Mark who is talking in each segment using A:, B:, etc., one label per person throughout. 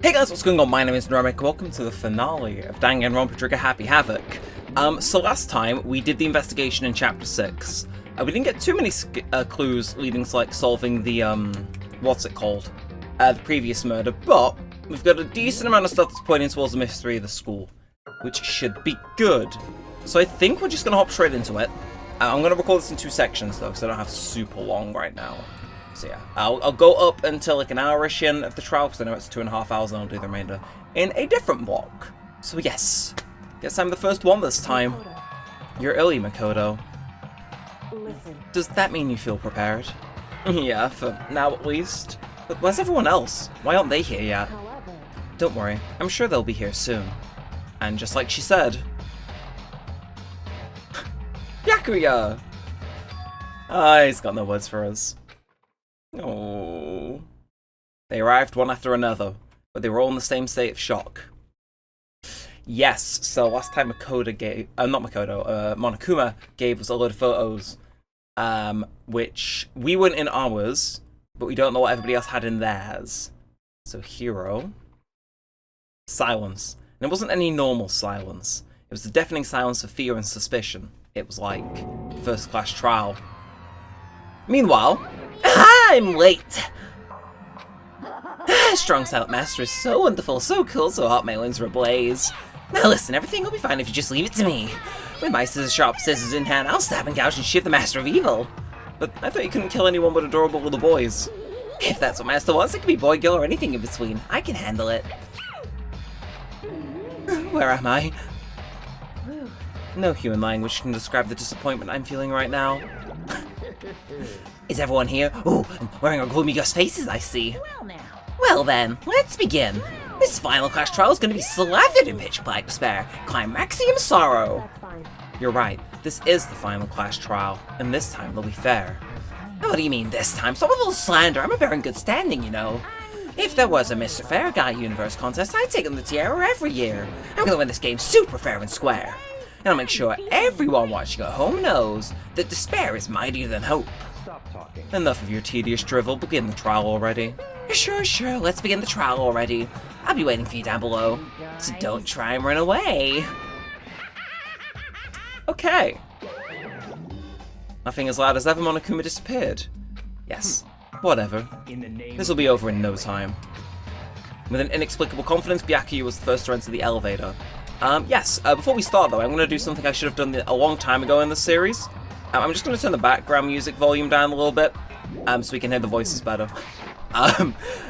A: Hey guys, what's going on? My name is Neremik. Welcome to the finale of Danganronpa Trigger Happy Havoc. So last time we did the investigation in Chapter 6. We didn't get too many clues leading to like solving the, what's it called? The previous murder, but we've got a decent amount of stuff that's pointing towards the mystery of the school, which should be good. So I think we're just going to hop straight into it. I'm going to record this in 2 sections though, because I don't have super long right now. So yeah, I'll go up until like an hour-ish in of the trial, because I know it's 2.5 hours, and I'll do the remainder in a different block. So yes, guess I'm the first one this time. You're early, Makoto.
B: Listen.
A: Does that mean you feel prepared? Yeah, for now at least. But where's everyone else? Why aren't they here yet?
B: However,
A: Don't worry, I'm sure they'll be here soon. And just like she said... Byakuya! Ah, he's got no words for us. Oh. They arrived one after another, but they were all in the same state of shock. Yes, so last time Monokuma gave us a load of photos, which we weren't in ours, but we don't know what everybody else had in theirs. So hero, silence. And it wasn't any normal silence. It was the deafening silence of fear and suspicion. It was like first-class trial. Meanwhile, I'm late! Strong Silent Master is so wonderful, so cool, so hot, my limbs were ablaze. Now listen, everything will be fine if you just leave it to me. With my sharp scissors in hand, I'll stab and gouge and shift the Master of Evil. But I thought you couldn't kill anyone but adorable little boys. If that's what Master wants, it could be boy, girl, or anything in between. I can handle it. Where am I? No human language can describe the disappointment I'm feeling right now. Is everyone here? Ooh, and wearing our gloomy ghost faces, I see.
B: well now.
A: Well then, let's begin. This final clash trial is going to be slathered in pitch black despair, climaxium sorrow.
B: That's fine.
A: You're right, this is the final clash trial, and this time they'll be fair. What do you mean this time? Stop with all the slander, I'm a bear in good standing, you know. If there was a Mr. Fair Guy Universe contest, I'd take on the tiara every year. I'm gonna win this game super fair and square. And I'll make sure everyone watching at home knows that despair is mightier than hope.
C: Stop talking.
A: Enough of your tedious drivel, begin the trial already. Sure, let's begin the trial already. I'll be waiting for you down below, so don't try and run away. Okay. Nothing as loud as ever, Monokuma disappeared. Yes, whatever.
C: In the name
A: This will be over in no time. With an inexplicable confidence, Byakuya was the first to enter the elevator. Before we start though, I'm going to do something I should have done a long time ago in this series. I'm just going to turn the background music volume down a little bit, so we can hear the voices better.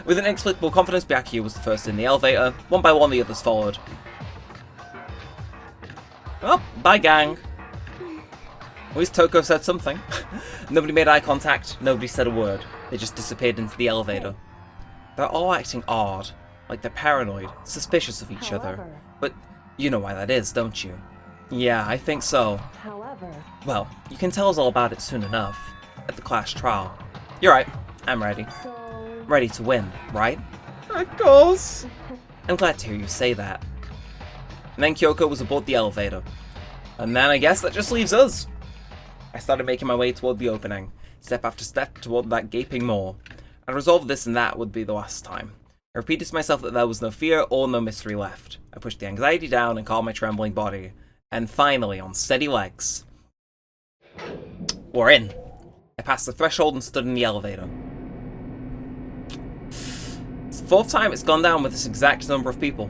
A: With an inexplicable confidence, Byakuya was the first in the elevator. One by one, the others followed. Well, bye gang. At least Toko said something. Nobody made eye contact, nobody said a word. They just disappeared into the elevator. They're all acting odd, like they're paranoid, suspicious of each other.
B: However.
A: But you know why that is, don't you? Yeah, I think so.
B: However,
A: Well, you can tell us all about it soon enough, at the clash trial. You're right, I'm ready.
B: so
A: Ready to win, right? Of course. I'm glad to hear you say that. And then Kyoko was aboard the elevator. And then I guess that just leaves us. I started making my way toward the opening, step after step toward that gaping maw. I resolved this and that would be the last time. I repeated to myself that there was no fear or no mystery left. I pushed the anxiety down and calmed my trembling body. And finally, on steady legs, we're in. I passed the threshold and stood in the elevator. It's the 4th time it's gone down with this exact number of people.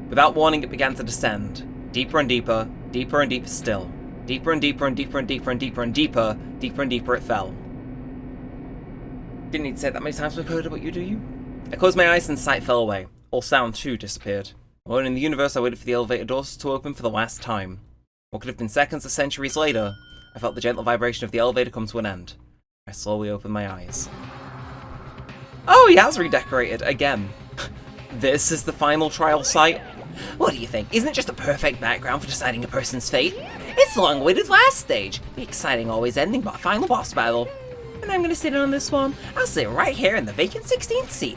A: Without warning, it began to descend. Deeper and deeper, deeper and deeper still. Deeper and deeper and deeper and deeper and deeper and deeper, deeper and deeper it fell. Didn't need to say it that many times, Makoto, but you do you? I closed my eyes and sight fell away. All sound, too, disappeared. Alone in the universe, I waited for the elevator doors to open for the last time. What could have been seconds or centuries later, I felt the gentle vibration of the elevator come to an end. I slowly opened my eyes. Oh, he has redecorated again. This is the final trial site? What do you think? Isn't it just a perfect background for deciding a person's fate? It's the long-awaited last stage. The exciting, always ending final boss battle. And I'm gonna sit in on this one. I'll sit right here in the vacant 16th seat.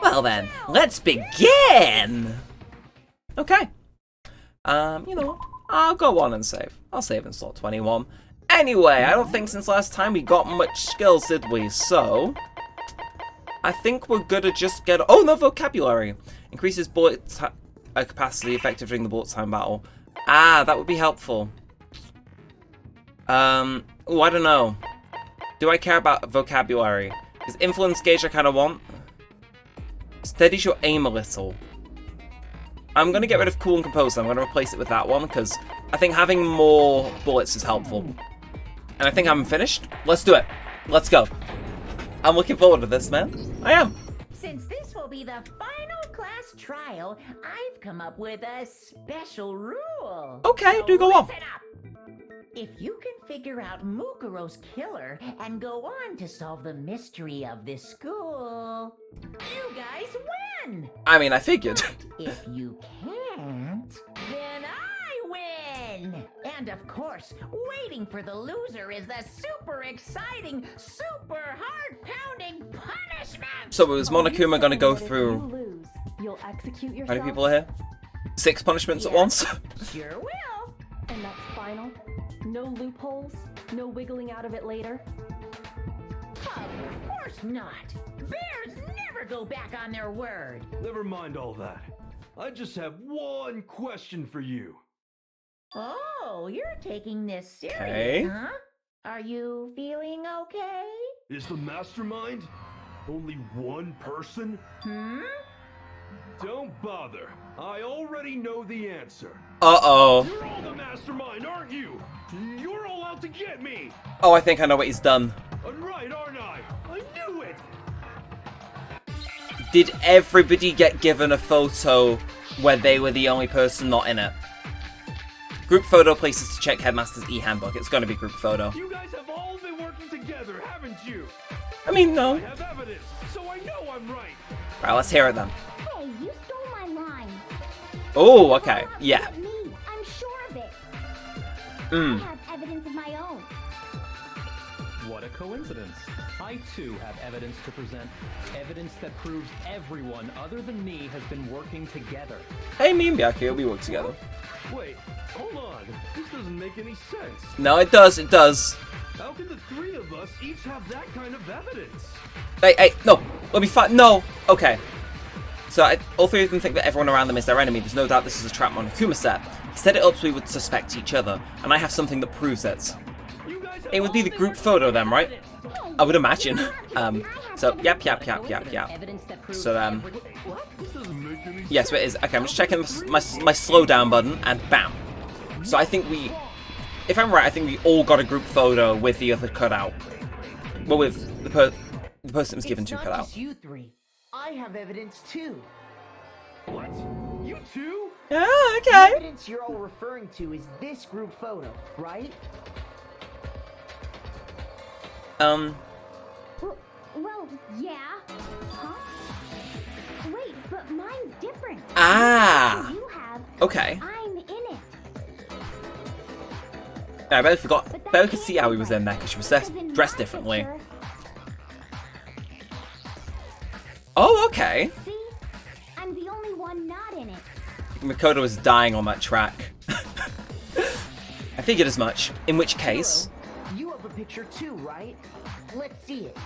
A: Well then, let's begin! Okay. You know, I'll go on and save. I'll save in slot 21. Anyway, I don't think since last time we got much skills, did we? So, I think we're gonna just get... Oh, no, vocabulary. Increases bullet capacity effective during the bullet time battle. Ah, that would be helpful. Oh, I don't know. Do I care about vocabulary? Because influence gauge I kind of want. Steadies your aim a little. I'm going to get rid of cool and composed. I'm going to replace it with that one because I think having more bullets is helpful. And I think I'm finished. Let's do it. Let's go. I'm looking forward to this, man. I am.
C: Since this will be the final class trial, I've come up with a special rule.
A: Okay, do go on.
C: Listen up. If you can figure out Mukuro's killer and go on to solve the mystery of this school, you guys win.
A: I mean, I figured.
C: If you can't, then I win. And of course, waiting for the loser is the super exciting, super heart-pounding punishment.
A: So is Monokuma going to go
B: If you
A: through...
B: lose, you'll execute
A: How
B: yourself.
A: many people are here? 6 punishments at
C: Yeah.
A: once?
C: Sure will.
B: And that's final. No loopholes. No wiggling out of it later.
C: Of course not. Bears never go back on their word.
D: Never mind all that. I just have one question for you.
C: Oh, you're taking this serious,
A: Okay.
C: huh? Are you feeling okay?
D: Is the mastermind only one person? Don't bother. I already know the answer.
A: Uh-oh.
D: You're all the mastermind, aren't you? You're all out to get me.
A: Oh, I think I know what he's done.
D: I'm right, aren't I? I knew it.
A: Did everybody get given a photo where they were the only person not in it? Group photo places to check Headmaster's e-handbook. It's going to be group photo.
D: You guys have all been working together, haven't you?
A: I mean, no.
D: I have evidence, so I know I'm right.
A: Right, let's hear it then.
E: Hey, you stole my line.
A: Oh, okay. Yeah.
E: Not me. I'm sure of it.
A: Hmm.
E: I have evidence of my own.
F: What a coincidence. I too have evidence to present. Evidence that proves everyone other than me has been working together.
A: Hey, me and Byakuya, we work together.
D: Wait, hold on. This doesn't make any sense.
A: No, it does. It does.
D: How can the three of us each have that kind of evidence?
A: Hey, no. Let me fight. No. Okay. So, all three of them think that everyone around them is their enemy. There's no doubt this is a trap Monokuma set. He set it up so we would suspect each other, and I have something that proves it.
D: You guys have
A: It would be
D: all
A: the
D: been
A: group
D: working
A: photo then, right?
D: together.
A: I would imagine. So, yep.
C: Evidence that proves
A: So,
D: This doesn't make any
A: yes, it is. Okay, I'm just checking my slow down button, and bam. So I think we, if I'm right, I think we all got a group photo with the other cutout. Well, with the person that was given
G: It's
A: to
G: not
A: cut out.
G: just you three. I have evidence too.
D: What? You two?
A: Yeah,
G: The
A: okay.
G: evidence you're all referring to is this group photo, right?
E: Well, yeah. Huh? Wait, but mine's different.
A: Ah.
E: You have.
A: Okay.
E: I'm in it.
A: I barely forgot.
E: But that
A: Barely could
E: can't
A: see
E: be
A: how he was
E: right,
A: in there because she was
E: because in
A: dressed
E: my
A: differently.
E: picture-
A: Oh, okay.
E: See? I'm the only one not in it.
A: Makoto was dying on that track. I figured as much. In which case,
G: You have a picture too, right? Let's see it.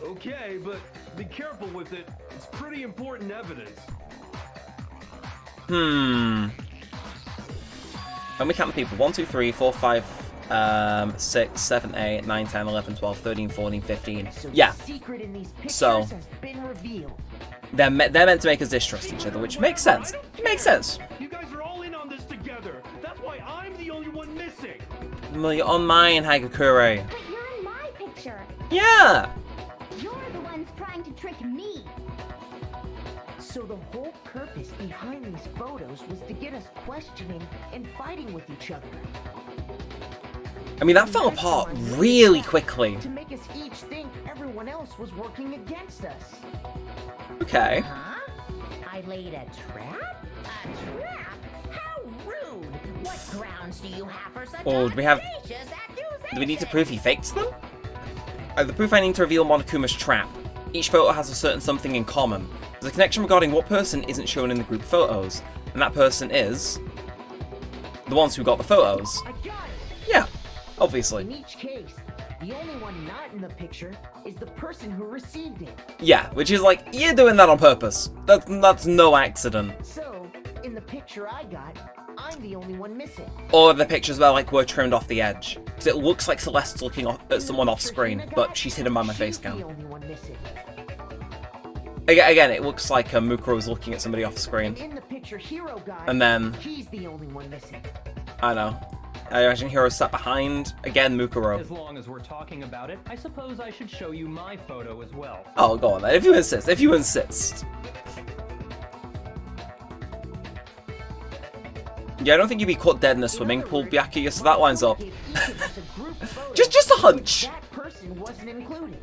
D: Okay, but be careful with it. It's pretty important evidence.
A: Let me count the people. 1, 2, 3, 4, 5, 6, 7, 8, 9, 10, 11, 12, 13, 14, 15.
G: So
A: Yeah.
G: the secret in these pictures
A: So-
G: has been revealed.
A: They're meant to make us distrust each other, which makes sense.
D: I don't
A: It makes
D: care.
A: sense.
D: You guys are all in on this together. That's why I'm the only one missing.
A: Well, you're on mine, Hagakure.
E: But you're in my picture.
A: Yeah.
E: You're the ones trying to trick me.
G: So the whole purpose behind these photos was to get us questioning and fighting with each other.
A: I mean, that fell apart really quickly.
G: To make us each think everyone else was working against us.
A: Okay.
C: Huh? I laid a trap? A trap? How rude! What grounds do you have for such
A: Oh, do we have-
C: audacious accusations?
A: Do we need to prove he faked them? The proof I need to reveal Monokuma's trap. Each photo has a certain something in common. There's a connection regarding what person isn't shown in the group photos, and that person is the ones who got the photos.
G: I got it!
A: Yeah,
G: In
A: obviously.
G: each case, The only one not in the picture is the person who received it.
A: Yeah, which is like, you're doing that on purpose. That's no accident.
G: So, in the picture I got, I'm the only one missing.
A: Or the pictures where like we're trimmed off the edge. Because it looks like Celeste's looking at someone off screen, but she's hidden by my face cam.
G: The only one missing.
A: Again, it looks like Mukuro is looking at somebody off screen.
G: And in the picture Hero got,
A: And then,
G: he's the only one missing.
A: I know. I imagine Hero sat behind. Again, Mukuro.
F: As long as we're talking about it, I suppose I should show you my photo as well.
A: Oh, go on then. If you insist. If you insist. Yeah, I don't think you'd be caught dead in a swimming pool, Byakuya, so that lines up. just a hunch.
G: That person wasn't included.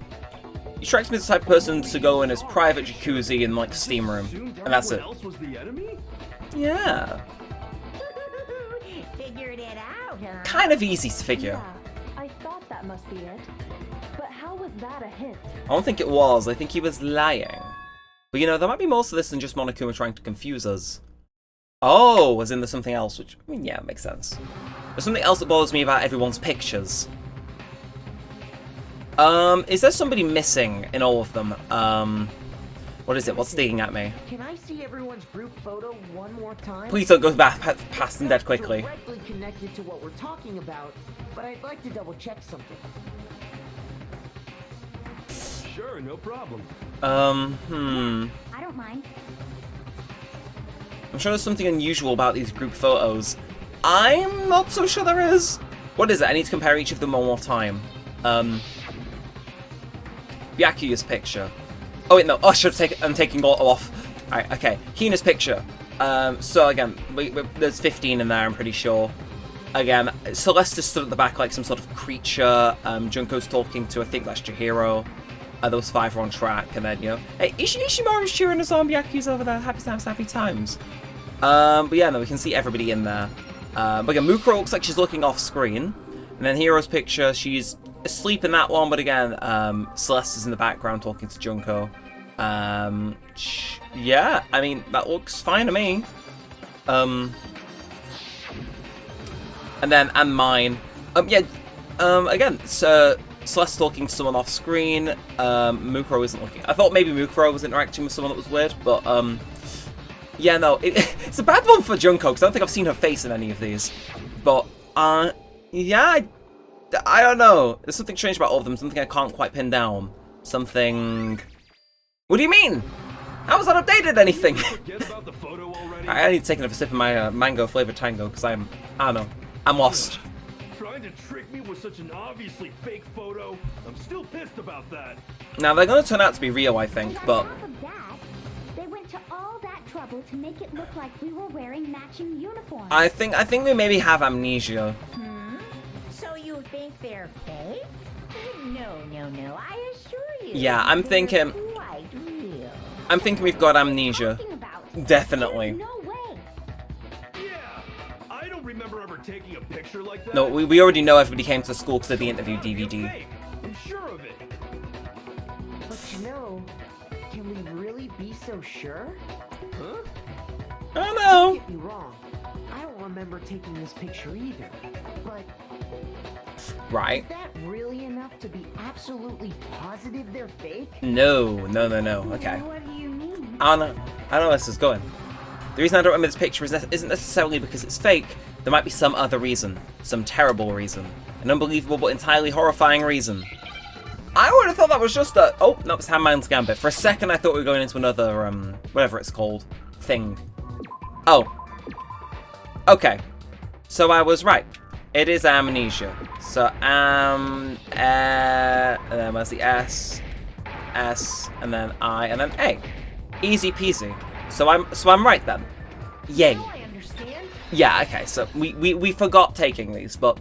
A: He strikes me as the type of person to go in his private jacuzzi in, like, steam room. And that's it.
D: Else was the enemy?
A: Yeah.
C: Figured it out, huh?
A: Kind of easy to figure.
B: Yeah, I thought that must be it. But how was that a hint?
A: I don't think it was. I think he was lying. But, you know, there might be more to this than just Monokuma trying to confuse us. Oh, as in there's something else, which, I mean, yeah, it makes sense. There's something else that bothers me about everyone's pictures. Is there somebody missing in all of them? What is it? What's digging at me?
G: Can I see everyone's group photo one more time?
A: Please don't go back past them dead quickly.
G: Directly connected to what we're talking about, but I'd like to double check something.
D: Sure, no problem.
E: I don't mind.
A: I'm sure there's something unusual about these group photos. I'm not so sure there is. What is it? I need to compare each of them one more time. Byakuya's picture. Oh wait, no. Oh, I should have taken. I'm taking Auto off. Alright, okay. Hina's picture. So again, there's 15 in there, I'm pretty sure. Again, Celeste is stood at the back like some sort of creature. Junko's talking to, I think that's Chihiro. Those 5 are on track, and then, you know, hey, Ishimaru's cheering us on, Byakuya's over there. Happy times, happy times. But yeah, no, we can see everybody in there. But again, Mukuro looks like she's looking off screen. And then Hero's picture, she's asleep in that one, but again, Celeste is in the background talking to Junko. Yeah, I mean, that looks fine to me. And mine. Yeah, again, so Celeste talking to someone off screen. Mukuro isn't looking. I thought maybe Mukuro was interacting with someone that was weird, but, yeah, no, it's a bad one for Junko, because I don't think I've seen her face in any of these. But, yeah, I don't know. There's something strange about all of them, something I can't quite pin down. Something... What do you mean? How has that updated anything?
D: Forget about the photo already.
A: I need to take another sip of my mango-flavored tango, because I don't know, I'm lost.
D: Trying to trick me with such an obviously fake photo. I'm still pissed about that.
A: Now, they're going to turn out to be real, I think,
E: And
A: but...
E: on top of that, they went to all that trouble to make it look like we were wearing matching uniforms.
A: I think we maybe have amnesia.
C: So you think they're fake? No, I assure you.
A: Yeah, I'm
C: they're
A: thinking...
C: quite real.
A: I'm thinking we've got amnesia.
E: Talking about?
A: Definitely.
E: There's no way.
D: Yeah, I don't remember ever taking a picture like that.
A: No, we already know everybody came to the school because of the interview
D: It's gotta be
A: DVD.
D: fake. I'm sure of it.
G: But you know, can we really be so sure?
D: Huh?
A: I don't know.
G: Don't get me wrong. I don't remember taking this picture either. But
A: Right.
G: is that really enough to be absolutely positive they're fake?
A: No. Okay.
E: What do you mean?
A: I don't know where this is going. The reason I don't remember this picture isn't necessarily because it's fake. There might be some other reason. Some terrible reason. An unbelievable but entirely horrifying reason. I would have thought that was just a... Oh, no, it's Handmaid's Gambit. For a second, I thought we were going into another, whatever it's called, thing. Oh. Okay. So I was right. It is amnesia. So, and then where's the S, and then I, and then A. Easy peasy. So I'm right then. Yay.
G: Now I understand.
A: Yeah, okay, so we forgot taking these, but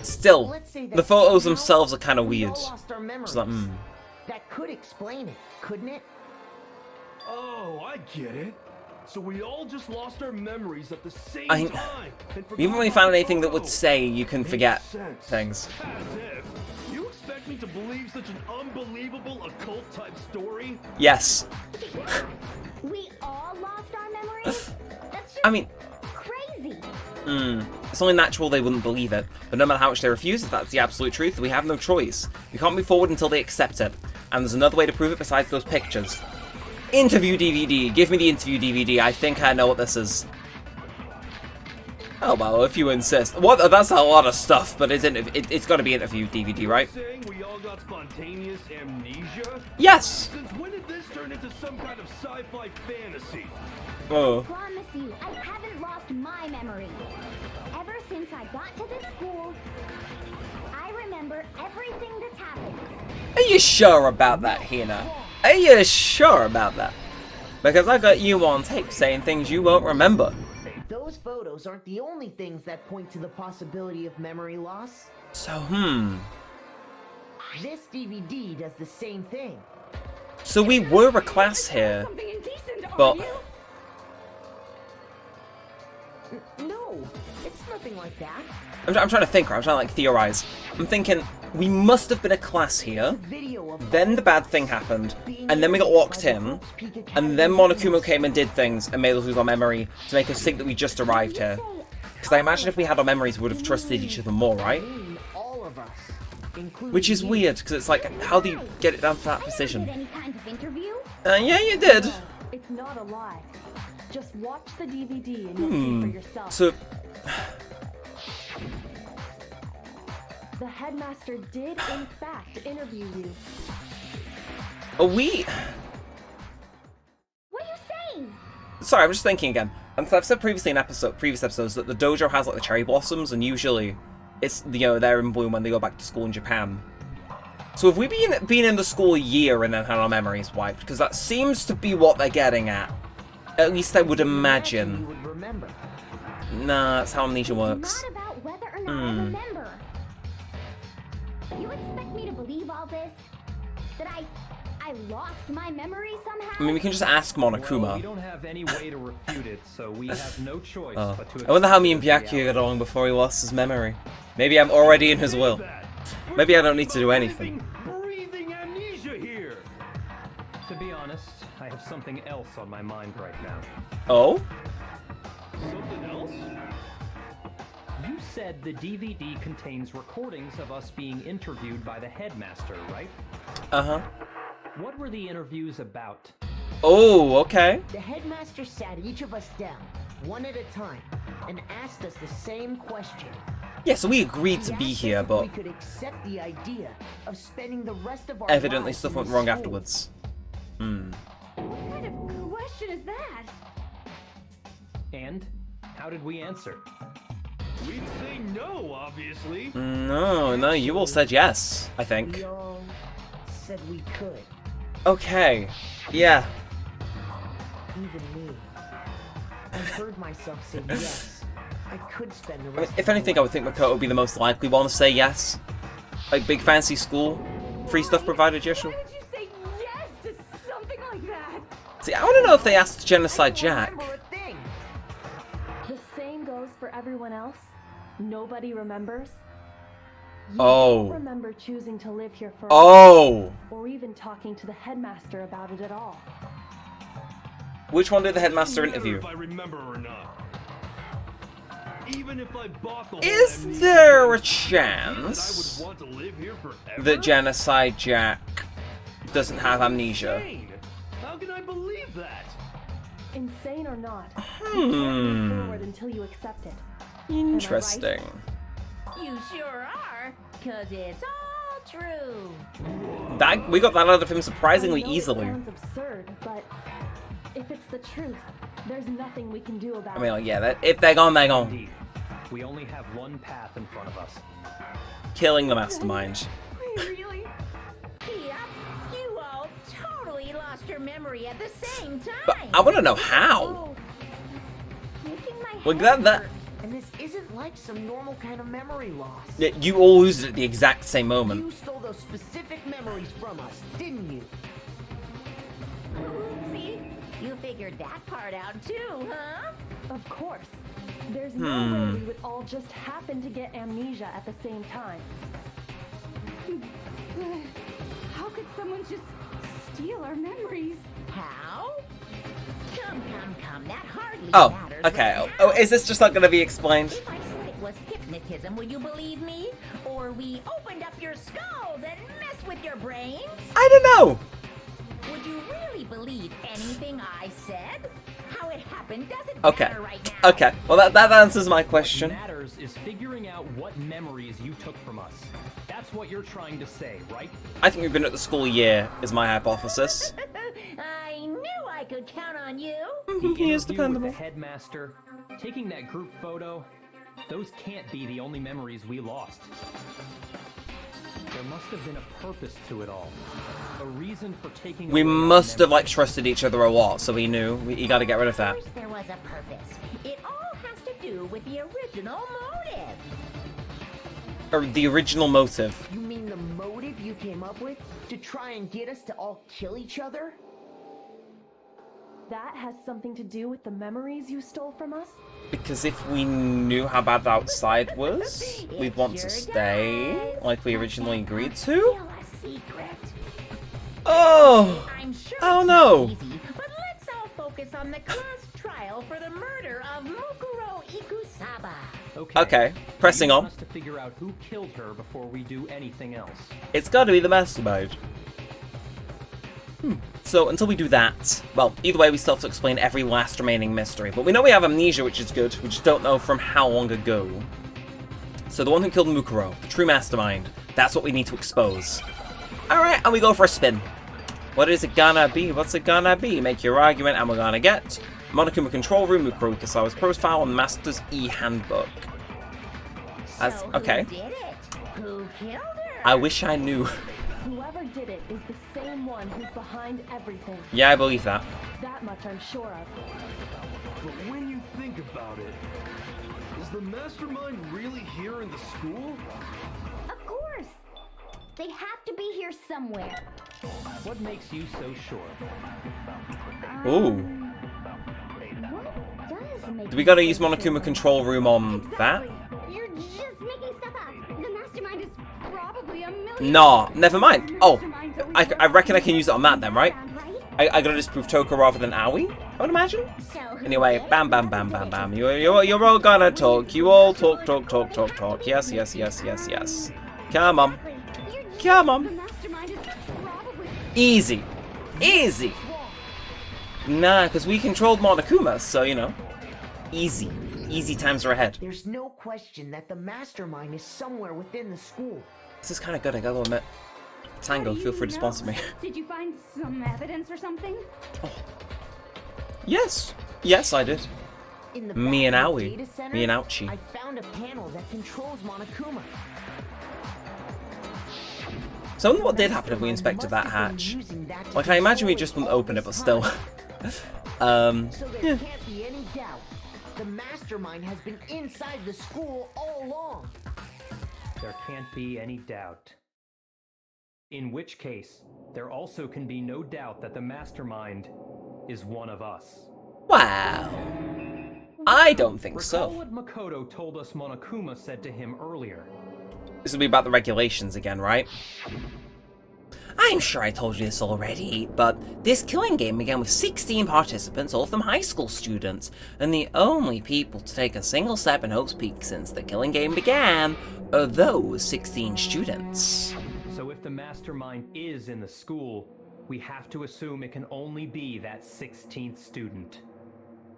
A: still,
G: Let's say that
A: the photos
G: somehow
A: themselves are kind of
G: we
A: weird.
G: all lost our memories.
A: like,
G: That could explain it, couldn't it?
D: Oh, I get it. So we all just lost our memories at the same
A: I-
D: time. and
A: We haven't really
D: forgot
A: found
D: about the
A: anything that would
D: photo.
A: say you can forget
D: Makes sense.
A: things.
D: As if. You expect me to believe such an unbelievable occult type story?
A: Yes.
E: We all lost our memories? That's just
A: I mean,
E: crazy.
A: It's only natural they wouldn't believe it, but no matter how much they refuse, if that's the absolute truth, we have no choice. We can't move forward until they accept it, and there's another way to prove it besides those pictures. Interview DVD! Give me the interview DVD, I think I know what this is. Oh well, if you insist. What? That's a lot of stuff, but it's got to be interview DVD, right?
D: Saying we all got spontaneous amnesia?
A: Yes!
D: Since when did this turn into some kind of sci-fi fantasy?
A: Oh.
E: Promise you, I haven't lost my memory. Ever since I got to this school, I remember everything that's happened.
A: Are you sure about that, Hina? Are you sure about that? Because I got you on tape saying things you won't remember.
G: Those photos aren't the only things that point to the possibility of memory loss.
A: So,
G: This DVD does the same thing.
A: So we were a class here,
B: Something indecent,
A: but...
B: are you?
G: No, it's nothing like that.
A: I'm trying to think, right? I'm trying to, like, theorize. I'm thinking, we must have been a class here, then the bad thing happened, and then we got locked in, and then Monokuma came and did things and made us lose our memory to make us think that we just arrived here. Because I imagine if we had our memories, we would have trusted each other more, right?
G: All of us, including
A: Which is
G: you.
A: weird, because it's like, how do you get it down to that
E: I never
A: precision?
E: did any kind of interview.
A: Yeah, you did.
B: It's not a lie. Just watch the DVD and you'll see for yourself.
A: So,
B: The headmaster did, in fact, interview you.
A: are we...
E: What are you saying?
A: Sorry, I'm just thinking again. I've said previously in previous episodes that the dojo has like the cherry blossoms, and usually it's, you know, they're in bloom when they go back to school in Japan. So have we been in the school a year and then had our memories wiped? Because that seems to be what they're getting at. At least I would
G: You
A: imagine.
G: would remember.
A: Nah, that's how amnesia
E: It's
A: works.
E: not about whether or not I remember. You expect me to believe all this? That I lost my memory somehow?
A: I mean, we can just ask Monokuma.
F: Well, we don't have any way to refute it, so we have no choice but to
A: I wonder how me and
F: accept
A: Byakuya
F: reality.
A: got along before he lost his memory. Maybe I'm already in his will.
D: That.
A: Maybe I don't need to do anything.
D: Breathing amnesia here.
F: To be honest, I have something else on my mind right now.
A: Oh?
D: Something else?
F: You said the DVD contains recordings of us being interviewed by the headmaster, right?
A: Uh-huh.
F: What were the interviews about?
A: Oh, okay.
G: The headmaster sat each of us down, one at a time, and asked us the same question.
A: Yeah, so we agreed
G: He
A: to be
G: asked us
A: here,
G: if
A: but
G: we could accept the idea of spending the rest of our
A: evidently
G: lives
A: stuff
G: in
A: went
G: the
A: wrong
G: school.
A: afterwards.
B: What kind of question is that?
F: And how did we answer?
D: We'd say no, obviously.
A: No, you all said yes, I think.
G: We all said we could.
A: Okay. Yeah.
G: Even me. I heard myself say yes. I could spend the
A: I mean,
G: rest
A: if
G: of my
A: anything, I would think Makoto would be the most likely one to say yes. Like, big fancy school. Free stuff provided, yeah, sure.
B: Why did you say yes to something like that?
A: See, I want to know if they asked Genocide Jack.
G: Remember a thing.
B: The same goes for everyone else. Nobody remembers. You
A: Oh.
B: don't remember choosing to live here for
A: Oh!
B: or even talking to the headmaster about it at all.
A: Which one did the headmaster
D: Doesn't matter
A: interview?
D: If I remember or not. Even if I bought the whole
A: Is
D: amnesia
A: there a
D: thing,
A: chance
D: I would want to live here forever?
A: that Genocide Jack doesn't have amnesia?
D: Insane. How can I believe that?
B: Insane or not, you can't move forward until you accept it.
A: Interesting.
C: You sure are, 'cause it's all true.
A: That we got that out of him
B: I
A: surprisingly
B: know
A: easily.
B: It sounds absurd, but if it's the truth, there's nothing we can do about
A: I mean,
B: it.
A: like, yeah, if they're gone, they're gone.
F: Indeed. We only have one path in front of us.
A: Killing the mastermind.
B: Really?
C: Yep, you all totally lost your memory at the same time.
A: But I want to know how.
E: Oh, making my
A: Like
E: head
A: that.
E: hurt.
G: And this isn't like some normal kind of memory loss.
A: Yeah, you all lose it at the exact same moment.
G: You stole those specific memories from us, didn't you?
C: See, you figured that part out too, huh?
B: Of course. There's no way we would all just happen to get amnesia at the same time.
E: How could someone just steal our memories?
C: How? Come, that hardly
A: Oh,
C: matters
A: okay.
C: right
A: Oh,
C: now.
A: is this just not going to be explained?
C: If I said it was hypnotism, would you believe me? Or we opened up your skulls and messed with your brains?
A: I don't know.
C: Would you really believe anything I said? How it happened doesn't
A: Okay.
C: matter right now.
A: Okay. Well, that answers my
F: What
A: question.
F: matters is figuring out what memories you took from us. That's what you're trying to say, right?
A: I think we've been at the school a year, is my hypothesis.
C: I knew I could count on you.
F: The
A: He is
F: interview
A: dependable.
F: with the headmaster, taking that group photo, those can't be the only memories we lost. There must have been a purpose to it all. A reason for taking
A: We
F: away our
A: must have, like,
F: memories.
A: trusted each other a lot, so we knew. You gotta get rid of that.
C: Of course there was a purpose. It all has to do with the original motive.
A: Or the original motive.
G: You mean the motive you came up with to try and get us to all kill each other?
B: That has something to do with the memories you stole from us?
A: Because if we knew how bad the outside was, we'd want to stay, like we originally agreed to.
C: Still a secret.
A: Oh!
C: I'm sure
A: Oh,
C: it's
A: no.
C: not easy, but let's all focus on the class trial for the murder of Mukuro Ikusaba.
A: Okay, pressing
F: You
A: on.
F: want us to figure out who killed her before we do anything else.
A: It's gotta be the mastermind. So, until we do that, well, either way, we still have to explain every last remaining mystery. But we know we have amnesia, which is good. We just don't know from how long ago. So, the one who killed Mukuro, the true mastermind, that's what we need to expose. Alright, and we go for a spin. What is it gonna be? What's it gonna be? Make your argument, and we're gonna get Monokuma Control Room, Mukuro Ikusawa's profile, and Master's E-Handbook. As,
C: So
A: okay.
C: who did it? Who killed her?
A: I wish I knew.
B: Whoever did it is the same one who's behind everything.
A: Yeah, I believe that.
B: That much I'm sure of.
D: But when you think about it, is the mastermind really here in the school?
E: Of course! They have to be here somewhere.
F: What makes you so sure?
A: Ooh.
E: What does make
A: Do we
E: you
A: gotta
E: so
A: use
E: sure?
A: Monokuma Control Room on that?
E: You're just making stuff up. The mastermind is probably a million.
A: Nah, never mind. Oh, I reckon I can use it on that then, right? I gotta disprove Toko rather than Aoi, I would imagine. Anyway, bam, bam, bam, bam, bam. You're all gonna talk. You all talk, talk, talk, talk, talk. Yes, yes, yes, yes, yes. Come on. Come
E: The
A: on.
E: mastermind is probably.
A: Easy. Easy. Nah, because we controlled Monokuma, so, you know. Easy. Easy times are ahead.
G: There's no question that the mastermind is somewhere within the school.
A: This is kind of good, I gotta admit. Tango, feel free to sponsor me.
E: Did you find some evidence or something?
A: Yes. Yes, I did.
G: In the
A: Me and
G: back of the
A: Aoi.
G: data center,
A: Me and Ouchie.
G: I found a panel that controls Monokuma.
A: So I wonder what did happen if we inspected that hatch. Like, I imagine we just wouldn't open it, but still.
G: So there
A: Yeah.
G: can't be any doubt. The mastermind has been inside the school all along.
F: There can't be any doubt. In which case, there also can be no doubt that the mastermind is one of us.
A: Wow. I don't think
F: Recall
A: so.
F: what Makoto told us Monokuma said to him earlier.
A: This will be about the regulations again, right? I'm sure I told you this already, but this killing game began with 16 participants, all of them high school students, and the only people to take a single step in Hope's Peak since the killing game began are those 16 students.
F: So if the mastermind is in the school, we have to assume it can only be that 16th student.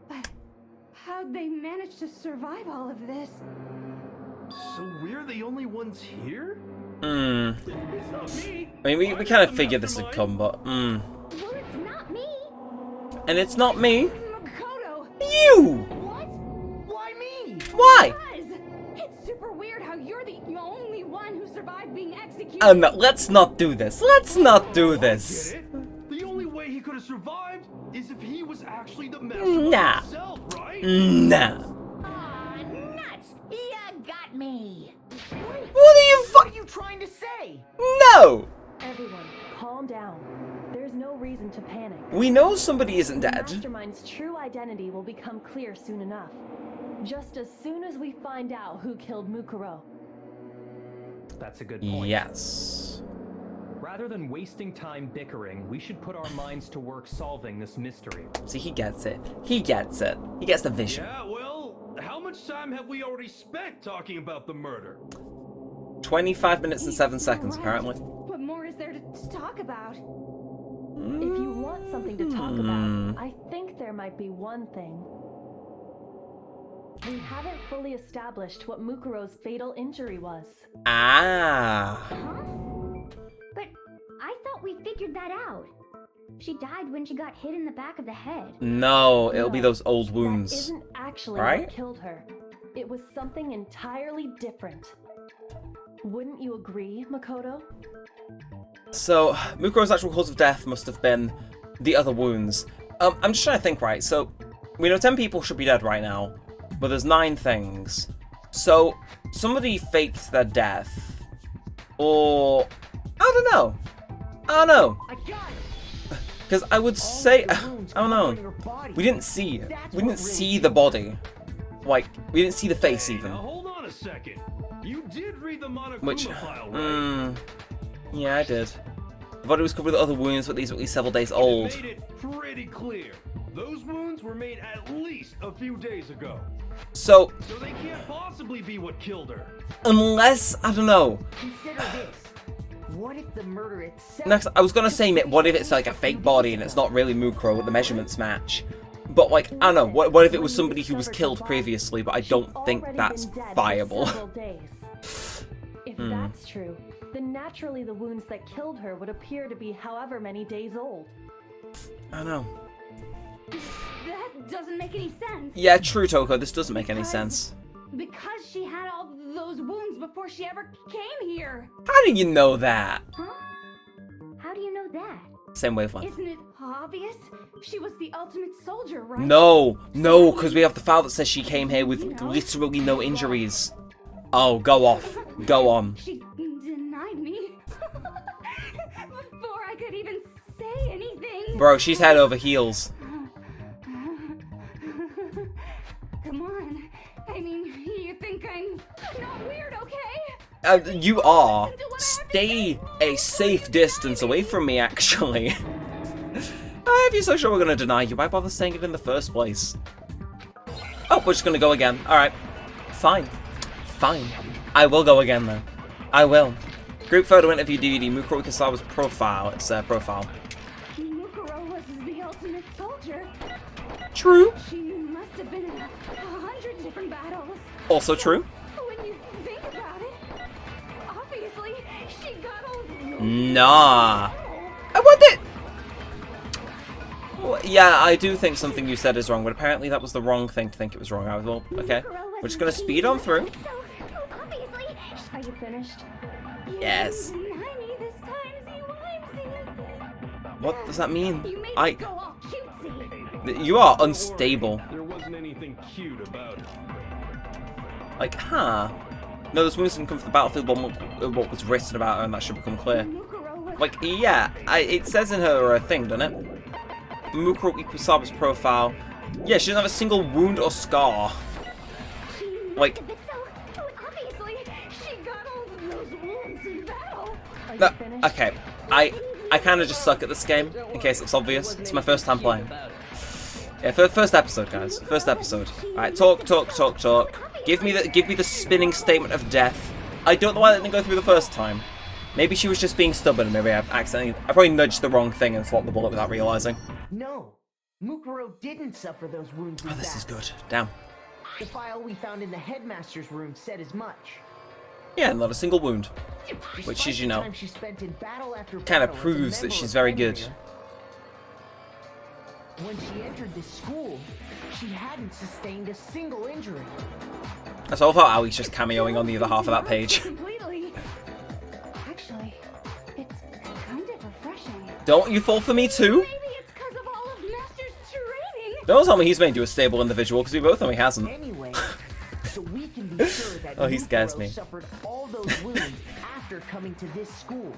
E: But how'd they manage to survive all of this?
D: So we're the only ones here? It's not me.
A: I mean, we kind of figured this would come, but
E: Well, it's not me.
A: And it's not me.
E: Makoto.
A: You!
E: What?
G: Why me?
A: Why?
E: Guys, it's super weird how you're the only one who survived being executed.
A: Let's not do this. Let's not do
D: Get
A: this.
D: it? The only way he could have survived is if he was actually the mastermind
A: Nah.
D: himself, right?
A: Nah.
C: Aw, nuts! You got me.
A: What are you
G: What are you trying to say?
A: No!
B: Everyone, calm down. There's no reason to panic.
A: We know somebody isn't
B: The
A: dead.
B: Mastermind's true identity will become clear soon enough. Just as soon as we find out who killed Mukuro.
F: That's a good point.
A: Yes.
F: Rather than wasting time bickering, we should put our minds to work solving this mystery.
A: See, he gets it. He gets it. He gets the vision.
D: Yeah, well, how much much time have we already spent talking about the murder?
A: 25 minutes and 7 seconds, apparently.
E: What more is there to talk about?
B: If you want something to talk about, I think there might be one thing. We haven't fully established what Mukuro's fatal injury was.
A: Ah.
E: Huh? But I thought we figured that out. She died when she got hit in the back of the head.
A: No, it'll be
B: No,
A: those old
B: That
A: wounds.
B: isn't actually
A: Right?
B: what killed her. It was something entirely different. Wouldn't you agree, Makoto?
A: So, Mukuro's actual cause of death must have been the other wounds. I'm just trying to think, right? So, we know 10 people should be dead right now, but there's 9 things. So, somebody faked their death. Or... I don't know.
G: I got it.
A: Because I would say... I don't know. We didn't see it. We didn't see the body. Like, we didn't see the face
D: Hey,
A: even.
D: now hold on a second. You did read the Monokuma
A: Which...
D: file, right?
A: Yeah, I did. The body was covered with other wounds, but these were at least several days old.
D: It made it pretty clear. Those wounds were made at least a few days ago.
A: So,
D: So they can't possibly be what killed her.
A: unless... I don't know.
G: Consider this. What if the murder itself...
A: Next, I was gonna say, what if it's like a fake body and it's not really Mukuro with the measurements match? But like, I don't know, what if it was somebody who was killed previously, but I don't think that's viable.
B: If that's true, then naturally the wounds that killed her would appear to be however many days old.
A: I don't know.
E: That doesn't make any sense.
A: Yeah, true, Toko, this doesn't make any sense.
E: Because she had all those wounds before she ever came here.
A: How do you know that?
E: Huh? How do you know that?
A: Same wavelength.
E: Isn't it obvious? She was the ultimate soldier, right?
A: No, because we have the file that says she came here with literally no injuries. Oh, go off. Go on.
E: She denied me. Before I could even say anything.
A: Bro, she's head over heels.
E: Come on. I mean, you think I'm not weird, okay?
A: You are. Stay a safe distance away from me, actually. If you're so sure we're gonna deny you, why bother saying it in the first place? Oh, we're just gonna go again. Alright. Fine. Fine. I will go again, though. I will. Group photo interview DVD, Mukuro Ikasawa's profile. It's profile.
E: Mukuro was the ultimate soldier.
A: True.
E: She must have been in 100 different battles.
A: Also true.
E: When you think about it, obviously she got all.
A: Nah. What the? Well, yeah, I do think something you said is wrong, but apparently that was the wrong thing to think it was wrong. I was well, okay. We're just gonna speed on through.
E: So, obviously,
B: Are you finished?
A: Yes.
E: you deny me this time, Z-Wimesy.
A: What does that mean?
E: You made
A: I.
E: me go all cutesy.
A: You are unstable.
D: There wasn't anything cute about it.
A: Like, huh? No, those wounds didn't come from the battlefield, but what was written about her, and that should become clear.
E: Mukuro was
A: Like, yeah, it says in her thing, doesn't it? Mukuro Ikusawa's profile. Yeah, she doesn't have a single wound or scar. Like,
E: So, obviously, she got all those wounds in battle.
B: Are you
A: that,
B: finished?
A: okay, I kind of just suck at this game, in case it's obvious. It's my first time playing. Yeah, first episode, guys. First episode. Alright, talk. Give me the spinning statement of death. I don't know why that didn't go through the first time. Maybe she was just being stubborn, and maybe I probably nudged the wrong thing and flopped the bullet without realizing.
G: No. Mukuro didn't suffer those wounds.
A: Oh, this is good. Damn.
G: The file we found in the headmaster's room said as much.
A: Yeah, not a single wound. Which
G: Despite
A: is, you
G: the
A: know,
G: time she spent in battle after
A: kind of
G: battle as a
A: proves that
G: member
A: she's
G: of
A: very good.
G: Enya, when she entered this school, she hadn't sustained a single injury.
A: I love how Ali's just cameoing on the other half of that page.
E: Completely. Actually, it's kind of refreshing.
A: Don't you fall for me too?
E: Maybe it's because of all of Master's training.
A: Don't tell me he's made you a stable individual, because we both know he hasn't.
G: Anyway, so we can be sure that
A: Oh, he scares
G: Mukuro
A: me.
G: suffered all those wounds after coming to this school.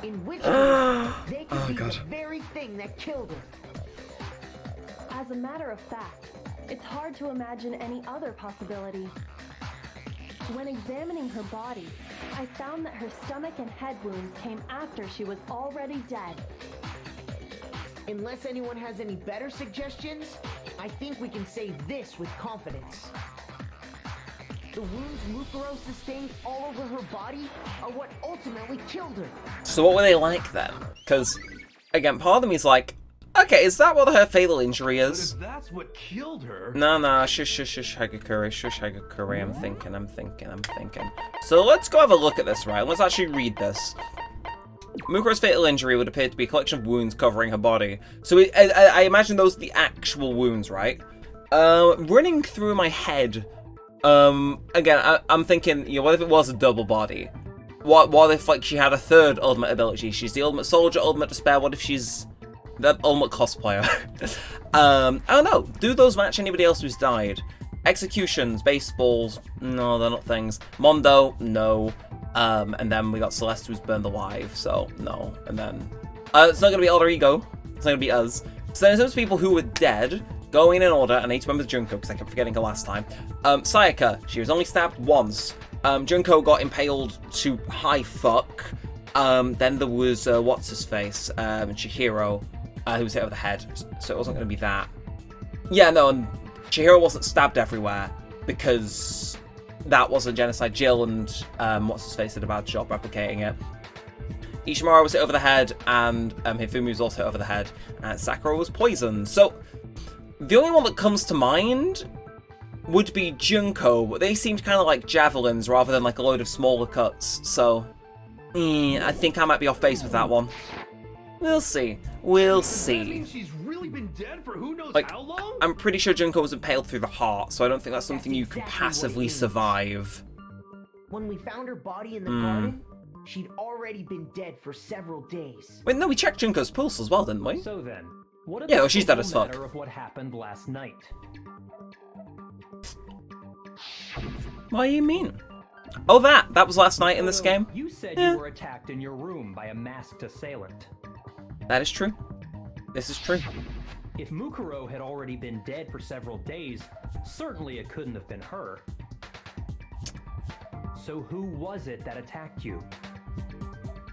G: In which case, they could
A: Oh,
G: be
A: God.
G: the very thing that killed her.
B: As a matter of fact, it's hard to imagine any other possibility. When examining her body, I found that her stomach and head wounds came after she was already dead.
G: Unless anyone has any better suggestions, I think we can say this with confidence. The wounds Mukuro sustained all over her body are what ultimately killed her.
A: So what were they like then? Because, again, part of me is like, okay, is that what her fatal injury
D: But
A: is?
D: if that's what killed her...
A: No, shush, Hagakure, I'm thinking. So let's go have a look at this, right? Let's actually read this. Mukuro's fatal injury would appear to be a collection of wounds covering her body. So I imagine those are the actual wounds, right? Running through my head, again, I'm thinking, you know, what if it was a double body? What if, like, she had a third ultimate ability? She's the ultimate soldier, ultimate despair. What if she's the ultimate cosplayer? I don't know. Do those match anybody else who's died? Executions, baseballs, no, they're not things. Mondo, no. And then we got Celeste who's burned alive, so no. And then it's not gonna be Alter Ego. It's not gonna be us. So then in terms of people who were dead, going in order, and I need to remember Junko because I kept forgetting her last time. Sayaka, she was only stabbed once. Junko got impaled to high fuck. Then there was what's his face, Chihiro, who was hit over the head. So it wasn't gonna be that. Yeah, no, and Chihiro wasn't stabbed everywhere because that wasn't genocide. Jill and what's his face did a bad job replicating it. Ishimura was hit over the head, and Hifumi was also hit over the head, and Sakura was poisoned. So the only one that comes to mind would be Junko, but they seemed kind of like javelins rather than like a load of smaller cuts. So I think I might be off base with that one. We'll see. We'll
D: Does that mean
A: see.
D: she's really been dead for who knows
A: Like,
D: how long?
A: I'm pretty sure Junko was impaled through the heart, so I don't think that's something you can
G: exactly what it
A: passively
G: means.
A: survive.
G: When we found her body in the garden, she'd already been dead for several days.
A: Wait, no, we checked Junko's pulse as well, didn't we?
F: So then, what
A: Yeah,
F: about
A: well, she's
F: the
A: dead as
F: whole
A: fuck.
F: matter of what happened last night?
A: What do you mean? Oh, that was last night in this
F: Photo,
A: game?
F: You said
A: Yeah.
F: you were attacked in your room by a masked assailant.
A: That is true. This is true.
F: If Mukuro had already been dead for several days, certainly it couldn't have been her. So who was it that attacked you?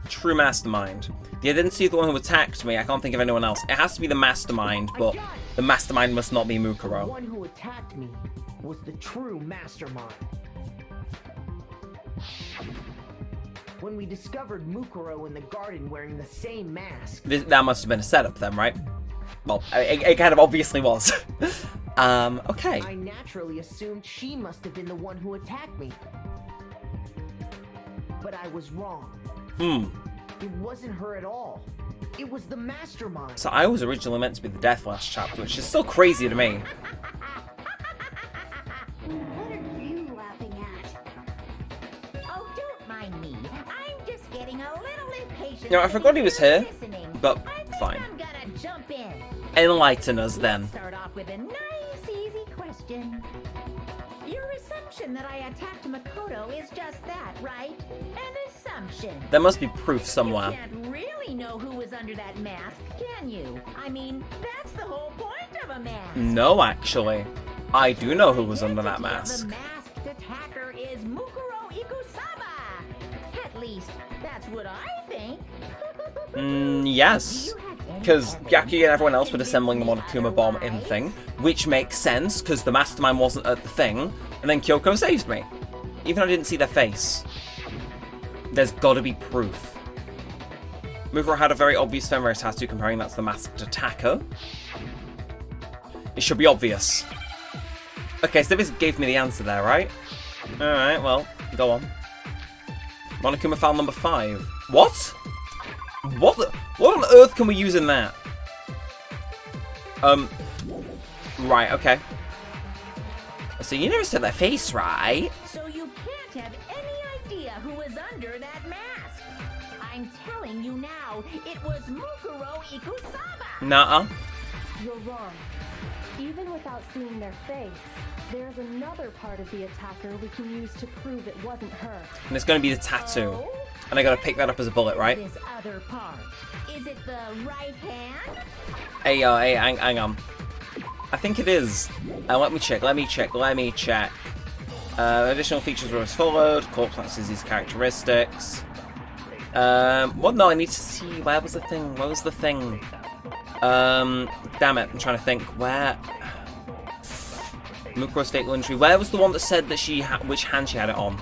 A: True mastermind. The identity of the one who attacked me, I can't think of anyone else. It has to be the mastermind, but the mastermind must not be
G: The
A: Mukuro.
G: one who attacked me was the true mastermind. When we discovered Mukuro in the garden wearing the same mask,
A: That must have been a setup then, right? Well, it kind of obviously was. Okay.
G: I naturally assumed she must have been the one who attacked me. But I was wrong. It wasn't her at all. It was the mastermind.
A: So I was originally meant to be the death last chapter, which is still crazy to me.
E: What are you laughing at?
C: Oh, don't mind me. I'm just getting a little impatient.
A: No, I forgot he was here,
C: listening.
A: but
C: I think
A: fine.
C: I'm gonna jump in.
A: Enlighten us then.
C: Start off with a nice, easy question. Your assumption that I attacked Makoto is just that, right? An assumption.
A: There must be proof somewhere.
C: You can't really know who was under that mask, can you? I mean, that's the whole point of a mask.
A: No, actually. I do know who was under that
C: The
A: mask.
C: masked attacker is Mukuro Ikusaba. At least, that's what I think.
A: Yes. Because Gyaki and everyone else were assembling the Monokuma bomb in the thing, which makes sense, because the mastermind wasn't at the thing, and then Kyoko saves me. Even though I didn't see their face. There's gotta be proof. Mukuro had a very obvious femoral tattoo comparing that to the masked attacker. It should be obvious. Okay, so this gave me the answer there, right? Alright, well, go on. Monokuma file number 5. What? What on earth can we use in that? Right, okay. So you never said their face, right?
C: So you can't have any idea who was under that mask. I'm telling you now, it was Mukuro Ikusaba.
A: Nuh-uh.
B: You're wrong. Even without seeing their face, there's another part of the attacker we can use to prove it wasn't her.
A: And it's gonna be the tattoo.
C: Oh?
A: And I gotta pick that up as a bullet, right?
C: This other part. Is it the right hand?
A: Hey, hang on. I think it is. Let me check. Additional features were as followed. Corpse matches these characteristics. What? No, I need to see. Where was the thing? Damn it. I'm trying to think. Where? Mukuro's fatal injury. Where was the one that said that she had which hand she had it on?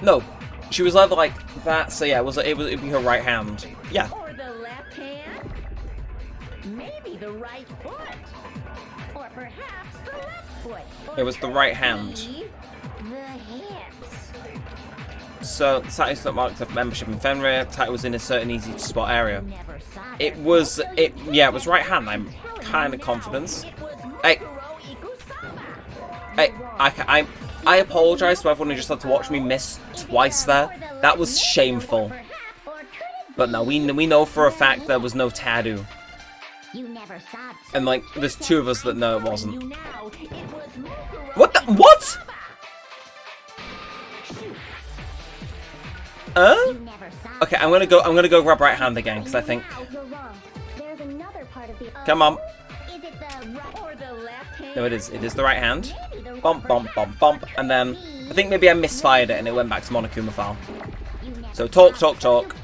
A: No, she was either like that. So yeah, it'd be her right hand. Yeah.
C: Or the left hand? Maybe the right foot. Or perhaps the left foot. Or
A: It was the right hand.
C: maybe the hips.
A: So the title's not marked up membership in Fenrir. The title was in a certain easy to spot area.
C: Never saw
A: It
C: that
A: was
C: photo.
A: it. Yeah, it was right hand. I'm kind of confident.
C: It was
A: Hey.
C: Mukuro Ikusama.
A: I apologize to everyone who just had to watch me miss twice there. That was shameful. But no, we know for a fact there was no tattoo.
E: You never saw it.
A: And like, there's two of us that know it wasn't.
C: You now, it was Mukuro
A: What the? What?
E: You never saw it.
A: Okay, I'm gonna go grab right hand again because I think.
E: You're wrong. There's another part of the.
A: Come on.
E: Is it the right
C: or the left hand.
A: No, it is. It is the right hand.
E: Maybe the
A: Bump, bump, bump, bump, and then I think maybe I misfired it and it went back to Monokuma file.
E: You never
A: So talk,
E: saw
A: talk,
E: it.
A: talk.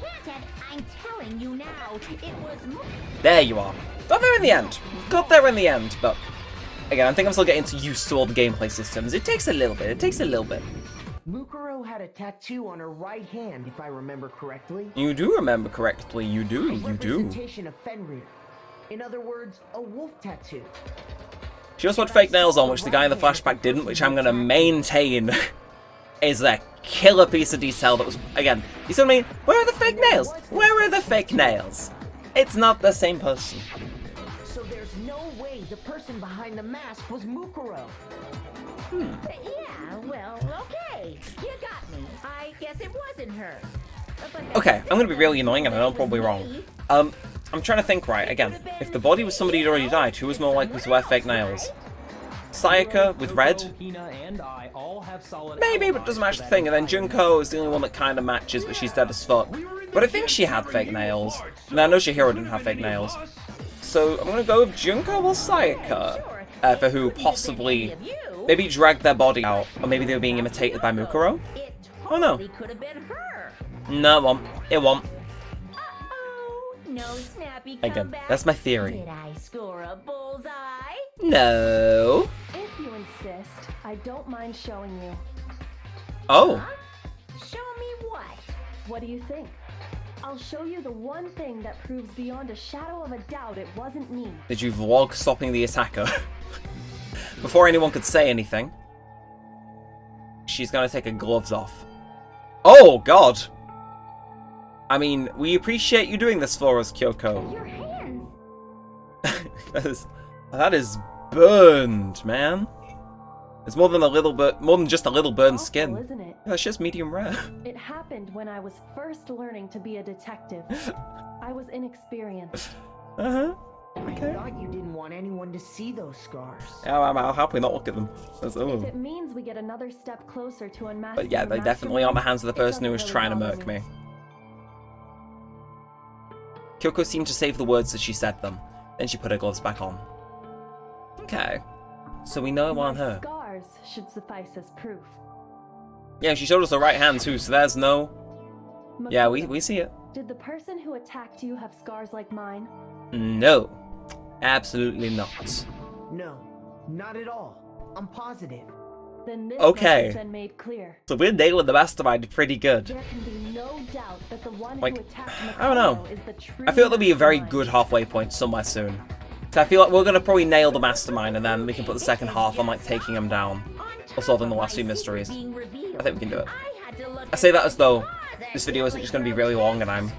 C: I'm telling you now, it was Mukuro.
A: There you are. Got there in the end. Got there in the end, but again, I think I'm still getting used to all the gameplay systems. It takes a little bit. It takes a little bit.
G: Mukuro had a tattoo on her right hand, if I remember correctly.
A: You do remember correctly. You do.
G: A
A: You do.
G: representation of Fenrir. In other words, a wolf tattoo.
A: She also had fake nails on, which the guy in the flashback didn't, which I'm gonna maintain is a killer piece of detail that was, again, you see what I mean? Where are the fake nails? Where are the fake nails? It's not the same person.
G: So there's no way the person behind the mask was Mukuro.
C: Yeah, well, okay. You got me. I guess it wasn't her. But
A: Okay, I'm gonna be really annoying and I know I'm probably wrong. I'm trying to think right, again, if the body was somebody who'd already died, who was more likely to wear fake nails? Sayaka with red?
F: Hina, and I all have solid
A: Maybe, but it doesn't match the thing. And then Junko is the only one that kind of matches, but she's dead as fuck. But I think she had fake nails. And I know Chihiro didn't have fake nails. So I'm gonna go with Junko or Sayaka. For who possibly maybe dragged their body out, or maybe they were being imitated by Mukuro.
C: it
A: Oh no.
C: totally could have been her.
A: No, it won't. It won't.
C: Uh-oh. No snappy
A: Again,
C: comeback.
A: that's my theory.
C: Did I score a bullseye?
A: No.
B: If you insist, I don't mind showing you.
A: Oh.
C: Show me what?
B: What do you think? I'll show you the one thing that proves beyond a shadow of a doubt it wasn't me.
A: Did you vlog stopping the attacker? Before anyone could say anything, she's gonna take her gloves off. Oh, God! I mean, we appreciate you doing this for us, Kyoko.
E: Your hands.
A: that is burned, man. It's more than just a little burned
B: Awful,
A: skin.
B: isn't it?
A: That's just medium rare.
B: It happened when I was first learning to be a detective. I was inexperienced.
A: Uh-huh.
G: I
A: Okay.
G: thought you didn't want anyone to see those scars.
A: I'll happily not look at them.
B: If it means we get another step closer to unmasking
A: But yeah,
B: the
A: they definitely aren't the hands of the
B: mastermind, it
A: person who was
B: doesn't
A: trying to
B: really
A: murk
B: bother
A: me. Kyoko seemed to save the words as she said them. Then she put her gloves back on. Okay. So we know it wasn't
B: My
A: her.
B: scars should suffice as proof.
A: Yeah, she showed us the right hand too, so there's no... Yeah,
B: Makoto,
A: we see it.
B: Did the person who attacked you have scars like mine?
A: No. Absolutely not.
G: No, not at all. I'm positive.
B: Then this
A: Okay.
B: much has been made clear.
A: So we're nailing the mastermind pretty good.
B: There can be no doubt that the one
A: Like,
B: who attacked
A: I don't know.
B: Makoto is the true
A: I feel there'll be a very
B: mastermind.
A: good halfway point somewhere soon. So I feel like we're gonna probably nail the mastermind and then we can put the second half on like taking him down. Or solving the last few mysteries. I think we can do it. I say that as though this video isn't just gonna be really long and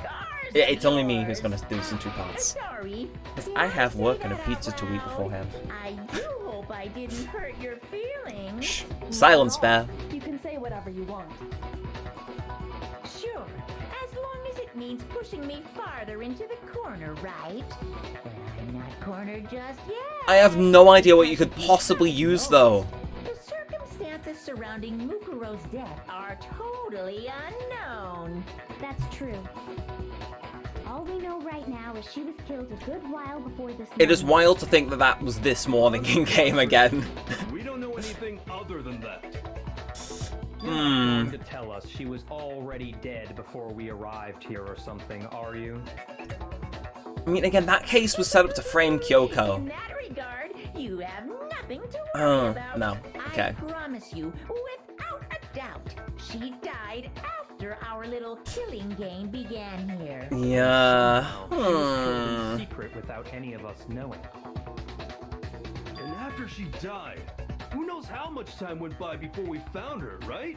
A: it's only me who's gonna do this in 2 parts.
C: Sorry.
A: Because I have work and a pizza to eat beforehand.
C: I do hope I didn't hurt your feelings.
A: Shh. Silence, Bear.
B: You can say whatever you want.
C: Sure, as long as it means pushing me farther into the corner, right? But I'm not cornered just yet.
A: I have no idea what you could possibly use though.
C: The circumstances surrounding Mukuro's death are totally unknown.
E: That's true. All we know right now is she was killed a good while before this.
A: It is
E: morning.
A: wild to think that that was this morning in game again.
D: We don't know anything other than that.
F: You're not going to tell us she was already dead before we arrived here or something, are you?
A: I mean, again, that case was set up to frame
C: In
A: Kyoko.
C: that regard, You have nothing to worry
A: Oh,
C: about.
A: no. Okay.
C: I promise you, without a doubt, she died after our little killing game began here.
A: Yeah.
F: She was killed in secret without any of us knowing.
D: And after she died, who knows how much time went by before we found her, right?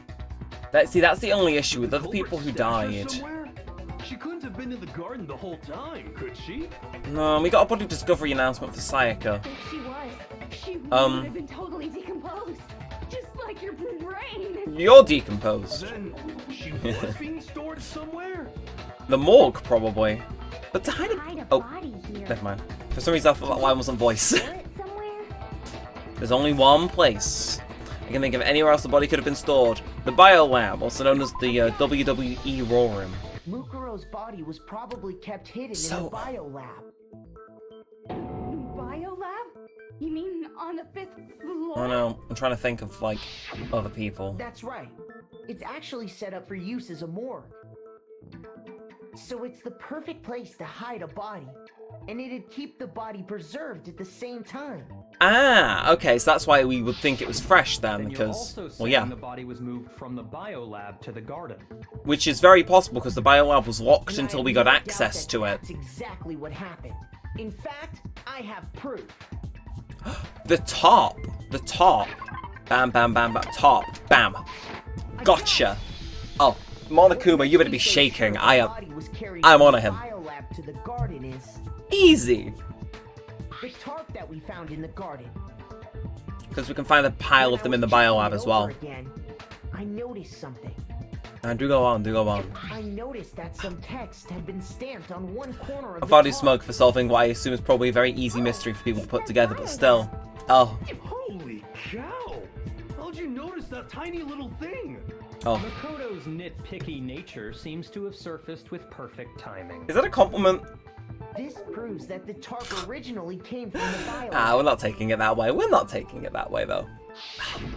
A: That's the only issue with other
D: Culprit
A: people who
D: stashed her
A: died.
D: somewhere? She couldn't have been in the garden the whole time, could she?
A: No, we got a body discovery announcement for Sayaka.
B: If she was, she would have been totally decomposed. Just like your brain.
A: You're decomposed.
D: Then she was being stored somewhere?
A: The morgue, probably. But to hide
E: Hide
A: a...
E: a
A: Oh,
E: body here.
A: never mind. For some reason I thought that line was on voice.
E: Store it somewhere?
A: There's only one place. I can think of anywhere else the body could have been stored. The Biolab, also known as the WWE Raw Room.
G: Mukuro's body was probably kept hidden in
A: So-
G: the biolab.
B: Biolab? You mean on the 5th floor?
A: I know, I'm trying to think of, like, other people.
G: That's right. It's actually set up for use as a morgue. So it's the perfect place to hide a body. And it'd keep the body preserved at the same time.
A: Ah, okay, so that's why we would think it was fresh then,
F: Then you're
A: because...
F: also
A: Well,
F: saying
A: yeah.
F: the body was moved from the biolab to the garden.
A: Which is very possible, because the Biolab was locked
G: And I
A: until
G: have
A: we got
G: no doubt
A: access
G: that
A: to it.
G: That's exactly what happened. In fact, I have proof.
A: The top! The top! Bam, bam, bam, bam, top! Bam! Gotcha! Oh, Monokuma, you better be shaking. I'm on him.
G: Biolab to the garden is
A: Easy!
G: the tarp that we found in the garden.
A: Because we can find a pile of them in the
G: When I was
A: Biolab
G: checking
A: as
G: it
A: well.
G: over again, I noticed something.
A: And do go on, do go on.
G: I noticed that some text had been stamped on one corner of
A: I
G: the
A: thought he
G: tarp.
A: smoked for solving what I assume is probably a very easy mystery for people to put together, but still. Oh,
D: Holy cow! How'd you notice that tiny little thing?
A: oh.
F: Makoto's nitpicky nature seems to have surfaced with perfect timing.
A: Is that a compliment?
G: This proves that the tarp originally came from the biolab.
A: Ah, we're not taking it that way. We're not taking it that way, though.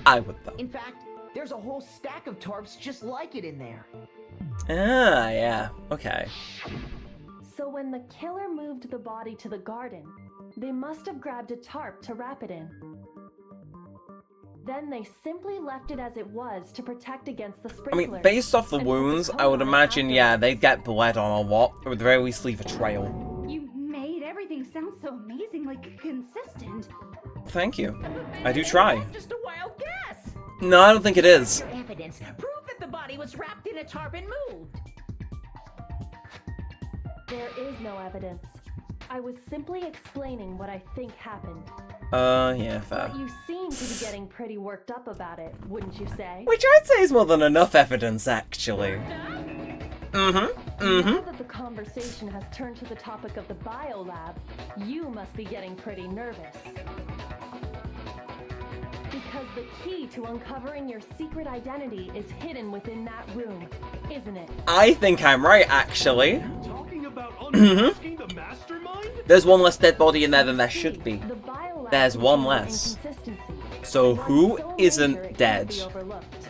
A: I would, though.
G: In fact, there's a whole stack of tarps just like it in there.
A: Ah, yeah. Okay.
B: So when the killer moved the body to the garden, they must have grabbed a tarp to wrap it in. Then they simply left it as it was to protect against the
A: I
B: sprinklers.
A: mean, based off the
B: and put
A: wounds,
B: coat
A: I would
B: on
A: imagine, yeah,
B: afterwards.
A: they'd get bled on or what. Or at the very least, leave a trail.
H: You made everything sound so amazingly consistent.
A: Thank you. I do try.
C: That's just a wild guess.
A: No, I don't think it is.
C: Your evidence. Prove that the body was wrapped in a tarp and moved.
B: There is no evidence. I was simply explaining what I think happened.
A: Yeah, fair.
B: But you seem to be getting pretty worked up about it, wouldn't you say?
A: Which I'd say is more than enough evidence, actually.
B: Now that the conversation has turned to the topic of the biolab, you must be getting pretty nervous. Because the key to uncovering your secret identity is hidden within that room, isn't it?
A: I think I'm right, actually.
D: Talking about unmasking the mastermind?
A: There's one less dead body in there than there should be.
B: The biolab
A: There's one
B: contains
A: less.
B: inconsistency.
A: So
B: One
A: who
B: so
A: isn't
B: major it
A: dead?
B: can't be overlooked.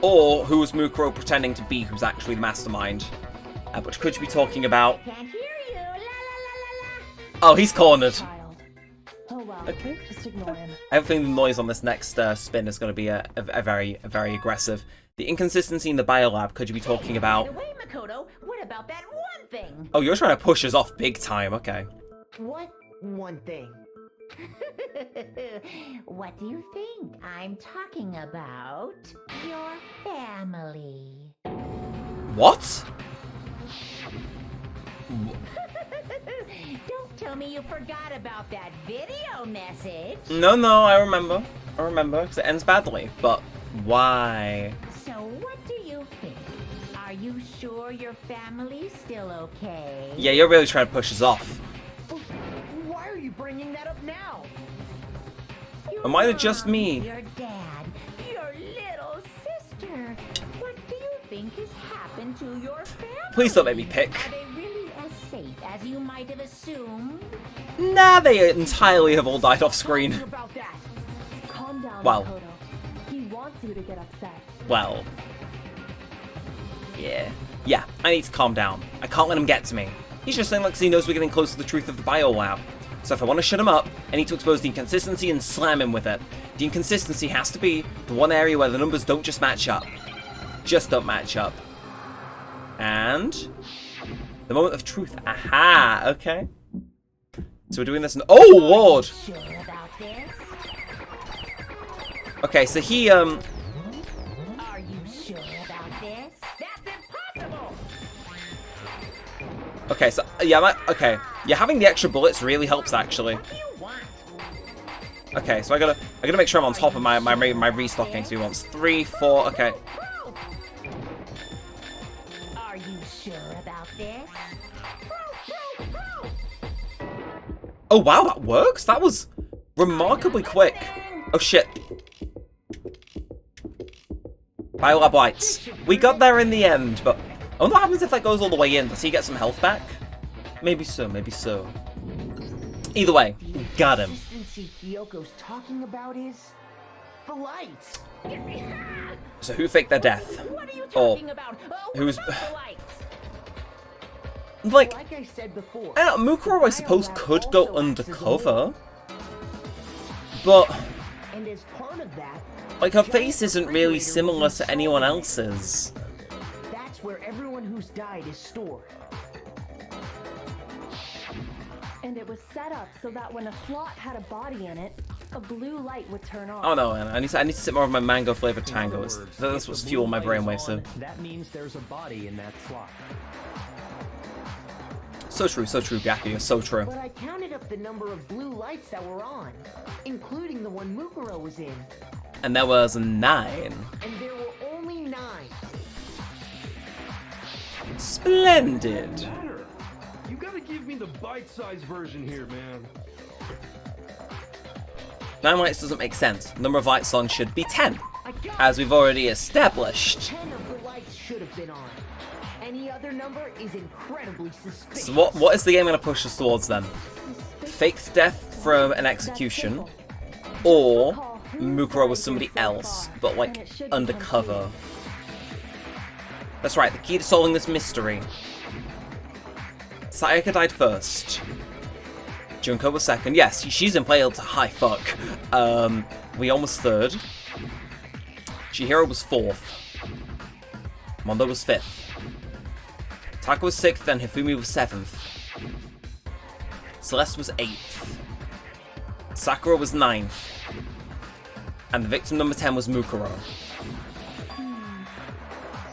A: Or who was Mukuro pretending to be who's actually the mastermind? Which could you be talking about?
C: Can't hear you. La la la la la.
A: Oh, he's cornered.
B: Child. Oh well,
A: Okay.
B: just ignore him.
A: I have a feeling the noise on this next spin is going to be a very aggressive. The inconsistency in the biolab, could you be talking about?
C: By the way, Makoto, what about that one thing?
A: Oh, you're trying to push us off big time, okay.
G: What one thing?
C: What do you think I'm talking about? Your family.
A: What?
C: Don't tell me you forgot about that video message.
A: No, I remember. I remember, because it ends badly. But why?
C: So what do you think? Are you sure your family's still okay?
A: Yeah, you're really trying to push us off.
G: Why are you bringing that up now?
C: Your
A: It might have just
C: mom,
A: me.
C: Your dad, your little sister. What do you think has happened to your family?
A: Please don't make me pick.
C: Are they really as safe as you might have assumed?
A: Nah, they entirely have all died off screen.
G: Talking about that.
B: Calm down,
A: Wow.
B: Makoto. He wants you to get upset.
A: Well. Yeah, I need to calm down. I can't let him get to me. He's just saying like 'cause he knows we're getting close to the truth of the biolab. So if I want to shut him up, I need to expose the inconsistency and slam him with it. The inconsistency has to be the one area where the numbers don't just match up. Just don't match up. And the moment of truth. Aha, okay. So we're doing this. Oh, Lord!
C: Sure about this?
A: Okay, so he,
C: Are you sure about this? That's impossible!
A: Okay, so, yeah, okay. Yeah, having the extra bullets really helps, actually.
C: What do you want?
A: Okay, so I gotta make sure I'm on top of my restocking. So he wants 3, 4, okay.
C: Are you sure about this?
A: Oh, wow, that works? That was remarkably quick. Oh, shit. Biolab lights. We got there in the end, but... I wonder what happens if that goes all the way in. Does he get some health back? Maybe so, maybe so. Either way, got him.
G: The consistency Hyoko's talking about is the lights.
A: So who faked their death?
C: What are you
A: Or
C: talking about?
A: who's...
C: What about the lights?
A: Like,
G: Like I said before,
A: I don't know, Mukuro, I suppose, could go undercover. But,
G: and as part of that,
A: like, her face isn't really similar to anyone else's.
G: that's where everyone who's died is stored.
B: And it was set up so that when a slot had a body in it, a blue light would turn on.
A: Oh no, man. I need to sip more of my mango flavored tango. That's what's fueling my brainwaves. So.
F: That means there's a body in that slot.
A: So true, Gaku. You're so true.
G: But I counted up the number of blue lights that were on, including the one Mukuro was in,
A: And there was 9.
G: and there were only 9.
A: Splendid.
D: Matter. You gotta give me the bite-sized version here, man.
A: 9 lights doesn't make sense. The number of lights on should be 10,
G: I got
A: as we've already established.
G: 10 of the lights should have been on. Any other number is incredibly suspicious.
A: So what is the game going to push us towards then? Faked death from an execution, or Mukuro was somebody else, but like undercover. That's right, the key to solving this mystery. Sayaka died first. Junko was second. Yes, she's impaled to high fuck. Leon was third. Chihiro was fourth. Mondo was fifth. Taka was sixth, and Hifumi was seventh. Celeste was eighth. Sakura was ninth. And the victim number 10 was Mukuro.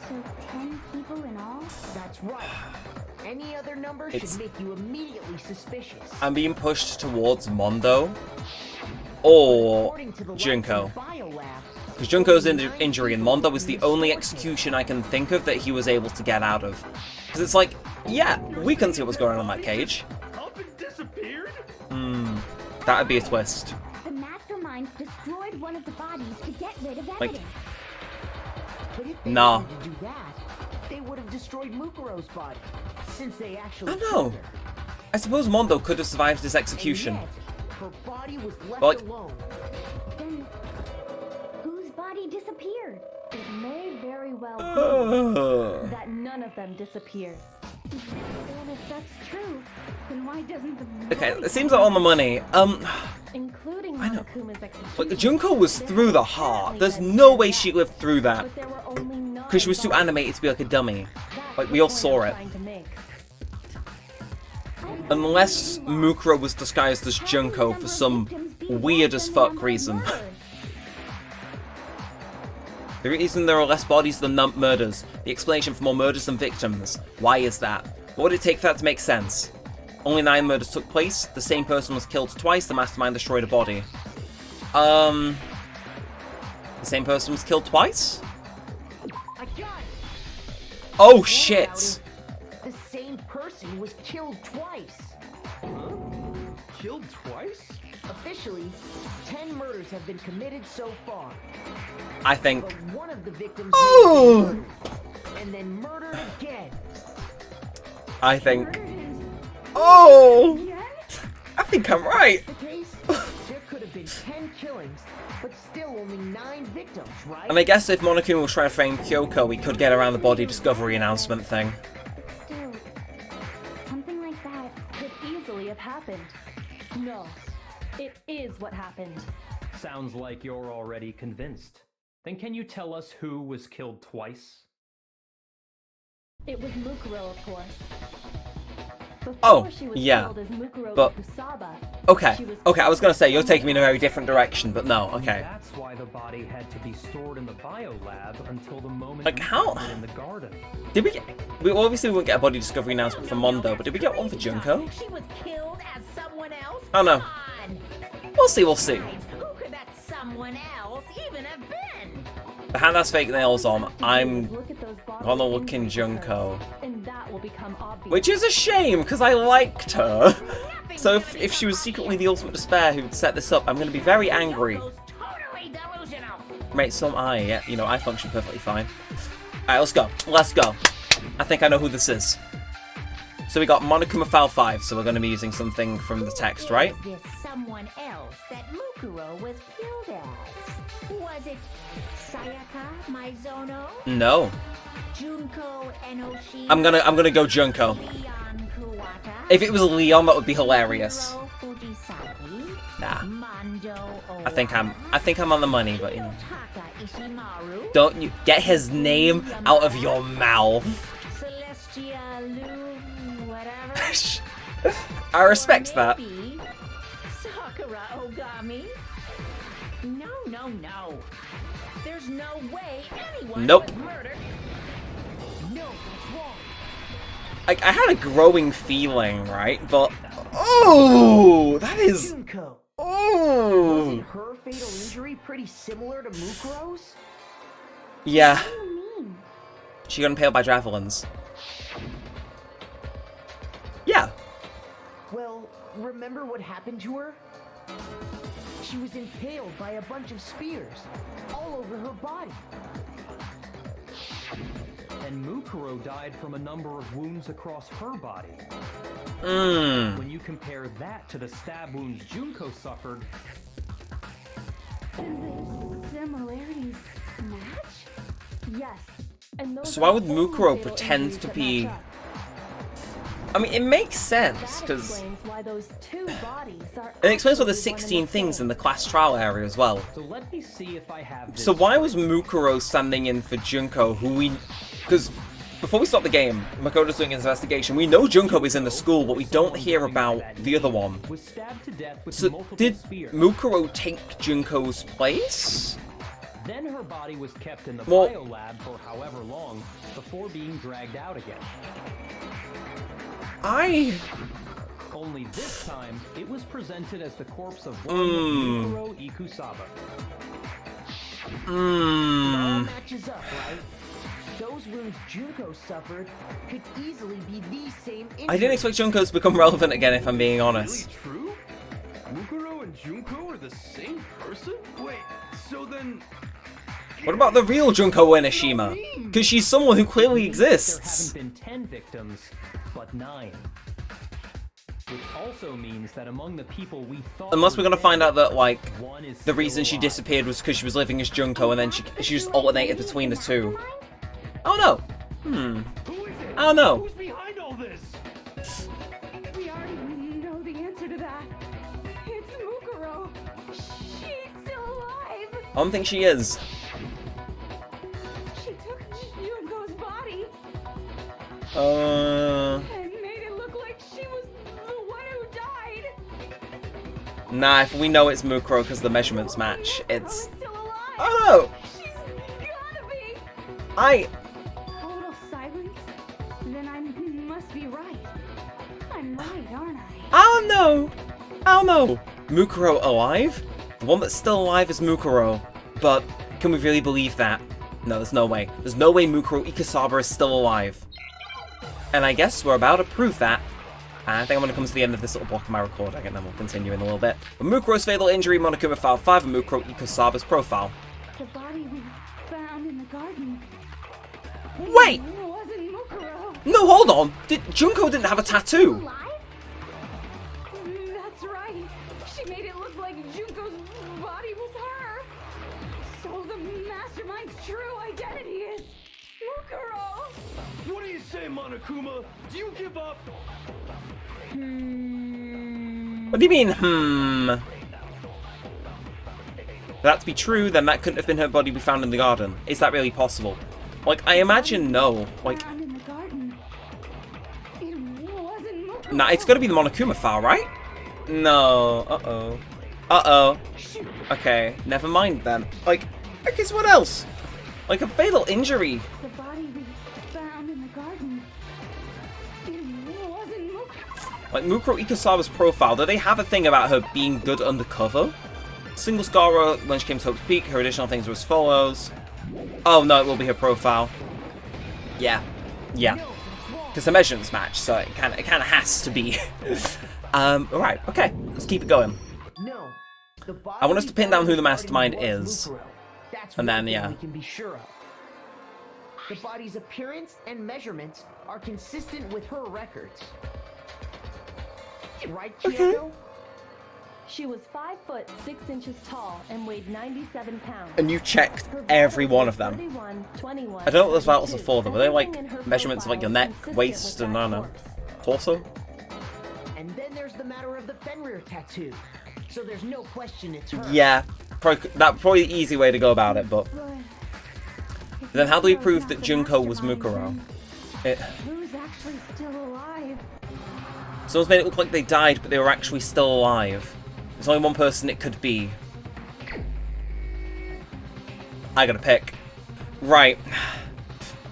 E: So 10 people in all?
G: That's right. Any other number
A: It's-
G: should make you immediately suspicious.
A: I'm being pushed towards Mondo or
G: According to the lights
A: Junko.
G: in the biolab,
A: Because Junko's injury and Mondo was the only execution I can think of that he was able to get out of. Because it's like, yeah, we couldn't see what was going on in that cage.
D: Up and disappeared?
A: That'd be a twist.
E: The mastermind destroyed one of the bodies to get rid of
A: Like-
E: evidence.
G: but if they
A: Nah.
G: wanted to do that, they would have destroyed Mukuro's body, since they actually
A: I know.
G: killed her.
A: I suppose Mondo could have survived his
G: And
A: execution.
G: yet, her body was left
A: But, like-
G: alone.
E: Then whose body disappeared?
B: It may very well
A: Ugh.
B: be that none of them disappeared.
H: And if that's true, then why doesn't the
A: Okay,
H: body
A: it seems like on the money.
B: Including
A: I know.
B: Monokuma's execution.
A: Like, Junko was through the heart. There's no way she lived through that.
B: But there were only 9
A: Because she was too
B: bodies.
A: animated to be like a dummy.
B: That's
A: Like,
B: the
A: we all
B: point
A: saw
B: I'm
A: it.
B: trying to make.
A: Unless Mukuro was disguised as Junko for some weird as fuck reason. The reason there are less bodies than murders. The explanation for more murders than victims. Why is that? What would it take for that to make sense? Only 9 murders took place. The same person was killed twice. The mastermind destroyed a body. The same person was killed twice?
G: I got it.
A: Oh
G: What
A: shit!
G: about if the same person was killed twice?
D: Killed twice?
G: Officially, 10 murders have been committed so far,
A: I think.
G: but one of the victims
A: Oh!
G: may have been murdered, and then murdered again.
A: I think. Oh! I think I'm right.
G: The case? There could have been 10 killings, but still only 9 victims, right?
A: And I guess if Monokuma was trying to frame Kyoko, we could get around the body discovery announcement thing.
E: Still, something like that.
B: Could easily have happened. is what happened.
F: Sounds like you're already convinced. Then can you tell us who was killed twice?
B: It was Mukuro, of course. Before
A: Oh,
B: she was
A: yeah,
B: killed as Mukuro
A: but-
B: Ikusaba,
A: Okay,
B: she was
A: okay, I was gonna say, you're
B: killed
A: taking me in a very different direction, but no, okay.
F: That's why the body had to be stored in the biolab until the moment
A: Like,
F: you
A: how-
F: found it in the garden.
A: Did we get... We obviously wouldn't get a body discovery announcement for Mondo, but did we get one for Junko?
C: She was killed as someone else?
A: Oh, no.
C: Come on.
A: We'll see, we'll see.
C: Besides, who could that someone else even have been?
A: The hand has fake nails on, I'm
B: Look at those bodily
A: gonna look in
B: injuries
A: Junko.
B: of hers, and that will become obvious.
A: Which is a shame, because I liked her. So if she was secretly the ultimate Dispair who'd set this up, I'm gonna be very angry.
C: Junko's totally delusional.
A: Mate, so am I, yeah. You know, I function perfectly fine. Alright, let's go. Let's go. I think I know who this is. So we got Monokuma File 5, so we're going to be using something from the text, right?
C: Who is this someone else that Mukuro was killed as? Was it Sayaka Maizono?
A: No.
C: Junko Enoshi?
A: I'm gonna go Junko.
C: Leon Kuwata?
A: If it was Leon, that would be hilarious.
C: Hiro Fujisaki?
A: Nah.
C: Mondo
A: I think I'm on the money, but you know.
C: Taka Ishimaru?
A: Don't you get his name out of your mouth.
C: Celestia Lu whatever?
A: I respect that.
C: Maybe Sakura Ogami? No. There's no way anyone
A: Nope.
C: was murdered.
G: No, that's wrong.
A: I had a growing feeling, right? But oh, that is
G: Junko.
A: oh.
G: Wasn't her fatal injury pretty similar to Mukuro's?
A: Yeah,
B: What do you mean?
A: she got impaled by javelins. Yeah.
G: Well, remember what happened to her? She was impaled by a bunch of spears all over her body.
F: And Mukuro died from a number of wounds across her body.
A: Mmm.
F: When you compare that to the stab wounds Junko suffered,
H: The similarities match?
B: Yes. And those
A: So why
B: are
A: would
B: only
A: Mukuro
B: fatal
A: pretend
B: injuries
A: to
B: that
A: be-
B: match up.
A: I mean, it makes sense
B: That
A: because
B: explains why those two bodies are
A: it explains why there's
B: absolutely one and
A: 16
B: the
A: things
B: same.
A: in the class trial area as well.
F: so let me see if I have this.
A: So why was Mukuro standing in for Junko, who we... Because before we start the game, Makoto's doing his investigation. We know Junko is in the school, but we don't hear about the other one.
F: was stabbed to death with
A: So
F: multiple
A: did
F: spears.
A: Mukuro take Junko's place?
F: Then her body was kept in the
A: Well-
F: biolab for however long before being dragged out again. Only this time, it was presented as the corpse of one Mukuro Ikusaba.
G: All matches up, right? Those wounds Junko suffered could easily be the same injury.
A: I didn't expect Junko to become relevant again, if I'm being
D: Really
A: honest.
D: true? Mukuro and Junko are the same person? Wait, so then...
A: What about the real Junko Enishima? Because she's someone who clearly exists.
F: There haven't been 10 victims, but 9. Which also means that among the people we thought
A: Unless we're gonna find out that, like,
F: one is
A: the reason she
F: still alive.
A: disappeared was because she was living as Junko and then she just alternated between the two. Oh no.
D: Who is it?
A: I don't know.
D: Who's behind all this?
H: We already know the answer to that. It's Mukuro. She's still alive.
A: I don't think she is.
H: She took Junko's body
A: Uh...
H: and made it look like she was the one who died.
A: Nah, if we know it's Mukuro because the measurements match, it's...
H: Mukuro is still alive.
A: Oh
H: She's gotta be.
A: no! I...
H: A little silence? Then I must be right. I'm right, aren't I?
A: I don't know. Mukuro alive? The one that's still alive is Mukuro. But can we really believe that? No, there's no way. There's no way Mukuro Ikusaba is still alive. And I guess we're about to prove that. And I think I'm going to come to the end of this little block of my recording, and then we'll continue in a little bit. But Mukuro's fatal injury, Monokuma File 5, and Mukuro Ikusaba's profile.
H: The body we found in the garden.
A: Wait!
H: It wasn't Mukuro.
A: No, hold on! Junko didn't have a tattoo!
E: Alive?
H: That's right. She made it look like Junko's body was her. So the mastermind's true identity is Mukuro.
D: What do you say, Monokuma? Do you give up?
A: What do you mean, that to be true, then that couldn't have been her body we found in the garden. Is that really possible? Like, I imagine no. Like,
H: Found in the garden. It wasn't Mukuro.
A: nah, it's gotta be the Monokuma file, right? No. Uh-oh. Uh-oh. Okay, never mind then. Like, I guess what else? Like a fatal injury.
H: The body we found in the garden. It wasn't Mukuro.
A: Like, Mukuro Ikusawa's profile, do they have a thing about her being good undercover? Single scorer when she came to Hope's Peak, her additional things were as follows. Oh no, it will be her profile. Yeah. Yeah. Because the measurements match, so it kinda has to be. Alright, okay. Let's keep it going.
G: No.
A: I want us to pin down who the mastermind is. And then, yeah.
G: We can be sure of. The body's appearance and measurements are consistent with her records. Right, Kyoko?
B: She was 5 foot 6 inches tall and weighed 97 pounds.
A: And you checked every one of them.
B: 31, 21,
A: I don't know what those vitals are
B: 22.
A: for, though. Were they like
B: Everything in her
A: measurements of like your
B: profile
A: neck,
B: is consistent
A: waist,
B: with
A: and
B: that
A: I don't know,
B: corpse.
A: torso?
G: And then there's the matter of the Fenrir tattoo. So there's no question it's her.
A: Yeah, probably the easy way to go about it, but then how do we prove that Junko was Mukuro?
H: Who's actually still alive?
A: Someone's made it look like they died, but they were actually still alive. There's only one person it could be. I gotta pick. Right.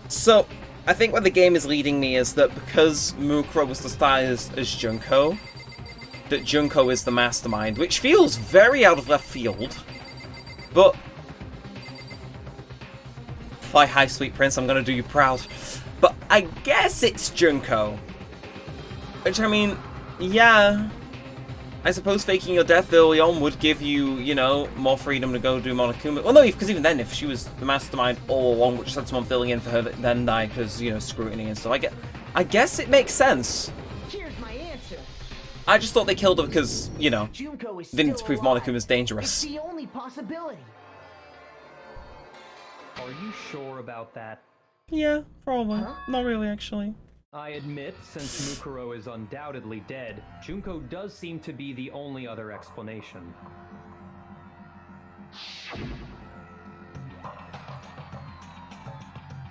A: So, I think where the game is leading me is that because Mukuro was disguised as Junko, that Junko is the mastermind, which feels very out of left field. But fly high, sweet prince, I'm gonna do you proud. But I guess it's Junko. Which, I mean, yeah. I suppose faking your death early on would give you, you know, more freedom to go do Monokuma. Well, no, because even then, if she was the mastermind all along, which had someone filling in for her that then died because, you know, scrutiny and stuff, I guess it makes sense.
G: Here's my answer.
A: I just thought they killed her because, you know,
G: Junko is
A: they need to
G: still
A: prove
G: alive.
A: Monokuma's dangerous.
G: It's the only possibility.
F: Are you sure about that?
A: Yeah, probably. Not really, actually.
F: I admit, since Mukuro is undoubtedly dead, Junko does seem to be the only other explanation.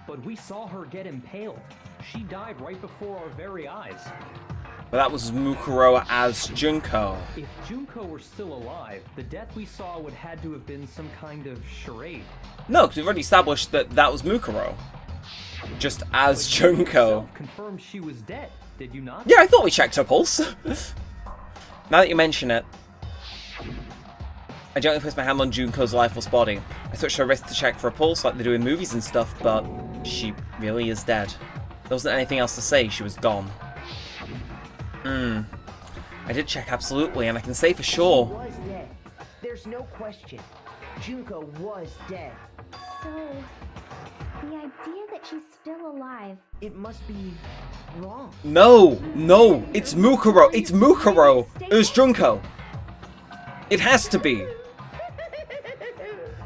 F: But we saw her get impaled. She died right before our very eyes.
A: But that was Mukuro as Junko.
F: If Junko were still alive, the death we saw would had to have been some kind of charade.
A: No, because we've already established that that was Mukuro. Just as Junko.
F: Confirmed she was dead, did you not?
A: Yeah, I thought we checked her pulse. Now that you mention it, I gently placed my hand on Junko's lifeless body. I touched her wrist to check for a pulse like they do in movies and stuff, but she really is dead. There wasn't anything else to say, she was gone. I did check absolutely, and I can say for sure.
G: She was dead. There's no question. Junko was dead.
E: So, the idea that she's still alive.
G: It must be wrong.
A: No, it's Mukuro, it's Mukuro. It was Junko. It has to be.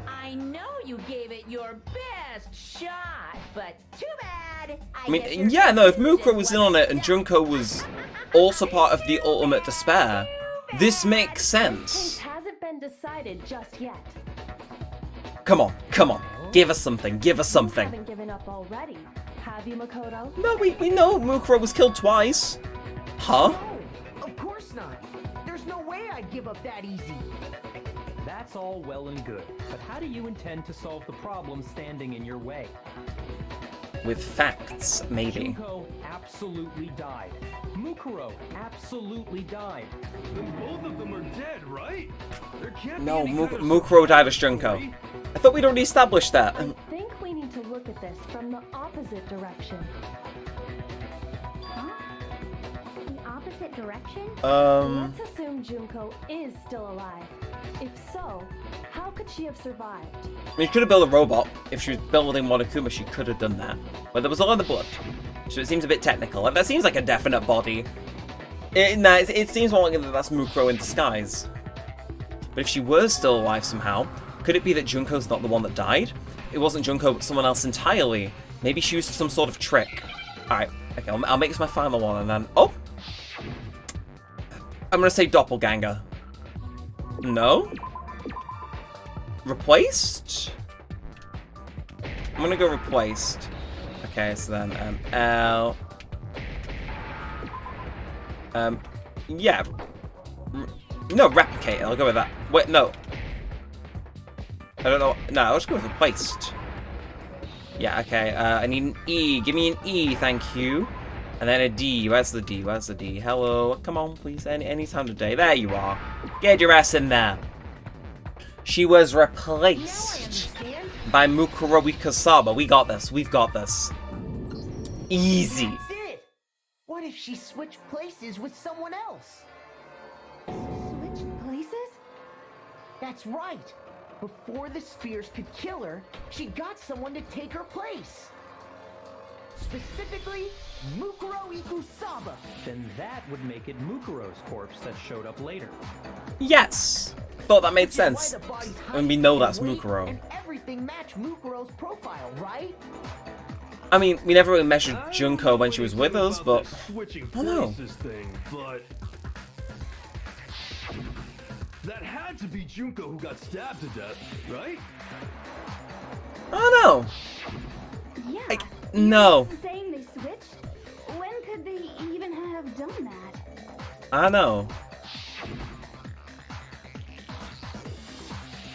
C: I know you gave it your best shot, but too bad.
A: I mean, yeah, no, if Mukuro was in on it and Junko was also part of the ultimate despair, this makes
B: Case
A: sense.
B: hasn't been decided just yet.
A: Come on. Give us something,
B: You haven't given up already, have you, Makoto?
A: No, we know Mukuro was killed twice. Huh?
G: No, of course not. There's no way I'd give up that easy.
F: That's all well and good, but how do you intend to solve the problem standing in your way?
A: With facts, maybe.
F: Junko absolutely died. Mukuro absolutely died.
D: Then both of them are dead, right? There can't
A: No,
D: be any kind of
A: Mukuro died as
D: surprise
A: Junko.
D: story.
A: I thought we'd already established that.
B: I think we need to look at this from the opposite direction.
E: Huh? The opposite direction?
B: Let's assume Junko is still alive. If so, how could she have survived?
A: I mean, she could have built a robot. If she was building Monokuma, she could have done that. But there was a lot of blood. So it seems a bit technical. Like, that seems like a definite body. It seems more like that's Mukuro in disguise. But if she was still alive somehow, could it be that Junko's not the one that died? It wasn't Junko, but someone else entirely. Maybe she used some sort of trick. Alright, okay, I'll make this my final one, and then... Oh! I'm gonna say doppelganger. No? replaced? I'm gonna go replaced. Okay, so then L. Yeah. No, replicate. I'll go with that. Wait, no. I don't know. No, I'll just go with replaced. Yeah, okay. I need an E. Give me an E, thank you. And then a D. Where's the D? Where's the D? Hello. Come on, please. Any time of day. There you are. Get your ass in there. She was replaced by Mukuro Ikasaba. We got this. We've got this. Easy.
G: That's it. What if she switched places with someone else?
H: Switch places?
G: That's right. Before the spears could kill her, she got someone to take her place. Specifically, Mukuro Ikusaba.
F: Then that would make it Mukuro's corpse that showed up later.
A: Yes. Thought that made sense.
G: Why the body's
A: And we know
G: hiding
A: that's
G: weight
A: Mukuro.
G: And everything matched Mukuro's profile, right?
A: I mean, we never really measured Junko when she was with us, but
D: switching
A: I don't know.
D: places thing, but that had to be Junko who got stabbed to death, right?
A: I don't know.
H: Yeah.
A: No.
H: Saying they switched? When could they even have done that?
A: I don't know.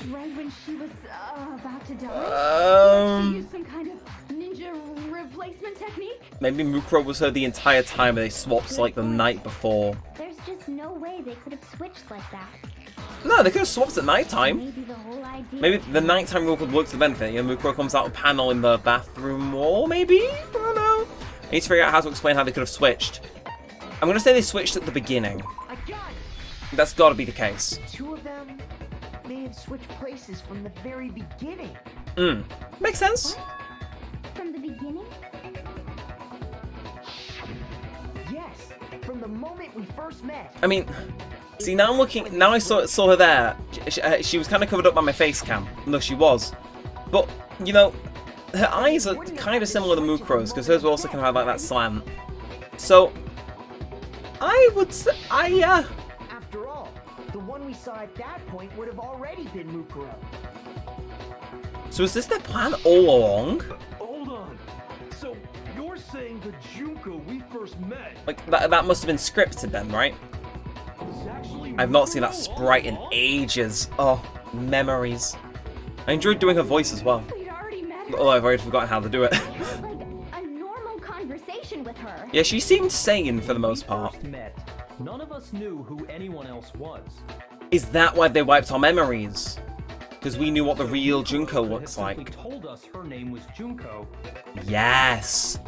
H: Right when she was about to die? Did she use some kind of ninja replacement technique?
A: Maybe Mukuro was her the entire time, and they swapped like the night before.
E: There's just no way they could have switched like that.
A: No, they could have swapped at nighttime.
E: Maybe the whole idea.
A: Maybe the nighttime rule could work to the benefit. You know, Mukuro comes out a panel in the bathroom wall, maybe? I don't know. I need to figure out how to explain how they could have switched. I'm gonna say they switched at the beginning.
G: I got it.
A: That's gotta be the case.
G: Two of them may have switched places from the very beginning.
A: Makes sense.
E: From the beginning?
G: Yes, from the moment we first met.
A: I mean, see, now I'm looking. Now I saw her there. She was kind of covered up by my face cam. No, she was. But you know, her eyes are kind of similar to Mukuro's because hers were also kind of have like that slant. So I would say,
G: After all, the one we saw at that point would have already been Mukuro.
A: So is this their plan all along?
D: Hold on. So you're saying the Junko we first met
A: Like that must have been scripted then, right?
D: is actually
A: I've not seen that
D: Mukuro
A: sprite in
D: all along?
A: ages. Oh, memories. I enjoyed doing her voice as well.
H: We'd already met her.
A: Although I've already forgotten how to do it.
E: Like a normal conversation with her.
A: Yeah, she seemed sane for the most part.
F: First met, none of us knew who anyone else was.
A: Is that why they wiped our memories? Because we knew what the real Junko
F: Had
A: looks
F: simply
A: like.
F: told us her name was Junko,
A: Yes.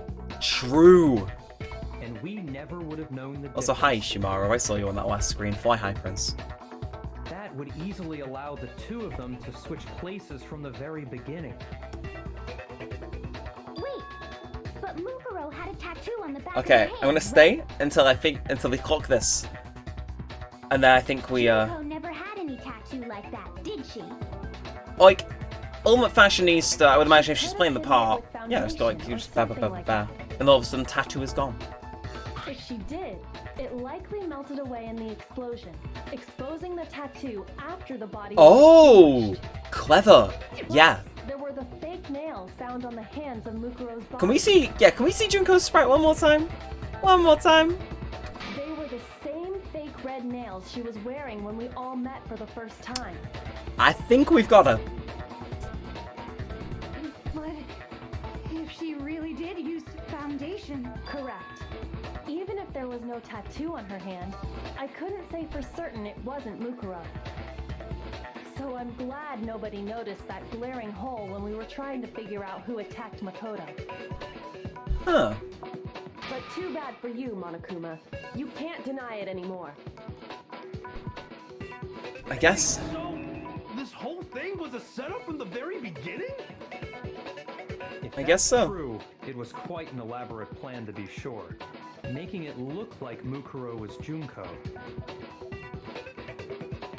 A: True.
F: and we never would have known the
A: Also, hi
F: difference.
A: Shimaru. I saw you on that last screen. Fly high, Prince.
F: That would easily allow the two of them to switch places from the very beginning.
E: Wait, but Mukuro had a tattoo on the back
A: Okay,
E: of her
A: I'm gonna
E: hand,
A: stay until we clock this, and then I think we
E: Junko never had any tattoo like that, did she?
A: like ultimate fashionista. I would imagine if she's playing the part, yeah, it's like you just ba ba ba ba ba, and all of a sudden tattoo is gone.
B: If she did, it likely melted away in the explosion, exposing the tattoo after the body
A: Oh,
B: was
A: clever. Yeah.
B: There were the fake nails found on the hands of Mukuro's body.
A: Can we see? Yeah, can we see Junko's sprite one more time? One more time.
B: They were the same fake red nails she was wearing when we all met for the first time.
A: I think we've got her.
H: But if she really did use foundation,
B: Correct. Even if there was no tattoo on her hand, I couldn't say for certain it wasn't Mukuro. So I'm glad nobody noticed that glaring hole when we were trying to figure out who attacked Makoto.
A: Huh.
B: But too bad for you, Monokuma. You can't deny it anymore.
A: I guess.
D: So this whole thing was a setup from the very beginning?
F: If
A: I guess
F: that's
A: so.
F: True, it was quite an elaborate plan to be sure, making it look like Mukuro was Junko.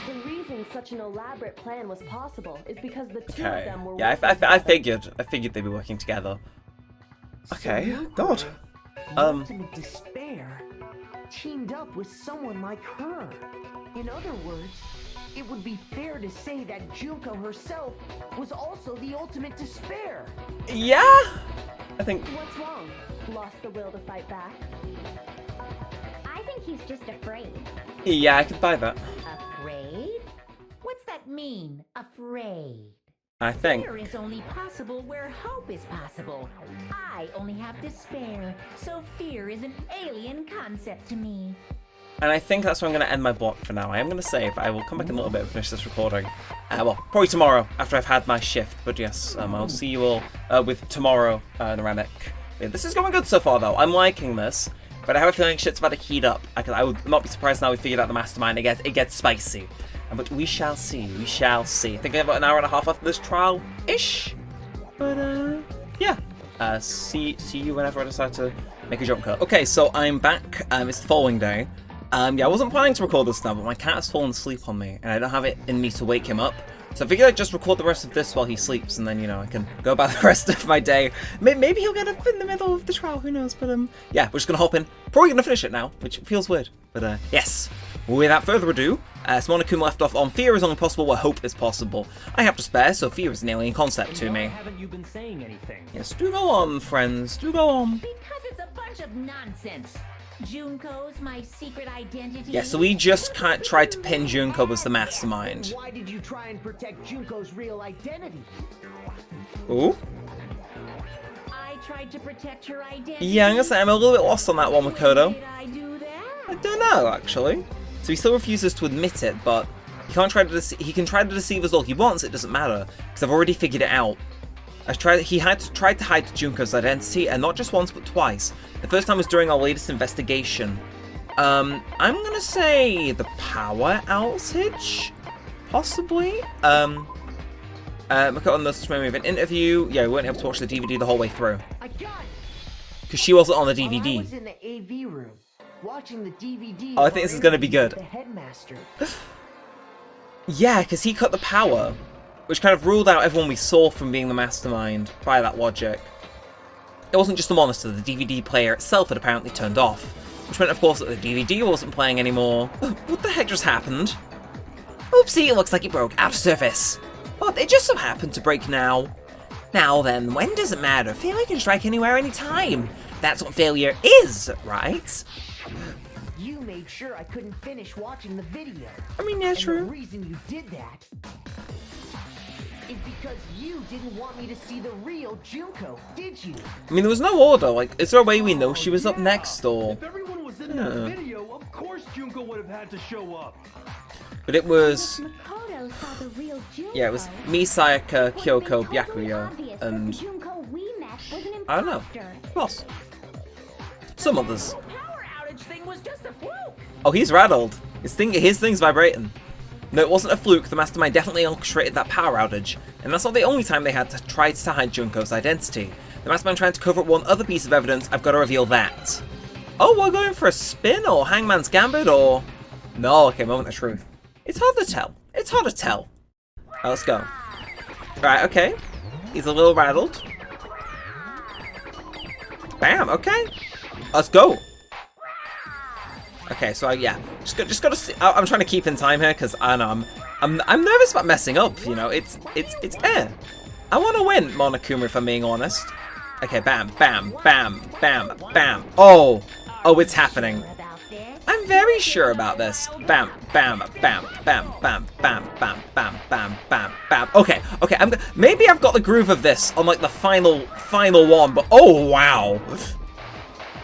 B: The reason such an elaborate plan was possible is because the two of
A: Okay.
B: them were
A: Yeah,
B: working
A: I
B: together.
A: figured they'd be working together.
G: So
A: Okay.
G: Mukuro,
A: God.
G: the ultimate despair, teamed up with someone like her. In other words, it would be fair to say that Junko herself was also the ultimate despair.
A: Yeah? I think...
B: What's wrong? Lost the will to fight back?
E: I think he's just afraid.
A: Yeah, I could buy that.
C: Afraid? What's that mean, afraid?
A: I think.
C: Fear is only possible where hope is possible. I only have despair, so fear is an alien concept to me.
A: And I think that's where I'm going to end my block for now. I am going to save. I will come back in a little bit and finish this recording. Well, probably tomorrow after I've had my shift. But yes, I'll see you all with tomorrow, Neremik. Yeah, this is going good so far, though. I'm liking this. But I have a feeling shit's about to heat up. I would not be surprised now we figured out the mastermind. It gets spicy. But we shall see. We shall see. I think I have about an hour and a half after this trial-ish. But, yeah. See you whenever I decide to make a jump cut. Okay, so I'm back. It's the following day. Yeah, I wasn't planning to record this now, but my cat has fallen asleep on me, and I don't have it in me to wake him up. So I figured I'd just record the rest of this while he sleeps, and then, you know, I can go about the rest of my day. Maybe he'll get up in the middle of the trial, who knows? But, yeah, we're just gonna hop in. Probably gonna finish it now, which feels weird. But, yes. Without further ado, Monokuma left off on fear is only possible where hope is possible. I have despair, so fear is an alien concept to me.
F: Why haven't you been saying anything?
A: Yes, do go on, friends. Do go on.
C: Because it's a bunch of nonsense. Junko's my secret identity.
A: Yeah, so we just tried to pin Junko as the mastermind.
G: Why did you try and protect Junko's real identity?
A: Ooh?
C: I tried to protect her identity.
A: Yeah, I'm gonna say I'm a little bit lost on that one with Kodo.
C: Did I do that?
A: I don't know, actually. So he still refuses to admit it, but he can try to deceive us all he wants, it doesn't matter, because I've already figured it out. He tried to hide Junko's identity, and not just once, but twice. The first time was during our latest investigation. I'm gonna say the power outage? Possibly? Look on this memory of an interview. Yeah, we weren't able to watch the DVD the whole way through.
G: I got it.
A: Because she wasn't on the
G: While I
A: DVD.
G: was in the AV room, watching the DVD.
A: Oh, I think this is gonna be good.
G: The headmaster.
A: Yeah, because he cut the power, which kind of ruled out everyone we saw from being the mastermind by that logic. It wasn't just the monitor, the DVD player itself had apparently turned off, which meant, of course, that the DVD wasn't playing anymore. What the heck just happened? Oopsie, it looks like it broke out of service. But it just so happened to break now. Now then, when does it matter? Failure can strike anywhere, anytime. That's what failure is, right?
G: You made sure I couldn't finish watching the video.
A: I mean, yeah,
G: And
A: true.
G: the reason you did that is because you didn't want me to see the real Junko, did you?
A: I mean, there was no order. Like, is there a way we know she was up next, or...
D: If everyone was in that video, of course Junko would have had to show up.
A: But it was...
E: Makoto saw the real Junko.
A: Yeah, it was me, Sayaka,
E: It
A: Kyoko,
E: would have been totally
A: Byakuya,
E: obvious that
A: and...
E: the Junko we met was an
A: I don't know.
E: imposter.
A: Of course. Some others.
C: Power outage thing was just a fluke.
A: Oh, he's rattled. His thing's vibrating. No, it wasn't a fluke. The mastermind definitely orchestrated that power outage. And that's not the only time they had to try to hide Junko's identity. The mastermind trying to cover up one other piece of evidence. I've got to reveal that. Oh, we're going for a spin, or Hangman's Gambit, or... No, okay, moment of truth. It's hard to tell. It's hard to tell. Right, let's go. Right, okay. He's a little rattled. Bam, okay. Let's go. Okay, so yeah, just gotta see. I'm trying to keep in time here because I know I'm nervous about messing up. You know, it's I want to win, Monokuma, if I'm being honest. Okay, bam, bam, bam, bam, bam. Oh, it's happening. I'm very sure about this. Bam, bam, bam, bam, bam, bam, bam, bam, bam, bam, bam. Okay. Maybe I've got the groove of this on like the final one, but oh wow.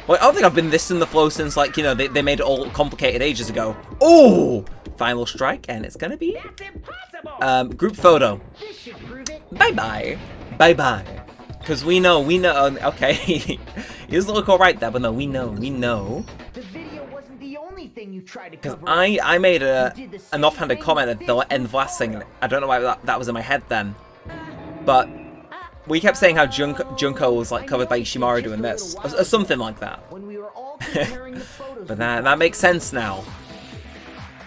A: Well, I don't think I've been this in the flow since, like, you know, they made it all complicated ages ago. Oh! Final strike, and it's gonna be...
C: That's impossible.
A: Group photo.
C: This should prove it.
A: Bye-bye. Bye-bye. Because we know, okay. He doesn't look alright there, but no, we know.
G: The video wasn't the only thing you tried to
A: Because
G: cover.
A: I made an offhanded comment at the end of last thing. I don't know why that was in my head then. But... we kept saying how Junko was like covered by Ishimaru doing this, or something like that.
G: When we were all comparing the photos.
A: But that makes sense now.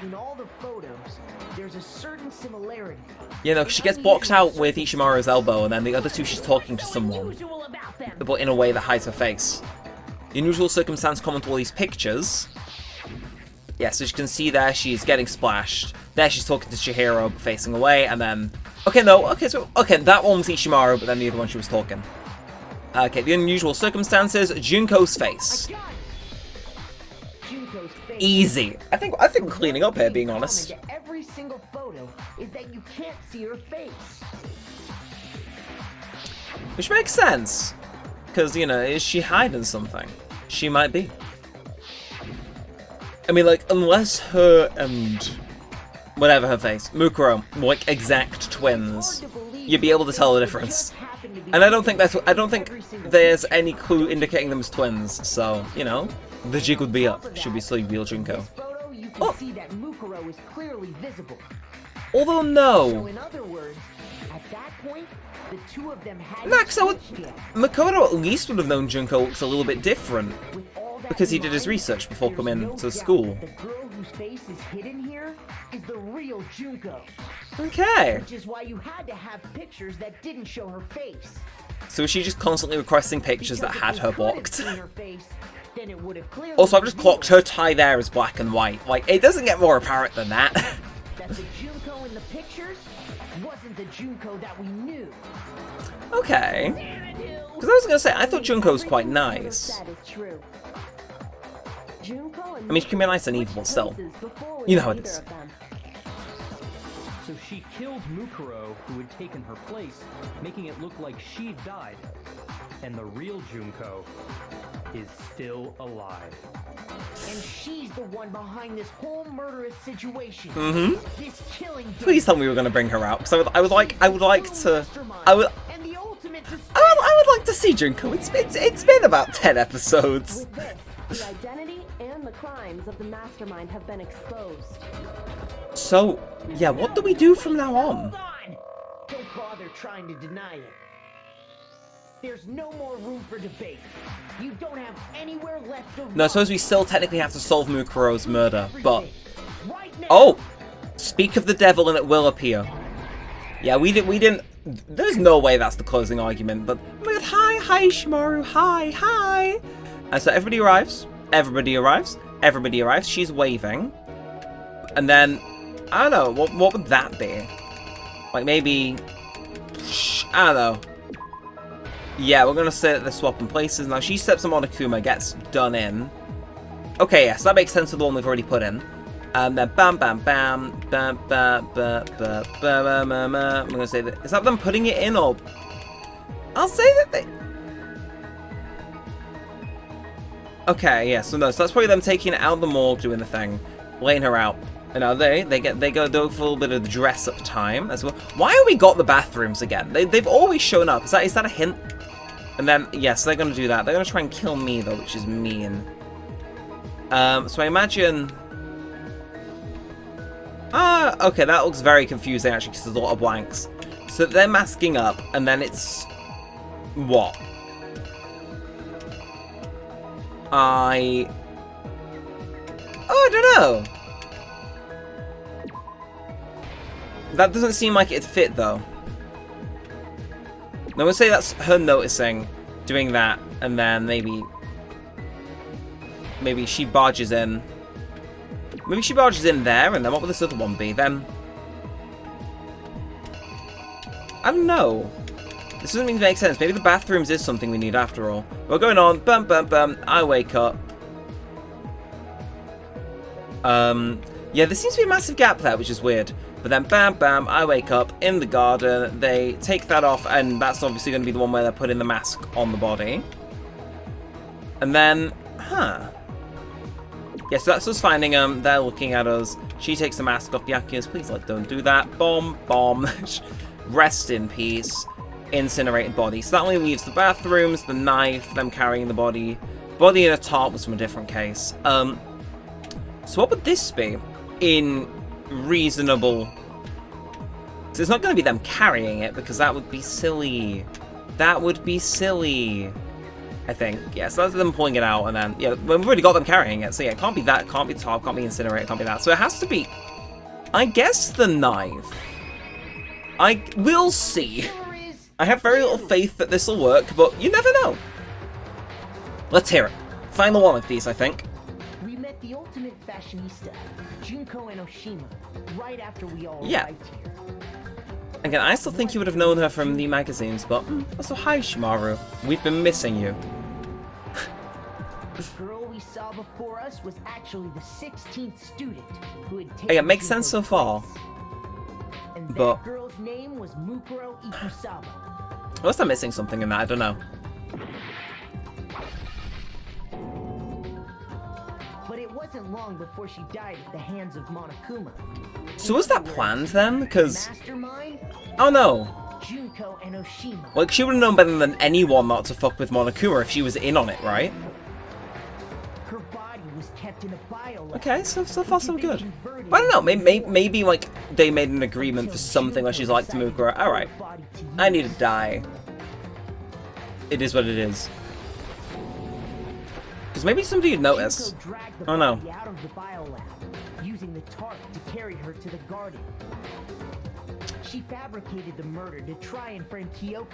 G: In all the photos, there's a certain similarity.
A: You know, she gets blocked out with Ishimaru's elbow, and then the other two she's talking to someone,
C: Unusual about them.
A: but in a way that hides her face. The unusual circumstance common to all these pictures. Yeah, so you can see there she's getting splashed. There she's talking to Chihiro, but facing away, and then... Okay, no, okay, that one was Ishimaru, but then the other one she was talking. Okay, the unusual circumstances, Junko's face.
G: Junko's face.
A: Easy. I think we're cleaning up here, being honest.
G: Common to every single photo is that you can't see her face.
A: Which makes sense. Because, you know, is she hiding something? She might be. I mean, like, unless her and... whatever her face, Mukuro, were like exact twins, you'd be able to tell the difference. And I don't think there's any clue indicating them as twins, so, you know, the jig would be up, should we see real Junko.
G: Photo, you can see that Mukuro is clearly visible.
A: Although
G: So
A: no,
G: in other words, at that point, the two of them had
A: Max, Makoto at least would have known Junko looks a little bit different, because he did his research before coming to school.
G: The girl whose face is hidden here is the real Junko.
A: Okay.
G: Which is why you had to have pictures that didn't show her face.
A: So was she just constantly requesting pictures that had her blocked?
G: Also,
A: Also, I've just clocked her tie there as black and white. Like, it doesn't get more apparent than that.
G: That the Junko in the pictures wasn't the Junko that we knew.
A: Okay. Because I was gonna say, I thought Junko was quite nice.
B: That is true. Junko and
A: I mean, she can be nice and evil, but still. You know how it is.
F: So she killed Mukuro, who had taken her place, making it look like she'd died. And the real Junko is still alive.
G: And she's the one behind this whole murderous situation.
A: Mm-hmm.
G: This killing.
A: Please tell me we were gonna bring her out, because I would like to.
G: And the ultimate
A: I would like to see Junko. It's been about 10 episodes.
B: With this, the identity and the crimes of the mastermind have been exposed.
A: So, yeah, what do we do from now on?
G: Hold on! Don't bother trying to deny it. There's no more room for debate. You don't have anywhere left to
A: No, I suppose we still technically have to solve Mukuro's murder, but...
G: Right now,
A: Oh! Speak of the devil and it will appear. Yeah, we didn't... There's no way that's the closing argument, but... Oh my god, hi, Shimaru, hi. And so everybody arrives, she's waving. And then, I don't know, what would that be? Like maybe... I don't know. Yeah, we're gonna say that they're swapping places. Now she steps on Monokuma, gets done in. Okay, yes, that makes sense with the one we've already put in. And then bam, I'm gonna say that. Is that them putting it in, or I'll say that they. Okay, yeah. So that's probably them taking it out of the morgue, doing the thing, laying her out. And now they go do a little bit of the dress up time as well. Why have we got the bathrooms again? They've always shown up. Is that a hint? And then yes, they're gonna do that. They're gonna try and kill me though, which is mean. So I imagine. Okay, that looks very confusing actually, because there's a lot of blanks. So they're masking up, and then it's what? I don't know. That doesn't seem like it'd fit though. Now we'll say that's her noticing, doing that, and then maybe she barges in. Maybe she barges in there, and then what would this other one be then? I don't know. This doesn't even make sense. Maybe the bathrooms is something we need after all. We're going on. Bum. I wake up. Yeah, there seems to be a massive gap there, which is weird. But then bam, I wake up in the garden. They take that off, and that's obviously going to be the one where they're putting the mask on the body. And then, yeah, so that's us finding them. They're looking at us. She takes the mask off. Byakuya's, please, like, don't do that. Bomb. Rest in peace. Incinerated body. So that only leaves the bathrooms, the knife, them carrying the body. Body in a tarp was from a different case. So what would this be? In reasonable... So it's not going to be them carrying it, because that would be silly. That would be silly. I think. Yeah, so that's them pulling it out, and then, yeah, we've already got them carrying it, so yeah, it can't be that, can't be top, can't be incinerated, can't be that. So it has to be, I guess, the knife. We'll see. I have very little faith that this will work, but you never know. Let's hear it. Final one of these, I think.
G: We met the ultimate ultimate fashionista, Junko Enoshima, right after we all
A: Yeah.
G: arrived here.
A: Again, I still think you would have known her from the magazines, but also hi, Shimaru. We've been missing you.
G: The girl we saw before us was actually the 16th student who had taken
A: Hey, it makes sense so
G: Junko's
A: far.
G: place. And that
A: But-
G: girl's name was Mukuro Ikusaba.
A: Unless I'm missing something in that, I don't know.
G: But it wasn't long before she died at the hands of Monokuma.
A: So was that planned then? Because,
G: Mastermind,
A: oh no.
G: Junko Enoshima.
A: Like, she would have known better than anyone not to fuck with Monokuma if she was in on it, right?
G: Her body was kept in a bio.
A: Okay, so far so good. But I don't know, maybe like, they made an agreement for something where she's like to Mukuro, alright, I need to die. It is what it is. Because maybe somebody would notice. Oh no.
G: Out of the biolab, using the tarp to carry her to the garden. She fabricated the murder to try and frame Kyoko,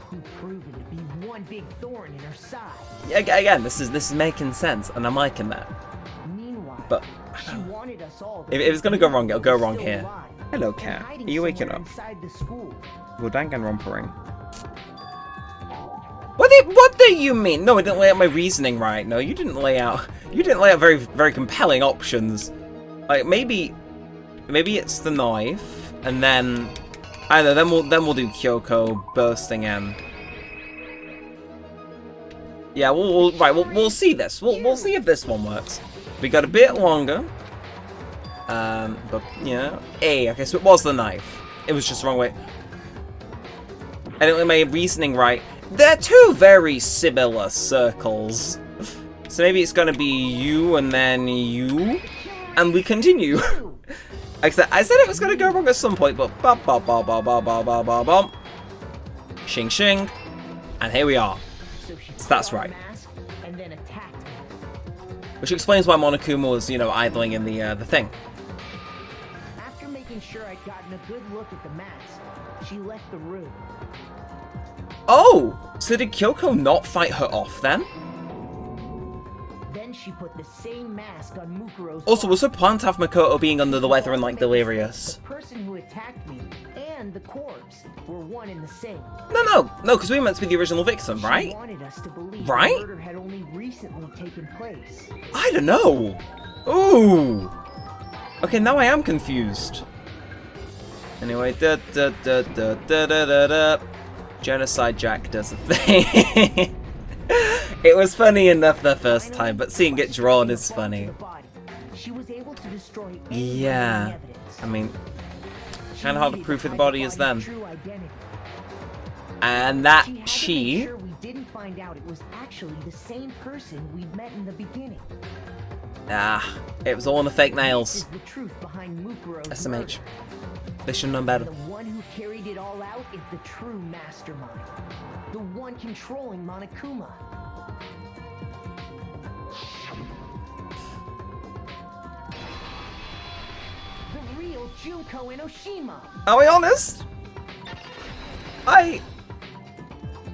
G: who proven to be one big thorn in her side.
A: Again, this is making sense, and I'm liking that.
G: Meanwhile,
A: But
G: she wanted us all
A: if it's gonna go wrong, it'll go wrong
G: still
A: here.
G: alive
A: Hello,
G: and
A: cat.
G: hiding
A: Are you waking
G: somewhere
A: up?
G: inside the school.
A: Well, Danganronpa. What do you mean? No, I didn't lay out my reasoning right. No, you didn't lay out very very compelling options. Like maybe it's the knife, and then I don't know. Then we'll do Kyoko bursting in. Yeah, we'll see this. We'll see if this one works. We got a bit longer. But yeah, okay, so it was the knife. It was just the wrong way. I didn't get my reasoning right. They're two very similar circles. So maybe it's gonna be you and then you, and we continue. I said it was gonna go wrong at some point, but shing shing, and here we are.
G: So she
A: So that's
G: put on
A: right.
G: a mask and then attacked me.
A: Which explains why Monokuma was, idling in the thing.
G: After making sure I'd gotten a good look at the mask, she left the room.
A: Oh, so did Kyoko not fight her off then?
G: Then she put the same mask on Mukuro's
A: Also,
G: body.
A: was her plan to have Makoto being under the weather and like delirious?
G: The person who attacked me and the corpse were one and the same.
A: No, because we were meant to be the original victim,
G: She
A: right?
G: wanted us to believe
A: Right?
G: the murder had only recently taken place.
A: I don't know. Ooh. Okay, now I am confused. Anyway, Genocide Jack does a thing. It was funny enough the first time, but seeing it drawn is funny.
G: She was able to destroy any
A: Yeah.
G: remaining evidence.
A: I mean,
G: She
A: kind of hard to
G: needed
A: prove who the
G: hide
A: body is
G: body's
A: then.
G: true identity.
A: And that
G: She had to make
A: she...
G: sure we didn't find out it was actually the same person we'd met in the beginning.
A: It was all in the fake
G: This
A: nails.
G: is the truth behind Mukuro's
A: SMH.
G: murder.
A: They should have known better.
G: The one who carried it all out is the true mastermind. The one controlling Monokuma. The real Junko Enoshima.
A: Are we honest?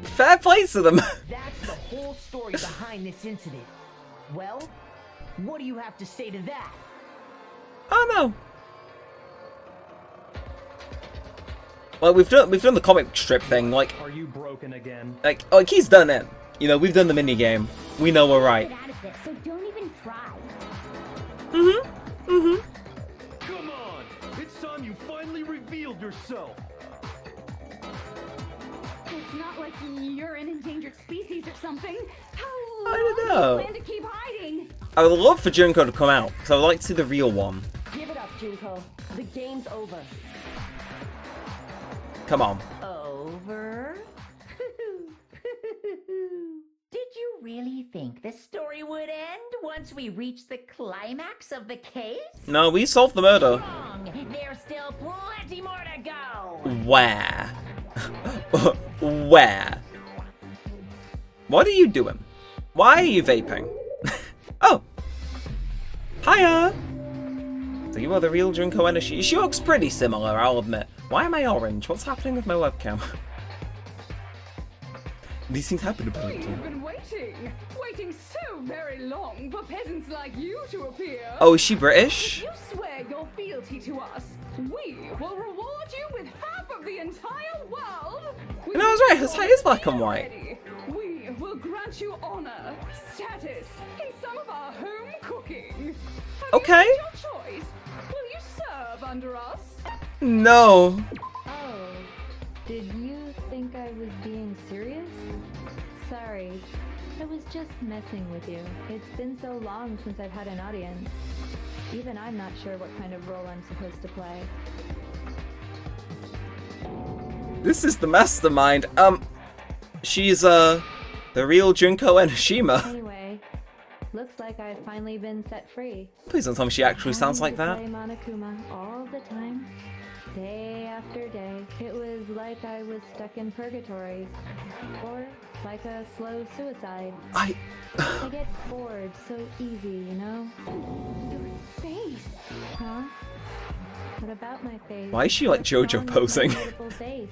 A: Fair play to them.
G: That's the whole story behind this incident. Well, what do you have to say to that?
A: Oh no. Well, we've done the comic strip thing, like
F: Are you broken again?
A: he's done it. We've done the mini game. We know we're right.
E: Get out of this, so don't even try.
D: Come on! It's time you finally revealed yourself!
H: It's not like you're an endangered species or something. How
A: I don't
H: long
A: know.
H: do you plan to keep hiding?
A: I would love for Junko to come out, because I would like to see the real one.
B: Give it up, Junko. The game's over.
A: Come on.
C: Over? Did you really think the story would end once we reached the climax of the case?
A: No, we solved the murder.
C: Wrong! There's still plenty more to go!
A: Where? Where? What are you doing? Why are you vaping? Oh! Hiya! So you are the real Junko Enoshima. She looks pretty similar, I'll admit. Why am I orange? What's happening with my webcam? These things happen about
H: We
A: it.
H: have been waiting so very long for peasants like you to appear.
A: Oh, is she British?
H: You swear your fealty to us. We will reward you with half of the entire world. We
A: No, I was right. His hair is black and white.
H: ready. We will grant you honor, status, and some of our home cooking. Have
A: Okay.
H: You made your choice? Will you serve under us?
A: No.
I: Oh, did you think I was being serious? Sorry, I was just messing with you. It's been so long since I've had an audience. Even I'm not sure what kind of role I'm supposed to play.
A: This is the mastermind. She's, the real Junko Enoshima.
I: Anyway, looks like I've finally been set free.
A: Please don't tell me she actually sounds like that.
I: I play Monokuma all the time, day after day. It was like I was stuck in purgatory, or like a slow suicide. I get bored so easy, you know? Your face. Huh? What about my face?
A: Why is she like
I: What's
A: JoJo
I: wrong with my
A: posing?
I: beautiful face?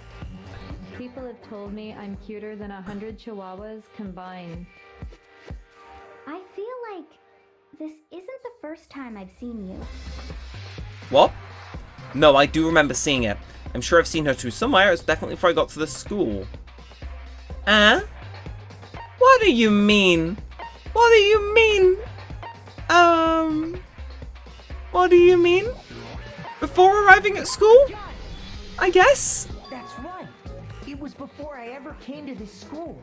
I: People have told me I'm cuter than 100 chihuahuas combined.
E: I feel like this isn't the first time I've seen you.
A: What? No, I do remember seeing it. I'm sure I've seen her too somewhere. It was definitely before I got to the school. What do you mean? What do you mean? What do you mean? Before arriving at school? I guess?
G: That's right. It was before I ever came to this school.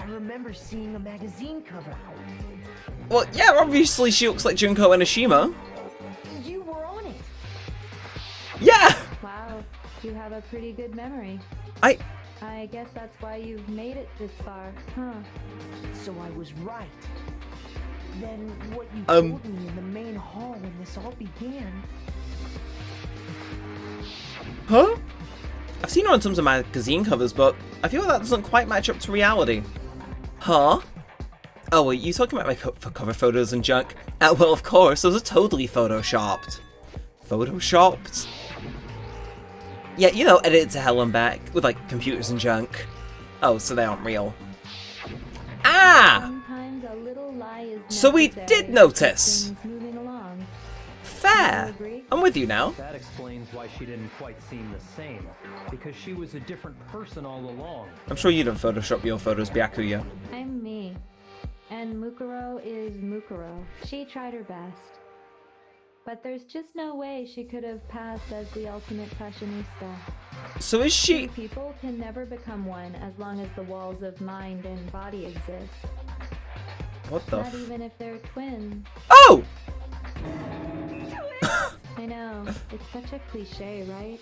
G: I remember seeing a magazine cover.
A: Well, yeah, obviously she looks like Junko Enoshima.
G: You were on it.
A: Yeah!
I: Wow, you have a pretty good memory. I guess that's why you've made it this far, huh?
G: So I was right. Then what you told me in the main hall when this all began.
A: Huh? I've seen her on tons of magazine covers, but I feel that doesn't quite match up to reality. Huh? Oh, wait, you talking about my cover photos and junk? Well, of course, those are totally photoshopped. Photoshopped? Yeah, you know, edited to hell and back, with like computers and junk. Oh, so they aren't real. Ah!
I: Sometimes a little lie is
A: So we
I: necessary
A: did
I: to
A: notice.
I: keep things moving along.
A: Fair.
I: You agree?
A: I'm with you now.
F: That explains why she didn't quite seem the same. Because she was a different person all along.
A: I'm sure you don't Photoshop your photos, Byakuya.
I: I'm me. And Mukuro is Mukuro. She tried her best. But there's just no way she could have passed as the ultimate fashionista.
A: So is she...
I: Two people can never become one as long as the walls of mind and body exist.
A: What the
I: Not even if they're twins.
A: Oh!
I: I know, it's such a cliche, right?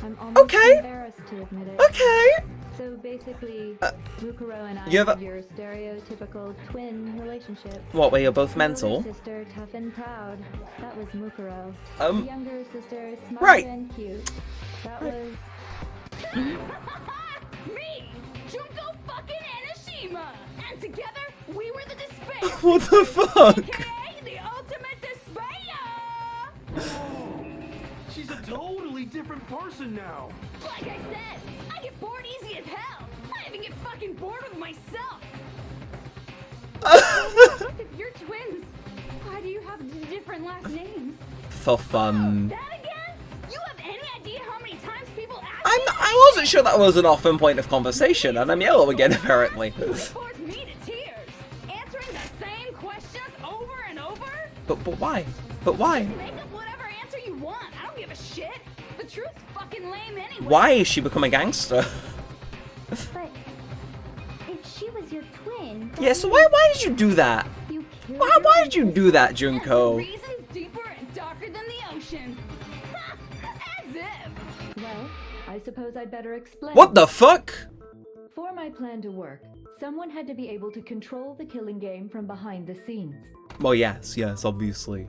I: I'm almost embarrassed to admit it.
A: Okay!
I: So basically, Mukuro and I
A: you ever-
I: have your stereotypical twin relationship.
A: What, where you're both mental?
I: Older sister, tough and proud. That was Mukuro. Younger sister, smart
A: right.
I: and cute. That was...
H: Me, Junko fucking Enoshima, and together we were the Dispair.
A: What the fuck?
H: AKA the ultimate Dispair.
D: She's a totally different person now.
H: Like I said, I get bored easy as hell. I even get fucking bored with myself. If you're twins, why do you have different last names?
A: For fun.
H: That again? You have any idea how many times people ask
A: I wasn't sure that was an often point of conversation, and I'm yellow again, apparently.
H: It bores me to tears. Answering the same questions over and over?
A: But why? But why?
H: Make up whatever answer you want. I don't give a shit. The truth's fucking lame anyway.
A: Why is she become a gangster?
E: But if she was your twin,
A: Yeah, so why did you do that?
E: you killed
A: Why did you do that, Junko?
H: Reasons deeper and darker than the ocean. As if.
I: Well, I suppose I'd better explain.
A: What the fuck?
I: For my plan to work, someone had to be able to control the killing game from behind the scenes.
A: Well, yes, obviously.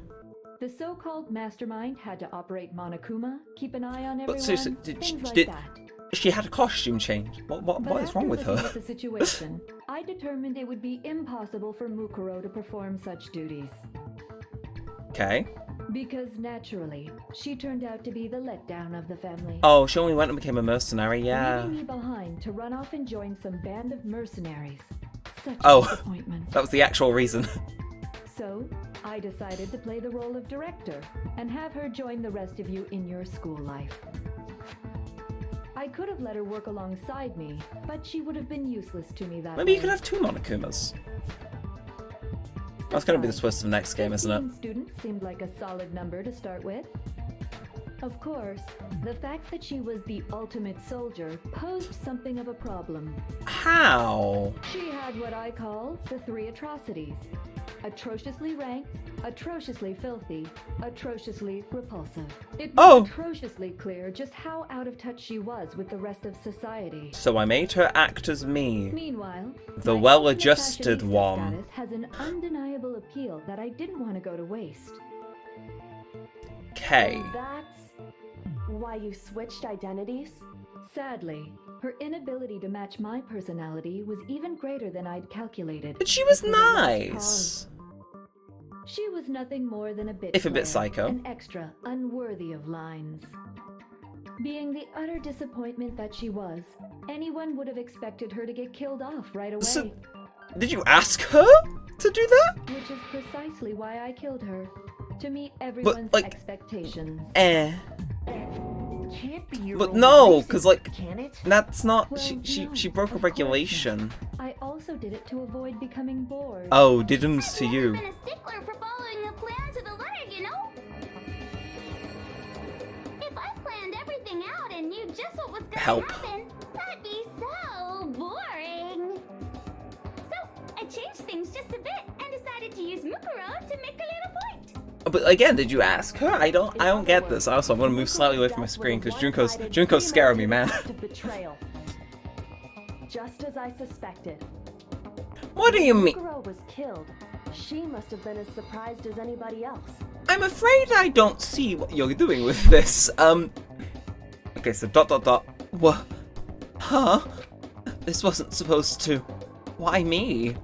I: The so-called mastermind had to operate Monokuma, keep an eye on everyone,
A: But seriously,
I: things like
A: did
I: that.
A: she had a costume change? What
I: But
A: is wrong
I: after
A: with
I: looking
A: her?
I: at the situation, I determined it would be impossible for Mukuro to perform such duties.
A: Okay.
I: Because naturally, she turned out to be the letdown of the family.
A: Oh, she only went and became a mercenary, yeah.
I: Leaving me behind to run off and join some band of mercenaries. Such
A: Oh.
I: a disappointment.
A: That was the actual reason.
I: So, I decided to play the role of director and have her join the rest of you in your school life. I could have let her work alongside me, but she would have been useless to me that
A: Maybe you
I: way.
A: could have 2 Monokumas. That's gonna be the twist of the next game, isn't it?
I: 15 students seemed like a solid number to start with. Of course, the fact that she was the ultimate soldier posed something of a problem.
A: How?
I: She had what I call the 3 atrocities. Atrociously ranked, atrociously filthy, atrociously repulsive. It was atrociously clear just how out of touch she was with the rest of society.
A: So I made her act as me.
I: Meanwhile,
A: The
I: my
A: well-adjusted
I: fashionista
A: one.
I: status has an undeniable appeal that I didn't want to go to waste.
A: Okay.
B: That's why you switched identities?
I: Sadly, her inability to match my personality was even greater than I'd calculated.
A: But she was
I: For the last
A: nice.
I: cause. She was nothing more than a bit
A: If a bit
I: player,
A: psycho.
I: an extra unworthy of lines. Being the utter disappointment that she was, anyone would have expected her to get killed off right away.
A: So, did you ask her to do that?
I: Which is precisely why I killed her. To meet everyone's
A: like,
I: expectations.
G: Can't be your
A: But
G: own
A: no,
G: reason,
A: because like,
G: can it?
A: that's not.
I: Well,
A: She
I: no,
A: broke a
I: of course
A: regulation.
I: not. I also did it to avoid becoming bored.
A: Oh, didums to you.
E: I've never been a stickler for following a plan to the letter, you know? If I planned everything out and knew just what was gonna
A: Help.
E: happen, that'd be so boring. So, I changed things just a bit and decided to use Mukuro to make a little point.
A: But again, did you ask her? I don't get this. Also, I'm gonna move slightly away from my screen because Junko's scaring me, man.
B: Betrayal. Just as I suspected.
A: What do you mean?
B: Mukuro was killed. She must have been as surprised as anybody else.
A: I'm afraid I don't see what you're doing with this. Okay, so ... What? Huh? This wasn't supposed to. Why me?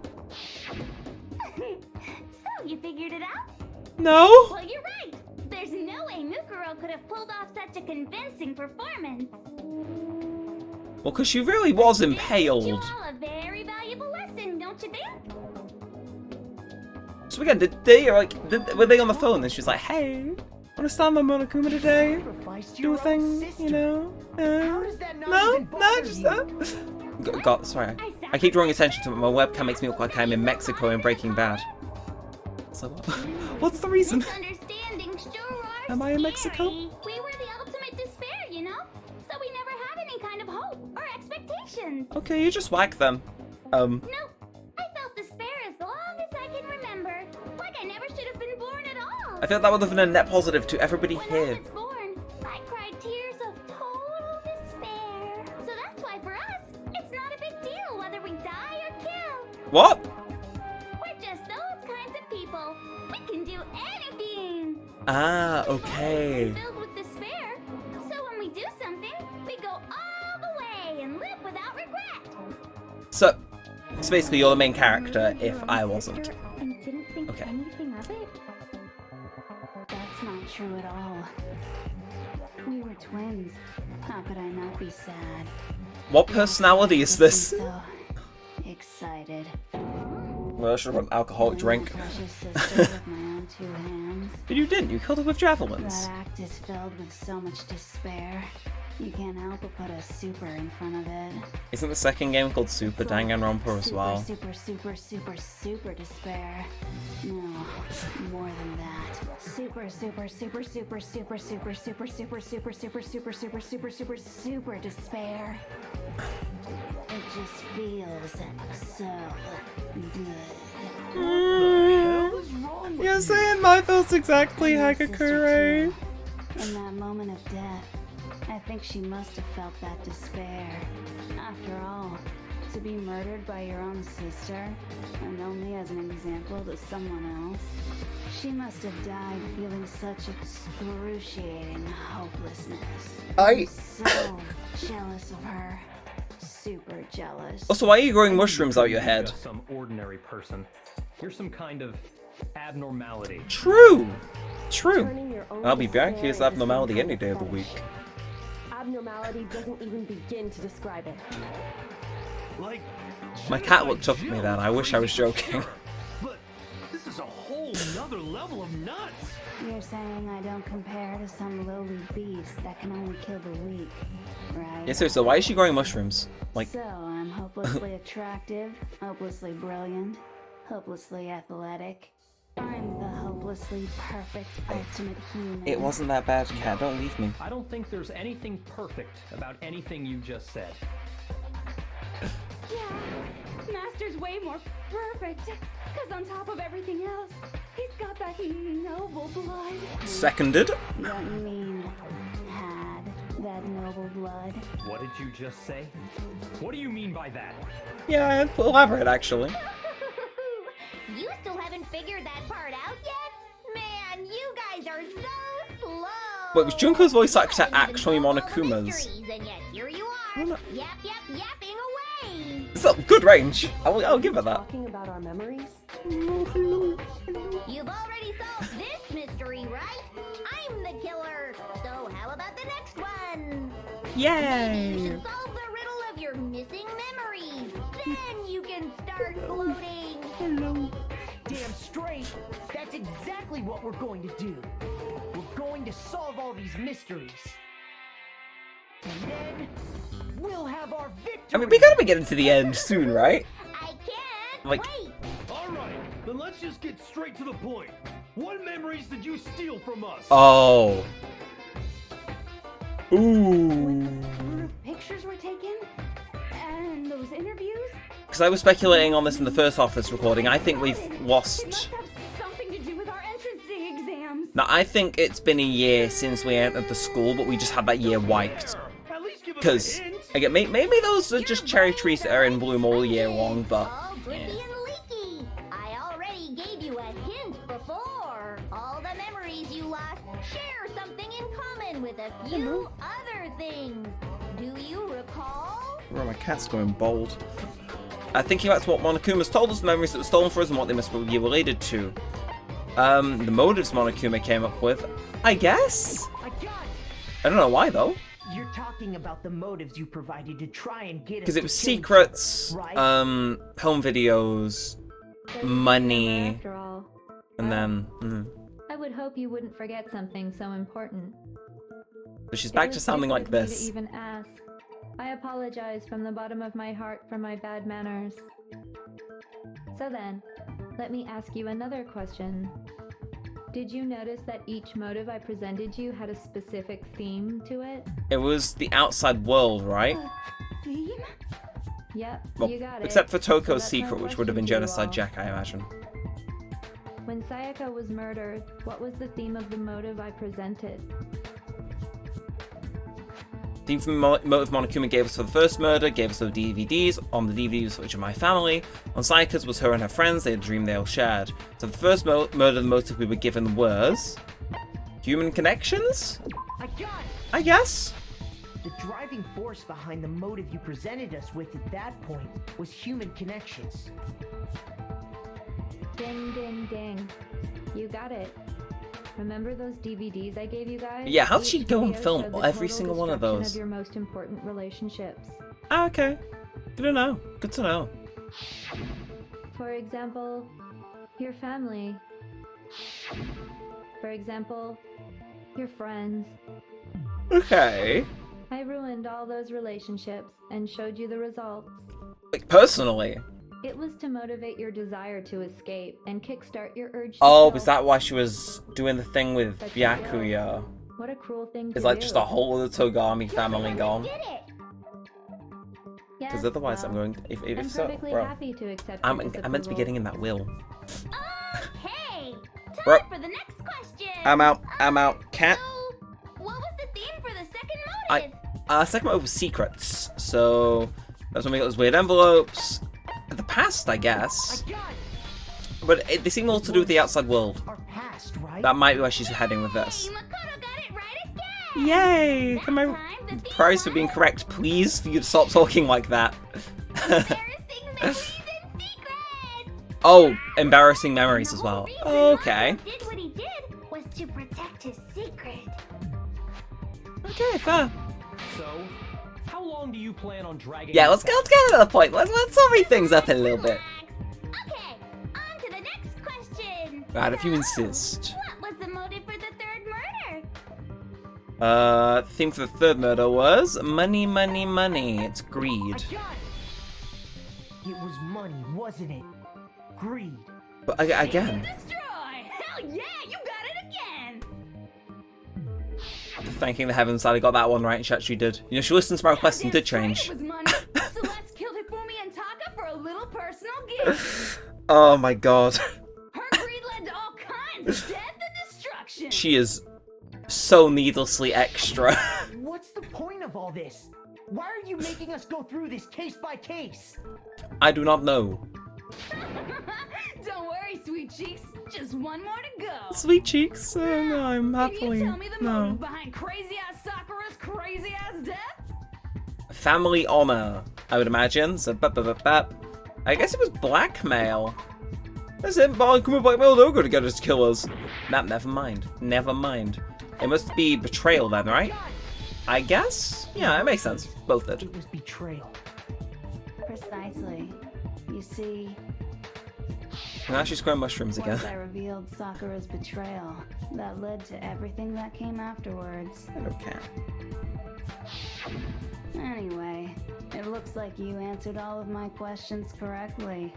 E: So, you figured it out?
A: No?
E: Well, you're right. There's no way Mukuro could have pulled off such a convincing performance.
A: Well, because she really was
E: This teach
A: impaled.
E: you all a very valuable lesson, don't you think?
A: So again, were they on the phone? And she's like, "Hey, wanna start my Monokuma today?
G: Sacrificed
A: Do
G: your
A: a thing,
G: own sister.
A: you know?"
G: How does that not
A: No,
G: even bother
A: just
G: you?
A: God, sorry. I keep drawing attention to it. My webcam makes me look like I'm in Mexico in Breaking Bad. So what? What's the reason?
E: Misunderstandings sure are
A: Am I in Mexico?
E: scary. We were the ultimate despair, you know? So we never had any kind of hope or expectations.
A: Okay, you just whack them.
E: No, I felt despair as long as I can remember. Like I never should have been born at all.
A: I feel that would have been a net positive to everybody
E: When
A: here.
E: I was born, I cried tears of total despair. So that's why for us, it's not a big deal whether we die or kill.
A: What?
E: We're just those kinds of people. We can do anything.
A: Ah, okay.
E: Filled with despair. So when we do something, we go all the way and live without regret.
A: So basically you're the main character if I wasn't.
E: And didn't think
A: Okay.
E: anything of it? That's not true at all. We were twins. How could I not be sad?
A: What personality is this?
E: So excited.
A: Well, I should have an alcoholic drink.
E: Precious sister with my own 2 hands.
A: But you didn't, you killed her with javelins.
E: That act is filled with so much despair. You can't help but put a super in front of it.
A: Isn't the second game called Super Danganronpa as well?
E: Super despair. No, more than that. Super despair. It just feels so good.
A: You're saying my feels exactly Hagakure.
E: In that moment of death, I think she must have felt that despair. After all, to be murdered by your own sister, and only as an example to someone else, she must have died feeling such excruciating hopelessness. I'm so jealous of her. Super jealous.
A: Also, why are you growing mushrooms out your
F: You're
A: head?
F: just some ordinary person. You're some kind of abnormality.
A: True! True.
B: turning your own
A: I'll be back.
B: despair
A: Here's
B: into some
A: abnormality
B: kind
A: any
B: of
A: day of the
B: fetish.
A: week.
B: Abnormality doesn't even begin to describe it.
D: Like,
A: My cat looked up at me then. I wish I was joking.
D: But this is a whole nother level of nuts.
E: You're saying I don't compare to some lowly beast that can only kill the weak, right?
A: Yeah, so why is she growing mushrooms? Like,
E: So I'm hopelessly attractive, hopelessly brilliant, hopelessly athletic. I'm the hopelessly perfect ultimate human.
A: it wasn't that bad, cat. Don't leave me.
F: I don't think there's anything perfect about anything you just said.
H: Yeah, Master's way more perfect. Because on top of everything else, he's got that noble blood.
A: Seconded.
E: Don't you mean had that noble blood?
F: What did you just say? What do you mean by that?
A: Yeah, elaborate actually.
C: You still haven't figured that part out yet? Man, you guys are so slow.
A: Wait, was Junko's voice actor
C: You haven't
A: actually
C: even solved all the
A: Monokuma's?
C: mysteries, and yet here you are,
A: no.
C: yapping away.
A: It's a good range. I'll give it that.
B: Talking about our memories?
C: You've already solved this mystery, right? I'm the killer. So how about the next one? Maybe you
A: Yay!
C: should solve the riddle of your missing memories. Then you can start floating.
G: Damn straight. That's exactly what we're going to do. We're going to solve all these mysteries. And then we'll have our victory.
A: I mean, we gotta be getting to the end soon, right?
C: I can't
A: Like-
C: wait.
D: All right, then let's just get straight to the point. What memories did you steal from us?
A: Oh. Ooh.
H: Pictures were taken? And those interviews?
A: Because I was speculating on this in the first half of this recording. I think we've
H: It
A: lost.
H: must have something to do with our entrance exams.
A: Now, I think it's been a year since we entered the school, but we just had that year wiped.
D: At least give us
A: Because,
D: a hint.
A: again, maybe those are just cherry trees that are in bloom all year long, but.
C: All drippy and leaky. I already gave you a hint before. All the memories you lost share something in common with a few other things. Do you recall?
A: Oh, my cat's going bold. Thinking back to what Monokuma's told us, the memories that were stolen from us and what they must be related to. The motives Monokuma came up with, I guess?
G: I got it.
A: I don't know why, though.
G: You're talking about the motives you provided to try and get us.
A: Because it
G: to
A: was
G: kill each
A: secrets,
G: other, right?
A: home videos, money,
I: After all,
A: and then...
I: I would hope you wouldn't forget something so important.
A: So she's
I: It
A: back
I: was
A: to sounding like
I: stupid of me
A: this.
I: To even ask. I apologize from the bottom of my heart for my bad manners. So then, let me ask you another question. Did you notice that each motive I presented you had a specific theme to it?
A: It was the outside world, right?
H: Theme?
I: Yep,
A: Well,
I: you got it.
A: except for
I: So
A: Toko's
I: that's my
A: secret, which would have been
I: question to you
A: Genocide
I: all.
A: Jack, I imagine.
I: When Sayaka was murdered, what was the theme of the motive I presented?
A: The theme motive Monokuma gave us for the first murder, gave us the DVDs. On the DVDs footage of my family. On Sayaka's was her and her friends, they had a dream they all shared. So the first murder, the motive we were given was... human connections?
G: I got it.
A: I guess?
G: The driving force behind the motive you presented us with at that point was human connections.
I: Ding, ding, ding. You got it. Remember those DVDs I gave you guys?
A: Yeah, how'd she
I: Each
A: go and
I: video
A: film
I: showed the
A: every
I: total
A: single one of
I: destruction
A: those?
I: Of your most important relationships.
A: Ah, okay. Good to know. Good to know.
I: For example, your family. For example, your friends.
A: Okay.
I: I ruined all those relationships and showed you the results.
A: Like, personally.
I: It was to motivate your desire to escape and kickstart your urge to
A: Oh,
I: kill.
A: is that why she was doing the thing with
I: But you did.
A: Byakuya?
I: What a cruel thing to
A: It's like
I: do.
A: just a whole other Togami family gone.
C: Did it?
I: Yes,
A: Because otherwise
I: well,
A: I'm going to, if
I: I'm
A: so,
I: perfectly
A: bro.
I: happy to accept
A: I'm
I: your
A: meant to be
I: disapproval.
A: getting in that will.
C: Okay. Time
A: Bro.
C: for the next question.
A: I'm out. Cat.
C: So, what was the theme for the second
A: I-
C: motive?
A: Second one was secrets. So that's when we got those weird envelopes. The past, I guess.
G: I got it.
A: But they seem all to do with the outside world.
G: Our past, right?
A: That might be where she's heading with this.
C: Hey, Makoto got it right again.
A: Yay!
C: That
A: Can my
C: time, the theme
A: prize for being
C: was
A: correct, please? For you to stop talking like that.
C: embarrassing memories and secrets.
A: Oh, embarrassing memories as well.
C: The reason
A: Okay.
C: Havoc did what he did was
E: to protect his secret.
A: Okay, fair.
F: So, how long do you plan on dragging?
A: Yeah,
F: this
A: let's get to the point. Let's hurry things up a little bit.
E: Okay, on to the next question.
A: Right, if you insist.
E: What was the motive for the third murder?
A: Theme for the third murder was money, money, money. It's greed.
G: I got it. It was money, wasn't it? Greed.
A: But again,
C: Destroy! Hell yeah, you got it again!
A: thanking the heavens that I got that one right, and she actually did. You know, she listened to my request and did change.
H: It was money. Celeste killed Hifumi and Taka for a little personal gift.
A: Oh my god.
H: Her greed led to all kinds of death and destruction.
A: She is so needlessly extra.
G: What's the point of all this? Why are you making us go through this case by case?
A: I do not know.
H: Don't worry, sweet cheeks. Just one more to go.
A: Sweet cheeks, no, I'm
H: Can
A: happily
H: you tell me the
A: no.
H: motive behind crazy ass Sakura's crazy ass death?
A: Family honor, I would imagine. So, I guess it was blackmail. That's it. Come on, blackmail. They're going to get us to kill us. Never mind. Never mind. It must be betrayal then, right? I guess. Yeah, it makes sense. Both did.
G: It was betrayal.
E: Precisely. You see,
A: Now she's growing mushrooms again.
E: once I revealed Sakura's betrayal, that led to everything that came afterwards.
A: Okay.
E: Anyway, it looks like you answered all of my questions correctly.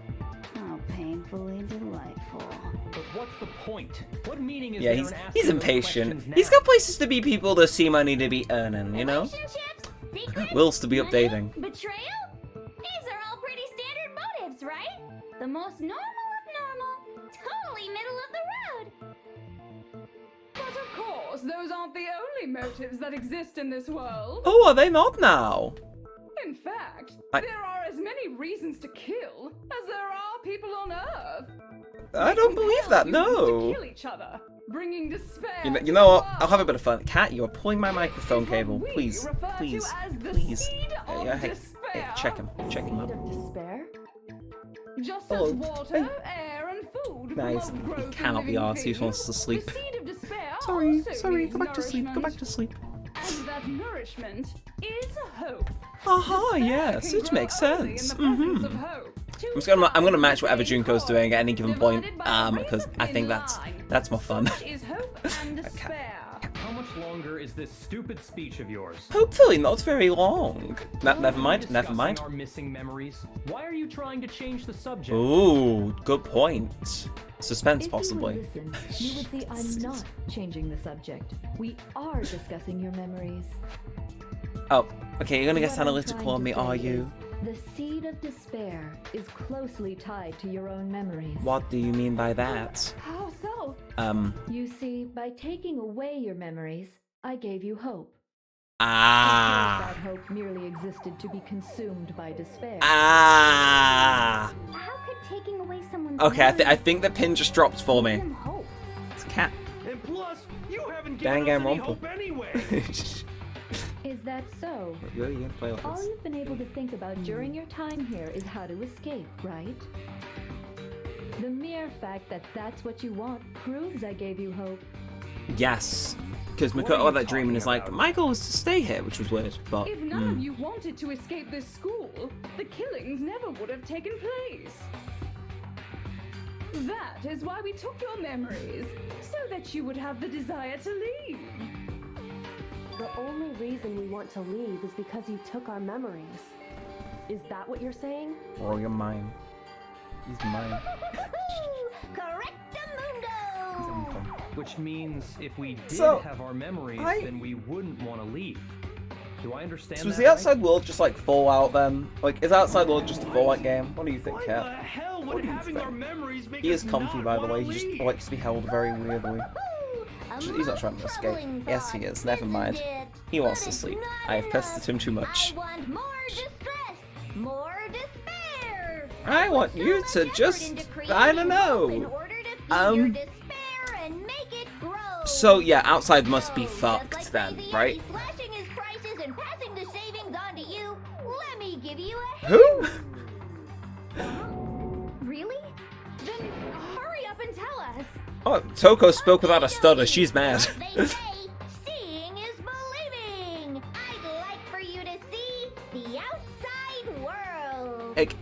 E: How painfully delightful.
F: But what's the point? What meaning is
A: Yeah,
F: there in asking
A: he's
F: those
A: impatient.
F: questions
A: He's
F: now?
A: got places to be, people to see money to be earning, you know?
E: Relationships? Secrets?
A: Wills to be
E: Money?
A: updating.
E: Betrayal? These are all pretty standard motives, right? The most normal of normal. Totally middle of the road.
H: But of course, those aren't the only motives that exist in this world.
A: Oh, are they not now?
H: In fact,
A: I-
H: there are as many reasons to kill as there are people on Earth.
A: I don't believe that,
H: Humans To
A: no.
H: kill each other, bringing despair.
A: You know what?
H: to the
A: I'll have a
H: world.
A: bit of fun. Cat, you are pulling my microphone
H: Is what
A: cable.
H: we
A: Please,
H: refer to
A: please,
H: as the
A: please.
H: seed of
A: Hey,
H: despair.
A: check him. Check him
B: Seed
A: out.
B: of despair?
H: Just
A: Oh,
H: as water,
A: hey.
H: air, and food
A: Nice.
H: promote
A: He
H: growth in
A: cannot be
H: living
A: arsed. He just
H: things,
A: wants to sleep.
H: The seed of despair
A: Sorry,
H: also
A: sorry.
H: needs
A: Go back to sleep. Go back
H: nourishment.
A: to sleep.
H: And that nourishment is hope.
A: Aha,
H: Despair
A: yes,
H: can
A: it
H: grow
A: makes
H: only in
A: sense.
H: the presence
A: Mhm.
H: of hope.
A: I'm gonna match whatever Junko's doing at any given point,
H: Divided by a
A: because
H: razor
A: I think
H: thin
A: that's
H: line.
A: more fun.
H: Such is hope and despair.
F: How much longer is this stupid speech of yours?
A: Hopefully not very long. Never mind. Never
F: Discussing
A: mind.
F: Our missing memories. Why are you trying to change the subject?
A: Ooh, good point. Suspense,
I: If
A: possibly.
I: you would listen, you would see I'm not changing the subject. We are discussing your memories.
A: Oh, okay. You're gonna get
I: What I'm
A: analytical
I: trying
A: on me,
I: to
A: are
I: say
A: you?
I: is, the seed of despair is closely tied to your own memories.
A: What do you mean by that?
H: How so?
I: You see, by taking away your memories, I gave you hope.
A: Ah.
I: That hope merely existed to be consumed by despair.
A: Ah.
E: How could taking away someone's
A: Okay, I
E: memories
A: think the pin just dropped for
E: give
A: me.
E: them hope?
A: It's a cat.
D: And plus, you haven't given us any
A: Danganronpa.
D: hope anyway.
I: Is that so?
A: You're gonna play like
I: All
A: this.
I: you've been able to think about during your time here is how to escape, right? The mere fact that that's what you want proves I gave you hope.
A: Yes. Because
F: What are
A: Makoto
F: you
A: had that dream and
F: talking
A: is like,
F: about?
A: my goal is to stay here, which was weird, but...
H: If none of you wanted to escape this school, the killings never would have taken place. That is why we took your memories, so that you would have the desire to leave.
B: The only reason we want to leave is because you took our memories. Is that what you're saying?
A: Oh, you're mine. He's mine.
E: Correctamundo!
F: Which means if we did
A: So,
F: have our memories, then we wouldn't want to leave. Do I understand
A: So is
F: that
A: the
F: right?
A: outside world just like Fallout then? Like, is outside world just a Fallout game? What do you think,
D: Why the
A: Cat?
D: hell
A: What
D: would
A: do you
D: having
A: think?
D: our memories make
A: He
D: us
A: is comfy,
D: not
A: by the
D: wanna
A: way. He just
D: leave?
A: likes to be held very weirdly. He's not trying to escape. Yes, he is. Never mind. He wants to sleep. I have pestered him too much.
E: I want more distress, more despair.
A: I want you
E: So
A: to
E: much
A: just...
E: effort into creating
A: I don't
E: hope in
A: know.
E: order to feed your despair and make it grow.
A: So, yeah, outside must be
E: Just
A: fucked
E: like
A: then,
E: Crazy
A: right?
E: Eddie slashing his prices and passing the savings on to you. Let me give you a
A: Who?
E: Really?
H: Then hurry up and tell us.
A: Oh, Toko spoke without a stutter. She's mad.
C: They say, seeing is believing. I'd like for you to see the outside world.
A: Like,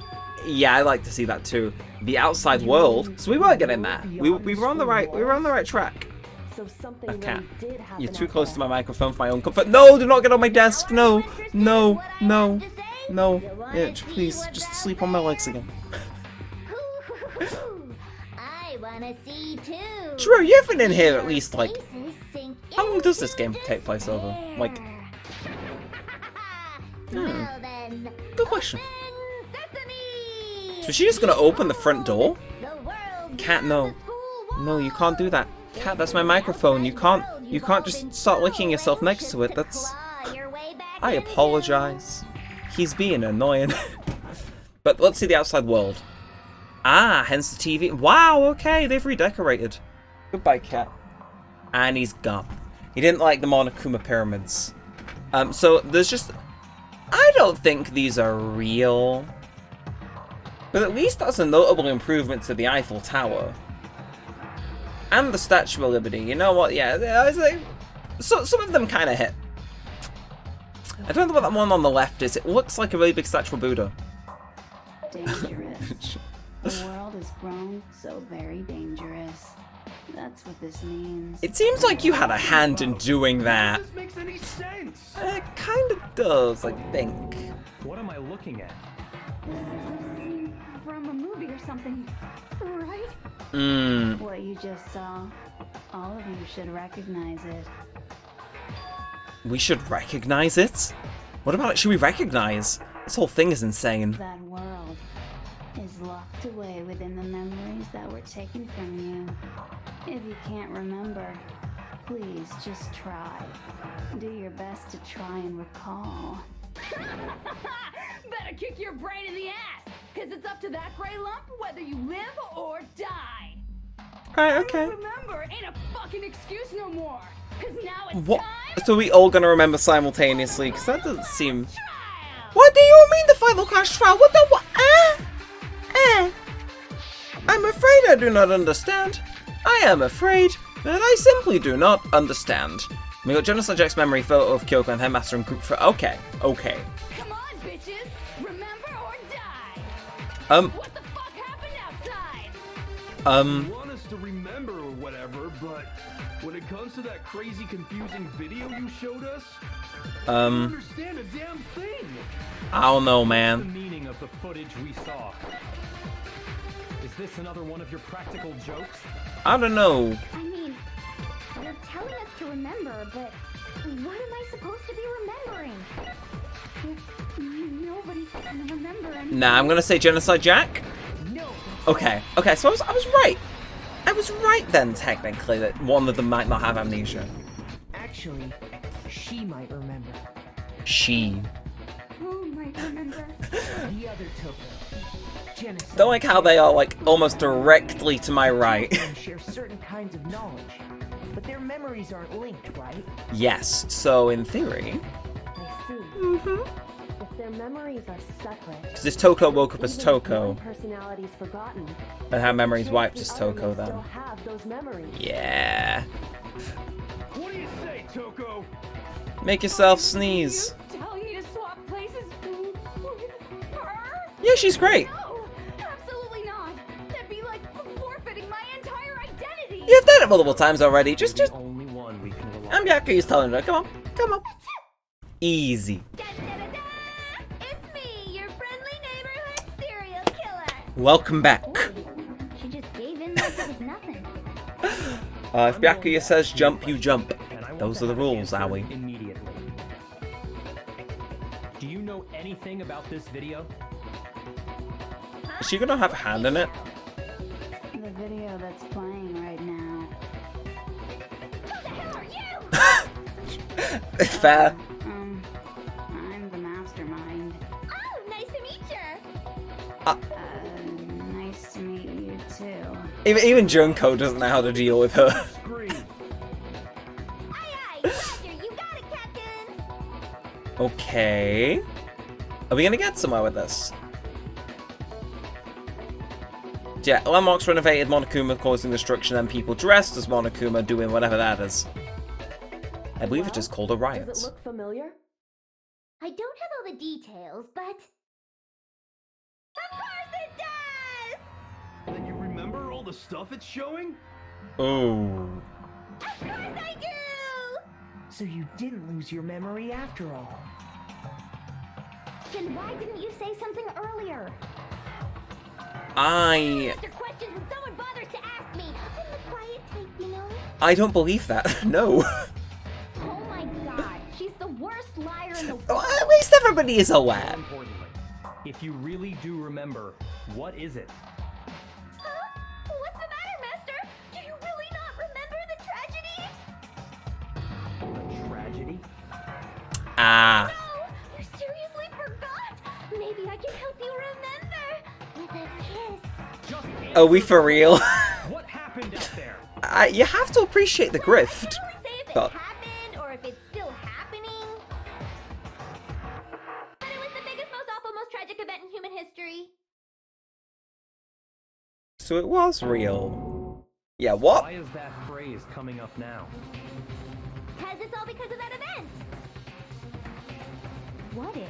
A: yeah, I like to see that too. The outside world. So we were getting that. We were on the right track.
B: So something
A: Okay.
B: really did happen.
A: You're too
B: out
A: close
B: there.
A: to my microphone for my own comfort. No, do not get on my desk. No, no, no, no. Yeah, please, just sleep on my legs again.
C: I wanna see too.
A: Drew, you've been in here at least like.
C: Faces sink
A: How long does this
C: into
A: game take place over? Like,
C: Well then,
A: good question.
C: open sesame!
A: So she's just gonna open the front door?
C: The world
A: Cat,
C: beyond
A: no.
C: the school
A: No, you
C: wall.
A: can't do that. Cat, that's my microphone. You can't just start licking yourself next to it. That's. I apologize. He's being annoying. But let's see the outside world. Ah, hence the TV. Wow, okay, they've redecorated. Goodbye, Cat. And he's gone. He didn't like the Monokuma pyramids. So there's just. I don't think these are real. But at least that's a notable improvement to the Eiffel Tower. And the Statue of Liberty. You know what? Yeah, it's like, so some of them kind of hit. I don't know what that one on the left is. It looks like a really big statue of Buddha.
E: Dangerous. The world has grown so very dangerous. That's what this means.
A: It seems like you had a hand in doing that.
D: This makes any sense.
A: It kind of does, I think.
F: What am I looking at?
H: This is a scene from a movie or something, right?
E: What you just saw, all of you should recognize it.
A: We should recognize it? What about it should we recognize? This whole thing is insane.
E: That world is locked away within the memories that were taken from you. If you can't remember, please just try. Do your best to try and recall.
H: Better kick your brain in the ass, because it's up to that gray lump whether you live or die.
A: Alright, okay.
H: Remember, ain't a fucking excuse no more, because now it's
A: What?
H: time.
A: So we all gonna remember simultaneously? Because that doesn't seem...
H: Trial.
A: What do you mean the final crash trial? What the what? I'm afraid I do not understand. I am afraid that I simply do not understand. We got Genocide Jack's memory photo of Kyoko and Headmaster and group for. Okay, okay.
H: Come on, bitches, remember or die. What the fuck happened outside?
D: You want us to remember or whatever, but when it comes to that crazy, confusing video you showed us, I don't understand a damn thing.
A: I don't know,
F: The
A: man.
F: meaning of the footage we saw. Is this another one of your practical jokes?
A: I don't know.
H: I mean, they're telling us to remember, but what am I supposed to be remembering? Nobody can remember anything.
A: Nah, I'm gonna say Genocide Jack.
H: No.
A: Okay, okay, so I was right. I was right then, technically, that one of them might not have amnesia.
G: Actually, she might remember.
A: She.
H: Who might remember?
G: The other Toko. Genocide.
A: Don't like how they are, like, almost directly to my right.
G: They share certain kinds of knowledge, but their memories aren't linked, right?
A: Yes, so in theory...
B: I see. If their memories are separate,
A: Because if Toko woke up as
B: even if
A: Toko,
B: one personality's forgotten,
A: and her memories wiped
B: the
A: as
B: other
A: Toko
B: may
A: then.
B: still have those memories.
A: Yeah.
D: What do you say, Toko?
A: Make yourself sneeze.
H: Telling me to swap places with her?
A: Yeah, she's great.
H: No, absolutely not. That'd be like forfeiting my entire identity.
A: You've done it multiple times already. Just.
F: The only one we can rely
A: I'm Yaku's telling her. Come on. Come on. Easy.
C: Da, da, da, da. It's me, your friendly neighborhood serial killer.
A: Welcome back.
C: She just gave in like it was nothing.
A: If Byakuya says jump, you jump.
F: and I want
A: Those
F: to
A: are the
F: have
A: rules,
F: answers
A: Aoi.
F: Immediately. Do you know anything about this video?
A: Is she gonna have a hand in it?
E: The video that's playing right now.
C: Who the hell are you?
A: Fair.
E: I'm the mastermind.
C: Oh, nice to meet you.
E: Nice to meet you too.
A: Even Junko doesn't know how to deal with her.
D: Scream.
C: Aye, aye, Roger, you got it, Captain.
A: Okay. Are we gonna get somewhere with this? Yeah, landmarks renovated, Monokuma causing destruction, and people dressed as Monokuma doing whatever that is. I believe it is called a riot.
B: Does it look familiar?
J: I don't have all the details, but... Of course it does!
D: Then you remember all the stuff it's showing?
A: Oh.
J: Of course I do!
G: So you didn't lose your memory after all.
J: Then why didn't you say something earlier?
A: I
J: Questions when someone bothers to ask me. I'm the quiet type, you know?
A: don't believe that. No.
J: Oh my god, she's the worst liar in the world.
A: Well, at least everybody is aware.
F: Importantly, if you really do remember, what is it?
J: Huh? What's the matter, Master? Do you really not remember the tragedy?
F: A tragedy?
A: Ah.
J: No, you seriously forgot? Maybe I can help you remember with a kiss.
F: Just
A: Are we for real?
F: what happened out there?
A: You have to appreciate the grift.
J: I can't really say if it
A: But-
J: happened or if it's still happening. But it was the biggest, most awful, most tragic event in human history.
A: So it was real. Yeah, what?
F: Why is that phrase coming up now?
J: Because it's all because of that event. What is?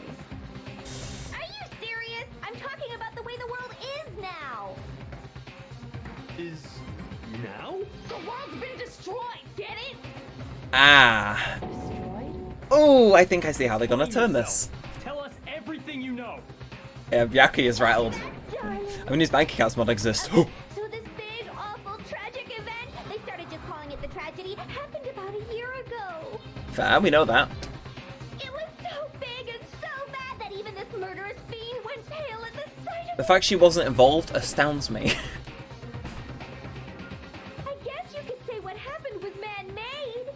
J: Are you serious? I'm talking about the way the world is now.
D: Is now?
H: The world's been destroyed, get it?
A: Ah. Oh, I think I see how they're gonna turn this.
F: Tell us everything you know.
A: Yeah, Byaki is rattled.
J: Done.
A: I mean, his bank accounts might exist.
J: So this big, awful, tragic event, they started just calling it the tragedy, happened about a year ago.
A: Fair, we know that.
J: It was so big and so bad that even this murderous fiend went pale at the sight of
A: The fact she wasn't involved astounds me.
J: I guess you could say what happened was man-made.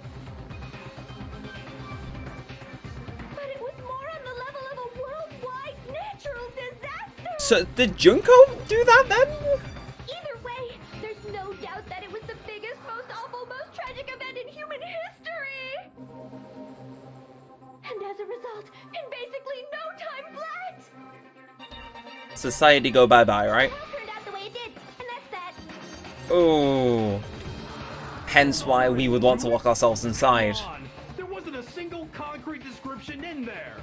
J: But it was more on the level of a worldwide natural disaster.
A: So, did Junko do that then?
J: Either way, there's no doubt that it was the biggest, most awful, most tragic event in human history. And as a result, in basically no time flat,
A: Society go bye-bye, right?
J: it all turned out the way it did. And that's that.
A: Oh. Hence why we would want to lock ourselves inside.
D: Come on. There wasn't a single concrete description in there.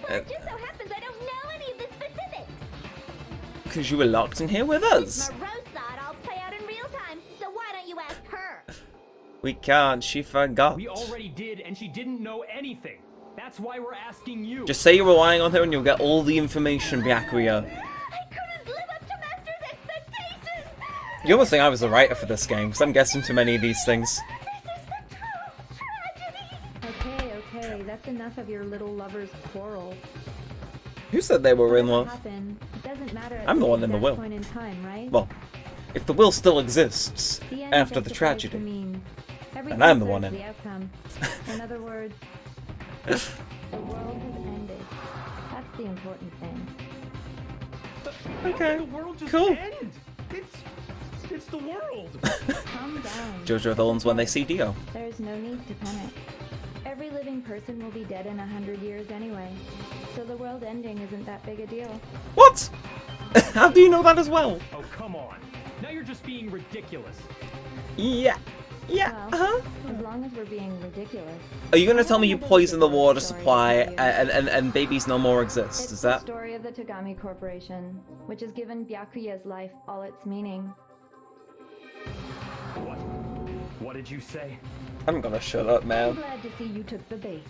J: Well, it just so happens I don't know any of the specifics.
A: Because you were locked in here with us.
J: Morose saw it all play out in real time, so why don't you ask her?
A: We can't, she forgot.
F: We already did, and she didn't know anything. That's why we're asking you.
A: Just say you're relying on her and you'll get all the information, Byakuya.
J: I couldn't live up to Master's expectations.
A: You almost think I was the writer for this game, because I'm guessing too many of these things.
J: This is the total tragedy.
I: Okay, that's enough of your little lover's quarrel.
A: Who said they were in
I: Whatever
A: love?
I: happened, it doesn't matter at
A: I'm the one in the
I: exact
A: will.
I: point in time, right?
A: Well, if the will still exists
I: The end
A: after the
I: justifies the
A: tragedy.
I: means.
A: And I'm the
I: Everything
A: one
I: serves
A: in.
I: the outcome. In other words, the world has ended. That's the important thing.
A: Okay,
D: The world just
A: cool.
D: end. It's the world.
I: Calm down.
A: Jojo villains when they see Dio.
I: There's no need to panic. Every living person will be dead in 100 years anyway. So the world ending isn't that big a deal.
A: What? How do you know that as well?
F: Oh, come on. Now you're just being ridiculous.
A: Yeah. Yeah,
I: Well, as long as we're being ridiculous.
A: Are you gonna tell me you poison the water supply and babies no more exist?
I: It's
A: Is
I: the
A: that?
I: story of the Tagami Corporation, which has given Byakuya's life all its meaning.
F: What? What did you say?
A: I'm gonna shut up,
I: I'm
A: man.
I: glad to see you took the bait.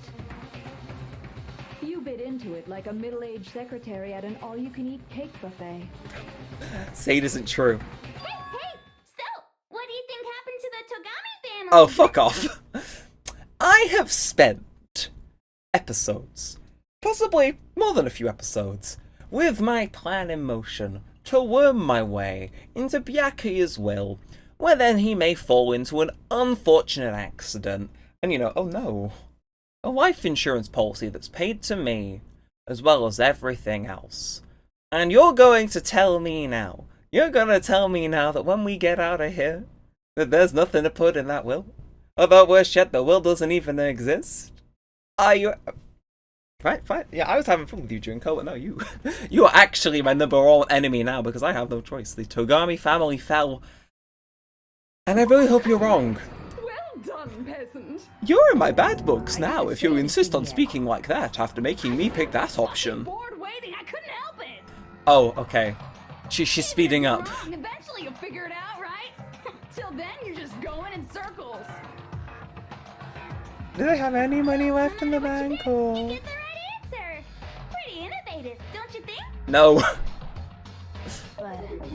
I: You bit into it like a middle-aged secretary at an all-you-can-eat cake buffet.
A: Say it isn't true.
J: Hey, so, what do you think happened to the Togami family?
A: Oh, fuck off. I have spent episodes, possibly more than a few episodes, with my plan in motion to worm my way into Byakuya's will, where then he may fall into an unfortunate accident, and oh no, a life insurance policy that's paid to me, as well as everything else. And you're going to tell me now, that when we get out of here, that there's nothing to put in that will? Although worse yet, the will doesn't even exist? Are you... Right, fine. Yeah, I was having fun with you, Junko, but no, you. You are actually my #1 enemy now because I have no choice. The Togami family fell. And I really hope you're wrong.
H: Well done, peasant.
A: You're in my bad books now if you insist on speaking like that after making me pick that option.
H: Bored waiting, I couldn't help it.
A: Oh, okay. She's speeding up.
H: Wrong. Eventually you'll figure it out, right? Till then, you're just going in circles.
A: Do they have any money left in the bank or?
J: You get the right answer. Pretty innovative, don't you think?
A: No.
E: But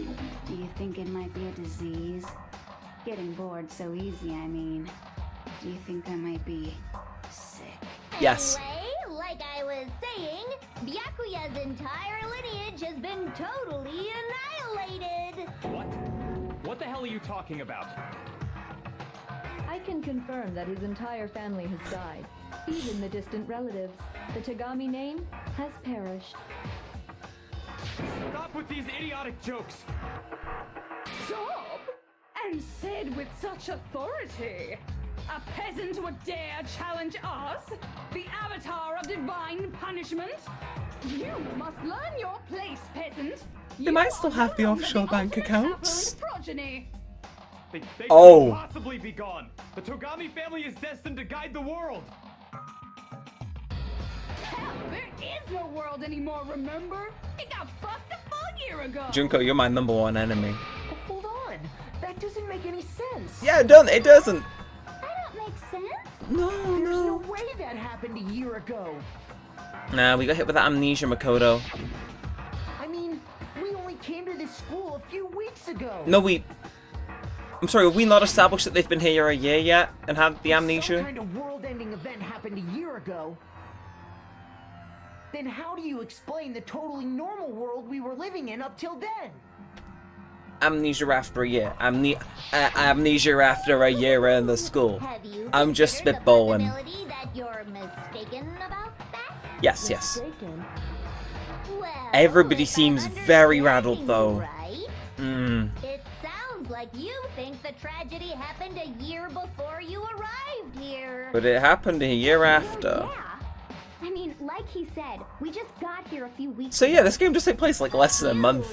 E: do you think it might be a disease? Getting bored so easy, I mean. Do you think I might be sick?
A: Yes.
J: Anyway, like I was saying, Byakuya's entire lineage has been totally annihilated.
F: What? What the hell are you talking about?
I: I can confirm that his entire family has died, even the distant relatives. The Tagami name has perished.
F: Stop with these idiotic jokes!
H: Stop! And said with such authority. A peasant would dare challenge us? The avatar of divine punishment? You must learn your place, peasant.
A: They might still have the offshore bank accounts.
H: Progeny.
F: They
A: Oh.
F: can't possibly be gone! The Togami family is destined to guide the world!
H: Hell, there is no world anymore, remember? It got fucked a full year ago.
A: Junko, you're my #1 enemy.
G: Hold on. That doesn't make any sense.
A: Yeah, it doesn't. It doesn't.
J: That don't make sense.
A: No,
G: There's no
A: no.
G: way that happened a year ago.
A: Nah, we got hit with that amnesia, Makoto.
G: I mean, we only came to this school a few weeks ago.
A: No, I'm sorry, have we not established that they've been here a year yet and had the amnesia?
G: Some kind of world-ending event happened a year ago. Then how do you explain the totally normal world we were living in up till then?
A: Amnesia after a year. Amnesia after a year in the school.
J: Have you
A: I'm just
J: considered
A: spitballing.
J: the possibility that you're mistaken about that?
A: Yes, yes.
I: Mistaken.
J: Well,
A: Everybody
J: if I'm
A: seems very
J: understanding
A: rattled,
J: you
A: though.
J: right, it sounds like you think the tragedy happened a year before you arrived here.
A: But it happened a year after.
J: Yeah. I mean, like he said, we just got here a few weeks
A: So yeah, this game just takes place like less than a month.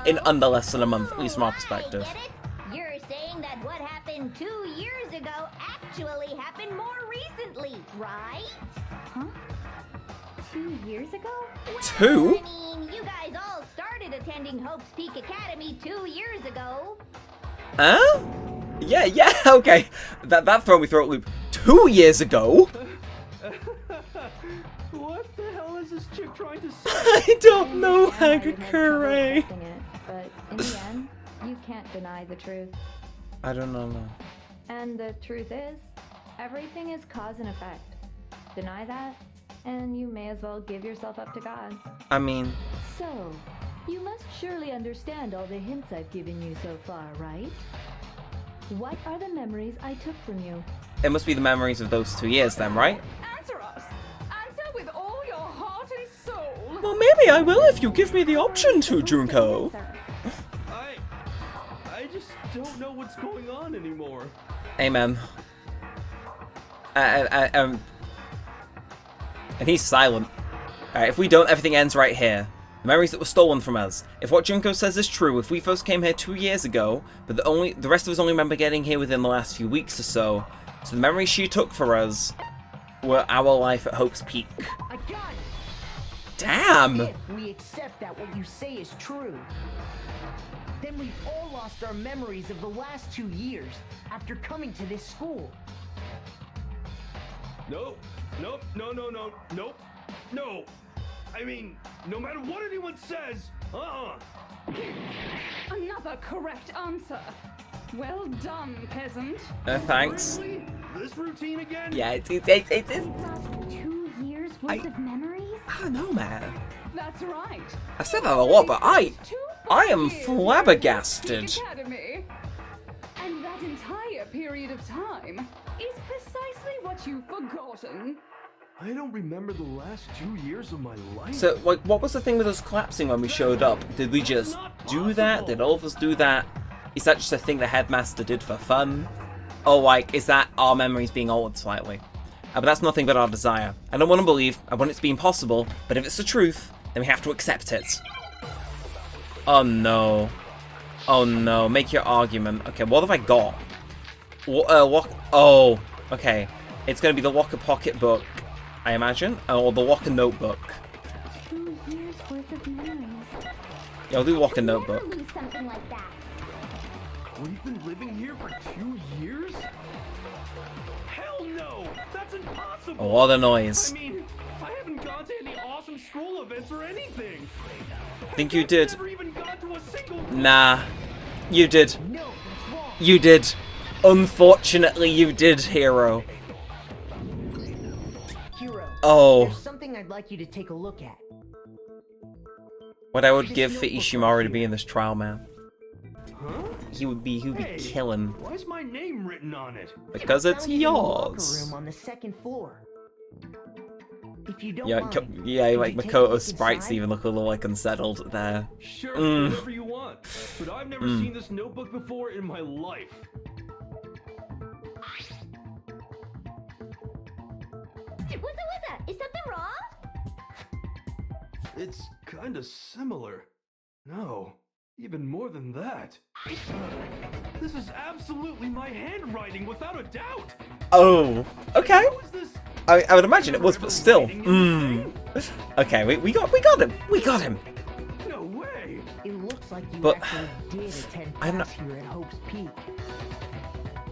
A: In under less than a month, at least from our
J: I
A: perspective.
J: get it. You're saying that what happened 2 years ago actually happened more recently, right?
I: Huh? 2 years ago?
A: Two?
J: I mean, you guys all started attending Hope's Peak Academy 2 years ago.
A: Huh? Yeah, okay. That threw me through a loop. 2 years ago?
D: What the hell is this chick trying to say?
A: I don't know,
I: I might have had trouble
A: Hagakure.
I: accepting it, but in the end, you can't deny the truth.
A: I don't know, no.
I: And the truth is, everything is cause and effect. Deny that, and you may as well give yourself up to God.
A: I mean,
I: So, you must surely understand all the hints I've given you so far, right? What are the memories I took from you?
A: it must be the memories of those 2 years then, right?
H: Answer us. Answer with all your heart and soul.
A: Well, maybe I will if you give me the option to, Junko.
D: I just don't know what's going on anymore.
A: Amen. And he's silent. Alright, if we don't, everything ends right here. The memories that were stolen from us. If what Junko says is true, if we first came here 2 years ago, but the rest of us only remember getting here within the last few weeks or so, so the memories she took for us were our life at Hope's Peak.
G: I got it.
A: Damn!
G: If we accept that what you say is true, then we've all lost our memories of the last 2 years after coming to this school.
D: Nope. No. I mean, no matter what anyone says,
H: Another correct answer. Well done, peasant.
A: Thanks.
D: Really? This routine again?
A: Yeah, it is.
J: 2 years worth of memories?
A: I don't know, man.
H: That's right.
A: I said that a lot, but I am
H: Peak
A: flabbergasted.
H: Academy. And that entire period of time is precisely what you've forgotten.
D: I don't remember the last 2 years of my life.
A: So, like, what was the thing with us collapsing when we showed up? Did we just do that? Did all of us do that? Is that just a thing the headmaster did for fun? Or, like, is that our memories being altered slightly? But that's nothing but our desire. I don't want to believe, I want it to be impossible, but if it's the truth, then we have to accept it. Oh no. Oh no, make your argument. Okay, what have I got? Oh, okay. It's going to be the Walker Pocketbook, I imagine, or the Walker Notebook.
E: 2 years worth of memories.
A: Yeah, I'll do Walker Notebook.
J: Never lose something like that.
D: We've been living here for 2 years? Hell no! That's impossible!
A: Oh, what a noise.
D: I mean, I haven't gone to any awesome school events or anything.
A: Think you did?
D: Never even gone to a single...
A: Nah. You did.
G: No, that's wrong.
A: You did. Unfortunately, you did, Hero.
G: Hero,
A: Oh.
G: there's something I'd like you to take a look at.
A: What I would give for Ishimaru to be in this trial, man.
D: Huh?
A: He would be
D: Hey,
A: killing.
D: why is my name written on it?
A: Because it's
G: Found it in the locker
A: yours.
G: room on the 2nd floor. If you don't
A: Yeah,
G: mind,
A: yeah,
G: could
A: like
G: you take a
A: Makoto's
G: look
A: sprites
G: inside?
A: even look a little like unsettled there.
D: Sure,
A: Mm.
D: whatever you want. But I've never seen this notebook before in my life.
J: What's is something wrong?
D: It's kinda similar. No, even more than that. This is absolutely my handwriting, without a doubt.
A: Oh, okay.
D: How is this?
A: I would imagine it was, but still.
D: Handwriting is
A: Okay, we got him. We got him.
D: No way.
G: It looks like you
A: But
G: actually did attend
A: I'm
G: class
A: not-
G: here at Hope's Peak.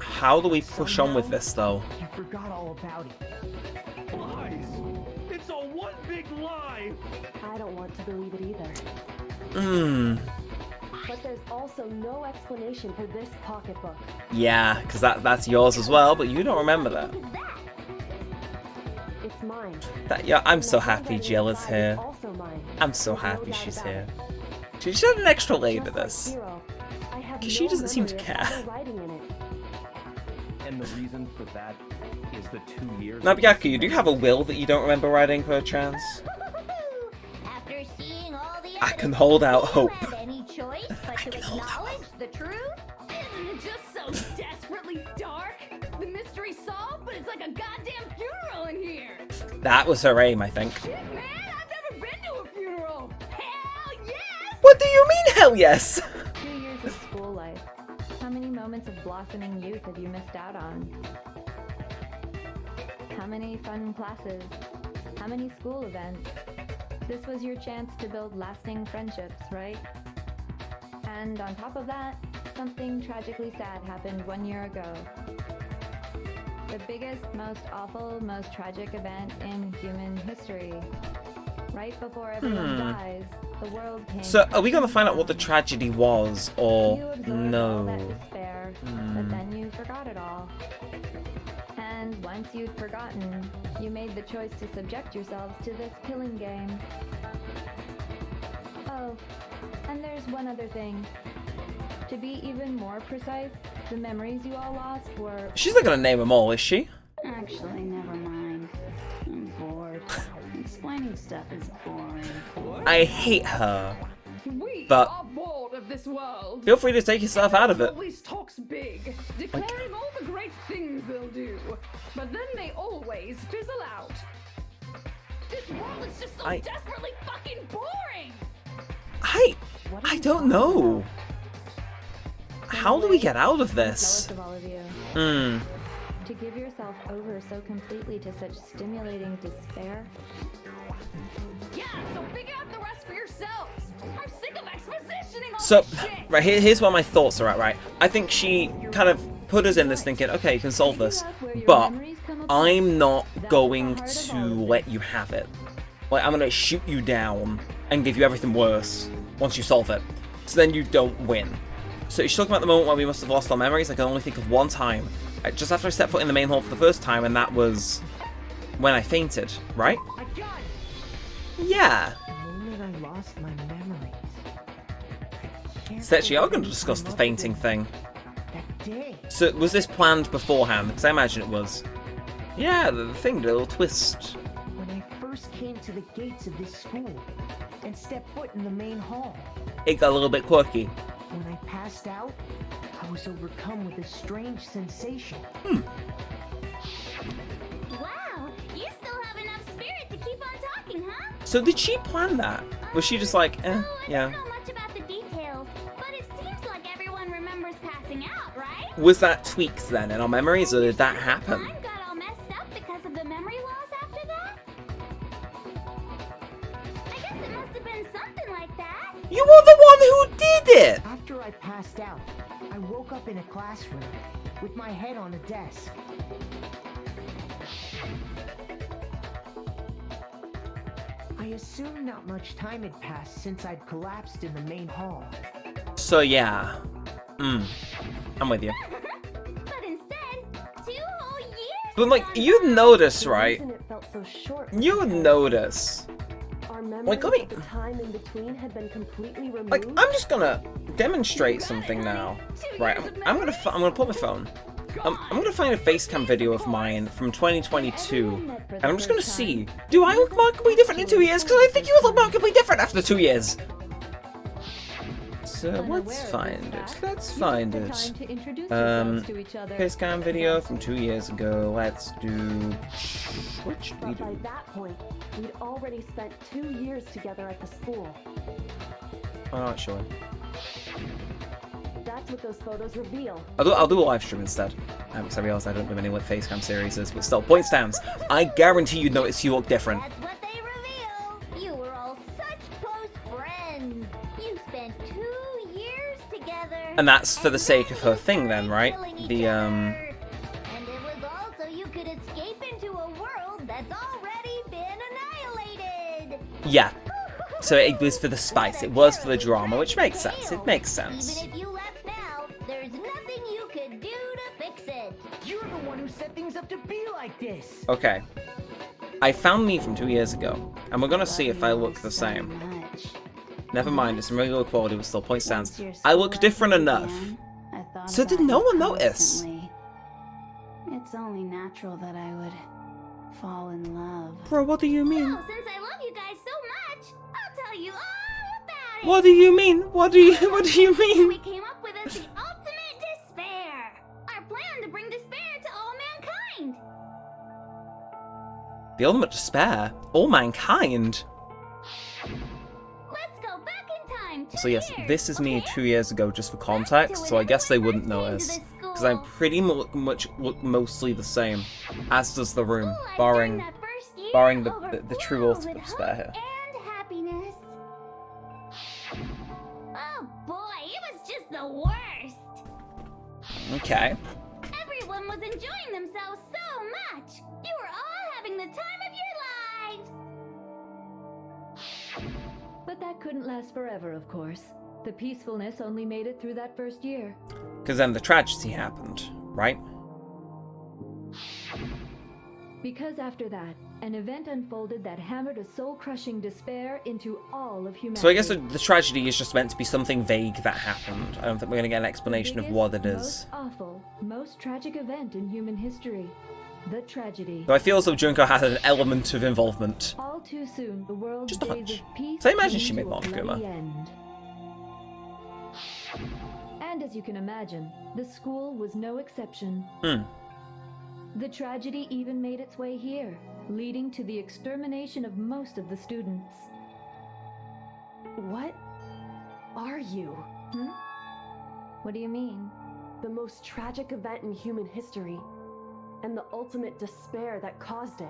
A: How do we push on with this, though?
G: You forgot all about it.
D: Lies. It's all one big lie.
B: I don't want to believe it either. But there's also no explanation for this pocketbook.
A: Yeah, because that's yours as well, but you don't remember that.
J: What is that?
B: It's mine.
A: Yeah, I'm
B: And
A: so
B: the
A: happy
B: handwriting
A: Jill is
B: inside
A: here.
B: also mine.
A: I'm so
B: There's no
A: happy
B: doubt
A: she's
B: about
A: here.
B: it.
A: She should have an extra layer to
B: Just like
A: this.
B: Hero, I have
A: 'Cause she
B: no
A: doesn't seem to
B: memory of
A: care.
B: ever writing in it.
F: And the reason for that is the 2 years.
A: Now, Byaku, you do have a will that you don't remember writing, perchance?
J: After seeing all the
A: I can
J: evidence,
A: hold out
J: you
A: hope.
J: have any choice but to
A: can hold out
J: acknowledge the truth?
H: Isn't it just so desperately dark? The mystery solved, but it's like a goddamn funeral in here.
A: That was her aim, I think.
H: Shit, man, I've never been to a funeral. Hell yes!
A: What do you mean, hell yes?
I: 2 years of school life. How many moments of blossoming youth have you missed out on? How many fun classes? How many school events? This was your chance to build lasting friendships, right? And on top of that, something tragically sad happened 1 year ago. The biggest, most awful, most tragic event in human history. Right before everyone dies, the world came.
A: So, are we going to find out what the tragedy was, or
I: You absorbed all that
A: no?
I: despair, but then you forgot it all. And once you'd forgotten, you made the choice to subject yourselves to this killing game. Oh, and there's one other thing. To be even more precise, the memories you all lost were...
A: She's not going to name them all, is she?
E: Actually, never mind. I'm bored. Explaining stuff is boring.
A: I hate her.
H: We
A: But-
H: are bored of this world.
A: Feel free to take yourself out of it.
H: Always talks big, declaring all the great things they'll do, but then they always fizzle out. This world is just so
A: I-
H: desperately fucking boring.
A: I don't know. How do we get out of this?
I: Jealous of all of you. To give yourself over so completely to such stimulating despair.
H: Yeah, so figure out the rest for yourselves. I'm sick of expositioning all
A: So,
H: this shit.
A: right, here's where my thoughts are at, right? I think she kind of put us in this thinking, okay, you can solve this, but I'm not going to let you have it. Like, I'm going to shoot you down and give you everything worse once you solve it. So then you don't win. So she's talking about the moment where we must have lost our memories. I can only think of one time. Just after I stepped foot in the main hall for the first time, and that was when I fainted, right?
G: I got it!
A: Yeah.
G: The moment I lost my memories.
A: So actually, are going to discuss the fainting thing.
G: That day.
A: So was this planned beforehand? Because I imagine it was. Yeah, the thing did a little twist.
G: When I first came to the gates of this school and stepped foot in the main hall.
A: It got a little bit quirky.
G: When I passed out, I was overcome with a strange sensation.
J: Wow,
A: So did she plan that? Was she just like,
J: I
A: yeah.
J: don't know much about the details, but it seems like everyone remembers passing out, right?
A: Was that tweaks then in our memories, or did that happen?
J: Time got all messed up because of the memory loss after that? I guess it must have been something like that.
A: You were the one who did it!
G: After I passed out, I woke up in a classroom with my head on a desk. I assume not much time had passed since I'd collapsed in the main hall.
A: So yeah. I'm with you.
J: But instead, 2 whole years.
A: But like,
J: gone
A: you'd
J: by.
A: notice,
B: The
A: right?
B: reason it felt so short was
A: You would
B: because
A: notice.
B: our memories
A: Like, let me-
B: of the time in between had been completely removed.
A: Like, I'm just gonna demonstrate something now. Right, I'm gonna pull my phone. I'm gonna find a facecam video of mine from 2022, and I'm just gonna see, do I look markedly different in 2 years? Because I think you would look markedly different after 2 years. So let's find it. Let's find it. Facecam video from 2 years ago. Let's do. Which do we
B: But by
A: do?
B: that point, we'd already spent 2 years together at the school.
A: Oh, not sure.
B: That's what those photos reveal.
A: I'll do a live stream instead. Because I realised I don't do many with facecam series, but still, point stands. I guarantee you'd notice you look different.
J: That's what they reveal. You were all such close friends. You spent 2 years together.
A: And that's for the sake of her thing then, right? The,
J: And it was all so you could escape into a world that's already been annihilated.
A: yeah. So it was for the spice, it was for the drama, which makes sense. It makes sense.
J: Even if you left now, there's nothing you could do to fix it.
G: You're the one who set things up to be like this.
A: Okay. I found me from 2 years ago, and we're gonna see if I look the
E: So
A: same.
E: much.
A: Never mind, it's in regular quality, but still, point stands.
E: Once your
A: I look
E: school
A: different
E: lesson
A: enough.
E: began, I thought
A: So did
E: about
A: no
E: you
A: one notice?
E: constantly. It's only natural that I would fall in love.
A: Bro, what do you mean?
J: Well, since I love you guys so much, I'll tell you all about it.
A: What do you mean? What do you
J: We
A: mean?
J: came up with is the ultimate despair. Our plan to bring despair to all mankind.
A: The ultimate despair? All mankind?
J: Let's go back in time. 2
A: So yes,
J: years,
A: this is me
J: okay?
A: 2 years ago, just for context, so I guess they wouldn't notice. Because I'm pretty much look mostly the same, as does the room,
J: School I've
A: barring
J: done that first year
A: barring the true
J: overflowed
A: ultimate
J: with
A: despair
J: hope
A: here.
J: and happiness. Oh boy, it was just the worst.
A: Okay.
J: Everyone was enjoying themselves so much. You were all having the time of your lives.
I: But that couldn't last forever, of course. The peacefulness only made it through that first year.
A: Because then the tragedy happened, right?
I: Because after that, an event unfolded that hammered a soul-crushing despair into all of humanity.
A: So I guess the tragedy is just meant to be something vague that happened. I don't think we're going to get an explanation of what it is.
I: Most awful, most tragic event in human history. The tragedy.
A: So I feel as though Junko has an element of involvement.
I: All too soon, the world's
A: Just a
I: days
A: hunch.
I: of peace
A: So I imagine
I: came
A: she made
I: to a
A: Mob Kuma.
I: bloody end. And as you can imagine, the school was no exception. The tragedy even made its way here, leading to the extermination of most of the students.
B: What are you?
I: What do you mean?
B: The most tragic event in human history, and the ultimate despair that caused it.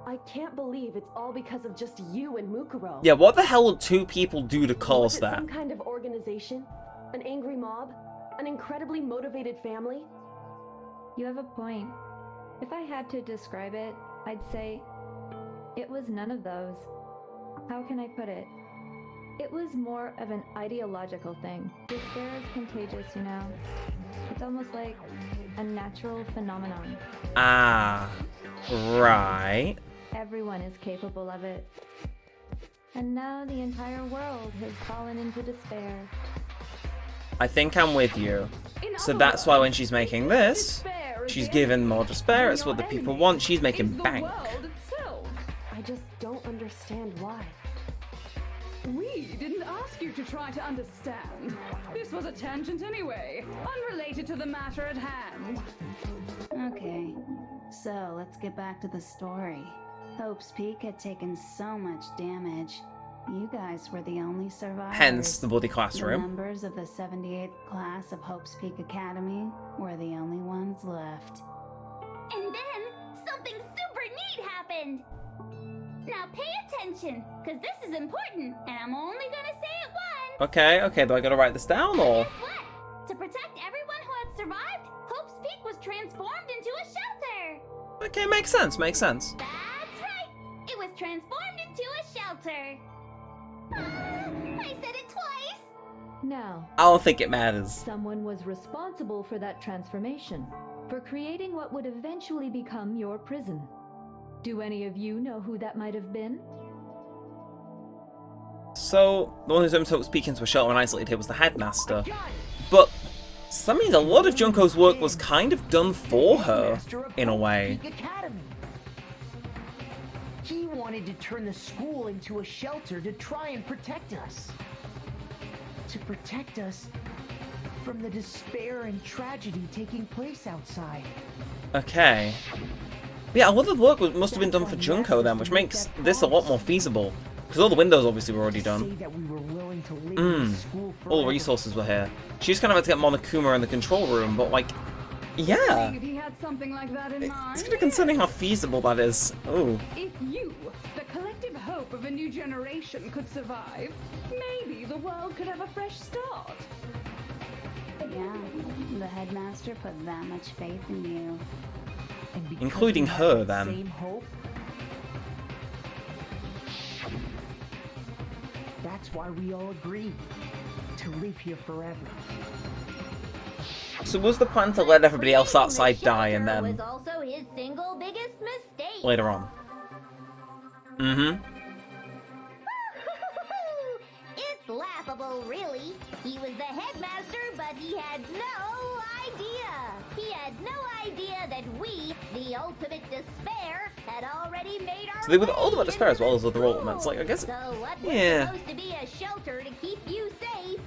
B: I can't believe it's all because of just you and Mukuro.
A: Yeah, what the hell would two people do to
B: Was
A: cause
B: it
A: that?
B: some kind of organization? An angry mob? An incredibly motivated family?
I: You have a point. If I had to describe it, I'd say it was none of those. How can I put it? It was more of an ideological thing. Despair is contagious, you know. It's almost like a natural phenomenon.
A: Ah, right.
I: Everyone is capable of it. And now the entire world has fallen into despair.
A: I think I'm with you. So that's why when she's making this, she's given more despair. It's what the people want. She's making bank.
B: I just don't understand why.
H: We didn't ask you to try to understand. This was a tangent anyway, unrelated to the matter at hand.
E: Okay, so let's get back to the story. Hope's Peak had taken so much damage. You guys were the only survivors.
A: Hence the bloody
E: The
A: classroom.
E: members of the 78th class of Hope's Peak Academy were the only ones left.
J: And then something super neat happened. Now pay attention, because this is important, and I'm only gonna say it once.
A: Okay, do I gotta write this down or?
J: Guess what? To protect everyone who had survived, Hope's Peak was transformed into a shelter.
A: Okay, makes sense.
J: That's right. It was transformed into a shelter. I said it twice.
I: Now,
A: I don't think it matters.
I: someone was responsible for that transformation, for creating what would eventually become your prison. Do any of you know who that might have been?
A: So, the one who turned Hope's Peak into a shelter and isolated here was the headmaster. But that means a lot of Junko's work was kind of done for her, in a way.
G: He wanted to turn the school into a shelter to try and protect us. To protect us from the despair and tragedy taking place outside.
A: Okay. Yeah, a lot of the work must have been done for Junko then, which makes this a lot more feasible. Because all the windows obviously were already done. All the resources were here. She just kind of had to get Monokuma in the control room, but like, yeah.
H: If he had something like that in mind.
A: It's kind of concerning how feasible that is. Oh.
H: If you, the collective hope of a new generation, could survive, maybe the world could have a fresh start.
E: Yeah, the headmaster put that much faith in you.
G: And because
A: Including
G: we had
A: her,
G: that
A: then.
G: Same hope, that's why we all agreed to live here forever.
A: So was the plan to let everybody else outside die and
J: Was
A: then
J: also his single biggest mistake.
A: later on? Mm-hmm.
J: It's laughable, really. He was the headmaster, but he had no idea. He had no idea that we, the ultimate despair, had already made our
A: So they were the
J: way
A: ultimate despair as well as
J: into
A: other
J: the
A: ultimates. Like, I guess.
J: So what was
A: Yeah.
J: supposed to be a shelter to keep you safe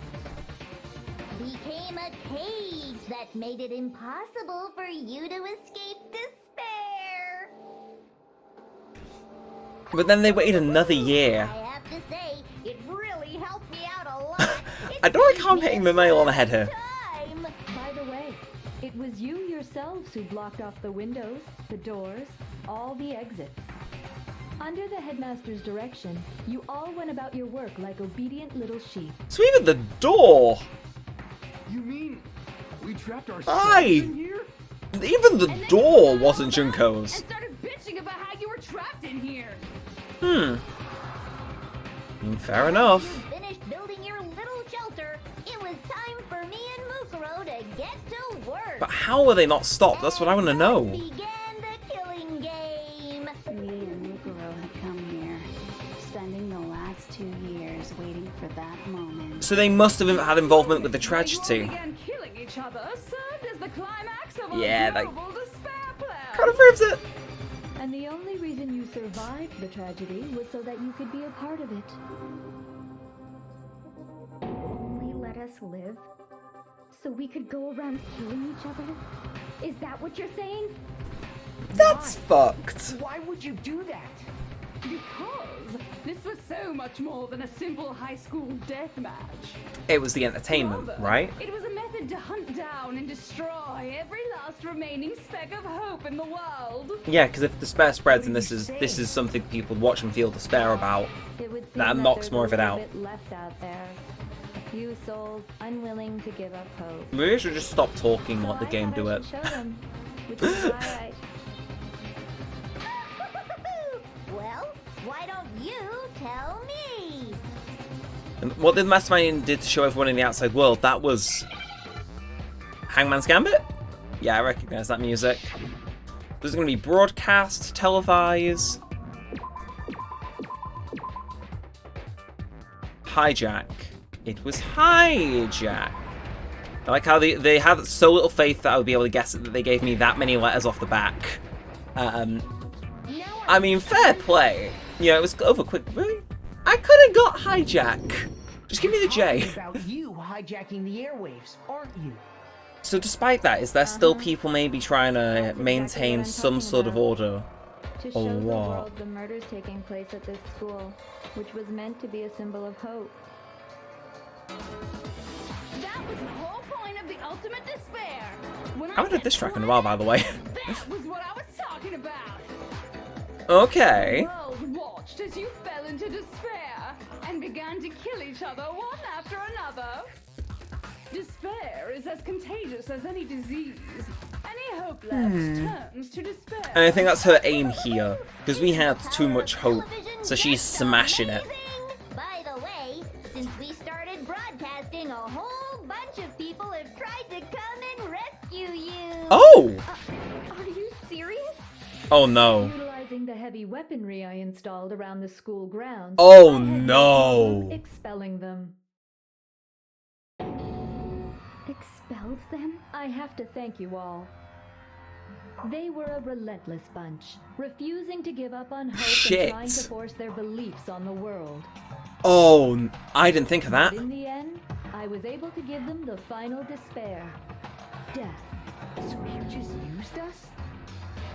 J: became a cage that made it impossible for you to escape despair.
A: But then they waited another year.
J: I have to say, it really helped me out a lot.
A: I don't like how I'm hitting the nail on the head here.
J: Time.
I: By the way, it was you yourselves who blocked off the windows, the doors, all the exits. Under the headmaster's direction, you all went about your work like obedient little sheep.
A: So even the door!
D: You mean we trapped ourselves
A: Aye.
D: in here?
A: Even the door wasn't Junko's.
H: And started bitching about how you were trapped in here.
A: I mean, fair enough.
J: You finished building your little shelter. It was time for me and Mukuro to get to work.
A: But how were they not stopped? That's what I want to know.
J: Thus began the killing game.
E: Me and Mukuro had come here, spending the last 2 years waiting for that moment.
A: So they must have had involvement with the
H: You all
A: tragedy.
H: began killing each other, served as the climax of
A: Yeah,
H: a
A: that
H: global despair plan.
A: kind of proves it.
I: And the only reason you survived the tragedy was so that you could be a part of it.
J: Only let us live so we could go around killing each other? Is that what you're saying?
A: That's fucked.
G: Why would you do that?
H: Because this was so much more than a simple high school death match.
A: It was the entertainment,
H: Rather,
A: right?
H: It was a method to hunt down and destroy every last remaining speck of hope in the world.
A: Yeah, because if despair spreads and this is something people watch and feel despair about,
I: It would seem
A: that knocks
I: there's
A: more
I: a
A: of it
I: little
A: out.
I: bit left out there. A few souls unwilling to give up hope.
A: Maybe I should just stop talking and
I: So
A: let the
I: I
A: game
I: thought
A: do
I: I
A: it.
I: should show them, which is why
J: Well, why don't you tell me?
A: And what the mastermind did to show everyone in the outside world, that was Hangman's Gambit? Yeah, I recognize that music. This is going to be broadcast, televised. Hijack. It was hijack. I like how they had so little faith that I would be able to guess it, that they gave me that many letters off the back. I mean, fair play. Yeah, it was over quick. Really? I could have got hijack. Just give me the J.
G: Talking about you hijacking the airwaves, aren't you?
A: So despite that, is there still people maybe trying to maintain some sort of order?
I: To show the
A: what?
I: world the murders taking place at this school, which was meant to be a symbol of hope.
H: That was the whole point of the ultimate despair. When
A: I haven't heard this track in a while, by the way.
H: That was what I was talking about.
A: Okay.
H: The world watched as you fell into despair and began to kill each other one after another. Despair is as contagious as any disease. Any hope left turns to despair.
A: And I think that's her aim here, because we had too much hope, so she's smashing it.
J: By the way, since we started broadcasting, a whole bunch of people have tried to come and rescue you.
A: Oh!
B: Are you serious?
A: Oh no.
I: Utilizing the heavy weaponry I installed around the school grounds.
A: Oh
I: I had
A: no.
I: problem expelling them.
B: Expelled them?
I: I have to thank you all. They were a relentless bunch, refusing to give up on hope
A: Shit.
I: and trying to force their beliefs on the world.
A: Oh, I didn't think of that.
I: But in the end, I was able to give them the final despair. Death.
G: So you just used us?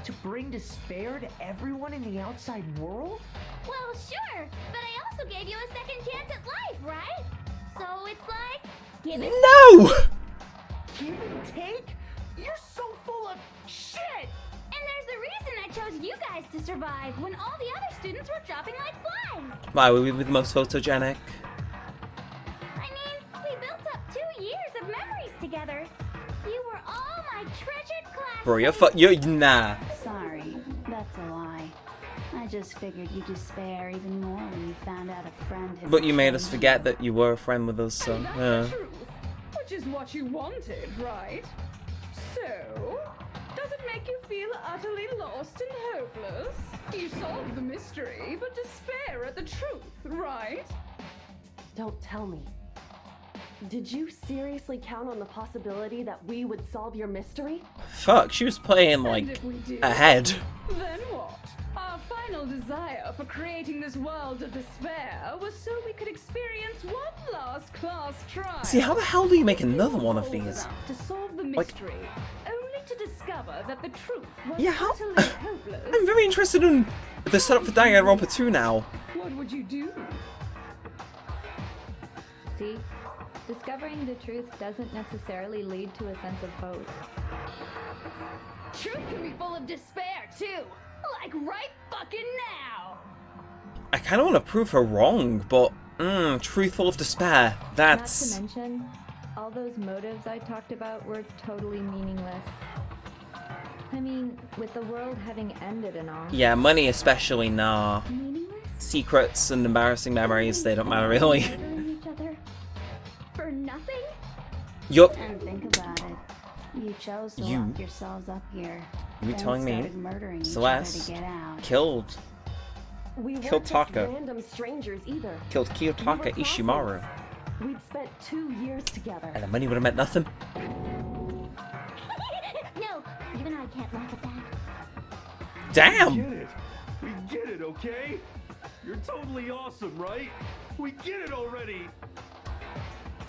G: To bring despair to everyone in the outside world?
J: Well, sure, but I also gave you a second chance at life, right? So it's like, give it.
A: No!
G: Give and take? You're so full of shit!
J: And there's a reason I chose you guys to survive when all the other students were dropping like flies.
A: Why were we the most photogenic?
J: I mean, we built up 2 years of memories together. You were all my treasured classmates.
A: Bro, you're nah.
E: Sorry, that's a lie. I just figured you'd despair even more when you found out a friend had
A: But you made us
E: betrayed
A: forget that you were a friend with us, so
H: And that's
A: yeah.
H: the truth, which is what you wanted, right? So, does it make you feel utterly lost and hopeless? You solved the mystery, but despair at the truth, right?
B: Don't tell me. Did you seriously count on the possibility that we would solve your mystery?
A: Fuck, she was playing
H: And
A: like
H: if we did,
A: ahead.
H: then what? Our final desire for creating this world of despair was so we could experience one last class try.
A: See, how the hell do you make another one of these?
H: To solve the
A: Like-
H: mystery, only to discover that the truth was
A: Yeah, how-
H: utterly hopeless.
A: I'm very interested in the setup for Danganronpa 2 now.
H: What would you do?
I: See? Discovering the truth doesn't necessarily lead to a sense of hope.
H: Truth can be full of despair too, like right fucking now.
A: I kind of want to prove her wrong, but truthful of despair.
I: Not to
A: That's
I: mention, all those motives I talked about were totally meaningless. I mean, with the world having ended and all.
A: yeah, money especially. Nah,
B: Meaningless?
A: secrets and embarrassing memories, they don't matter really.
B: Murdering each other? For nothing?
A: Yup.
E: And think about it. You chose to
A: You-
E: lock yourselves up here.
A: You
E: then
A: telling me
E: started murdering each
A: Celeste
E: other to get out.
A: killed
B: We
A: Killed
B: weren't just
A: Taka.
B: random strangers either.
A: Kiyotaka
B: We were
A: Ishimaru,
B: classmates. We'd spent 2 years together.
A: and the money would have meant nothing.
J: No, even I can't laugh at that.
D: We
A: Damn.
D: get it. We get it, okay? You're totally awesome, right? We get it already.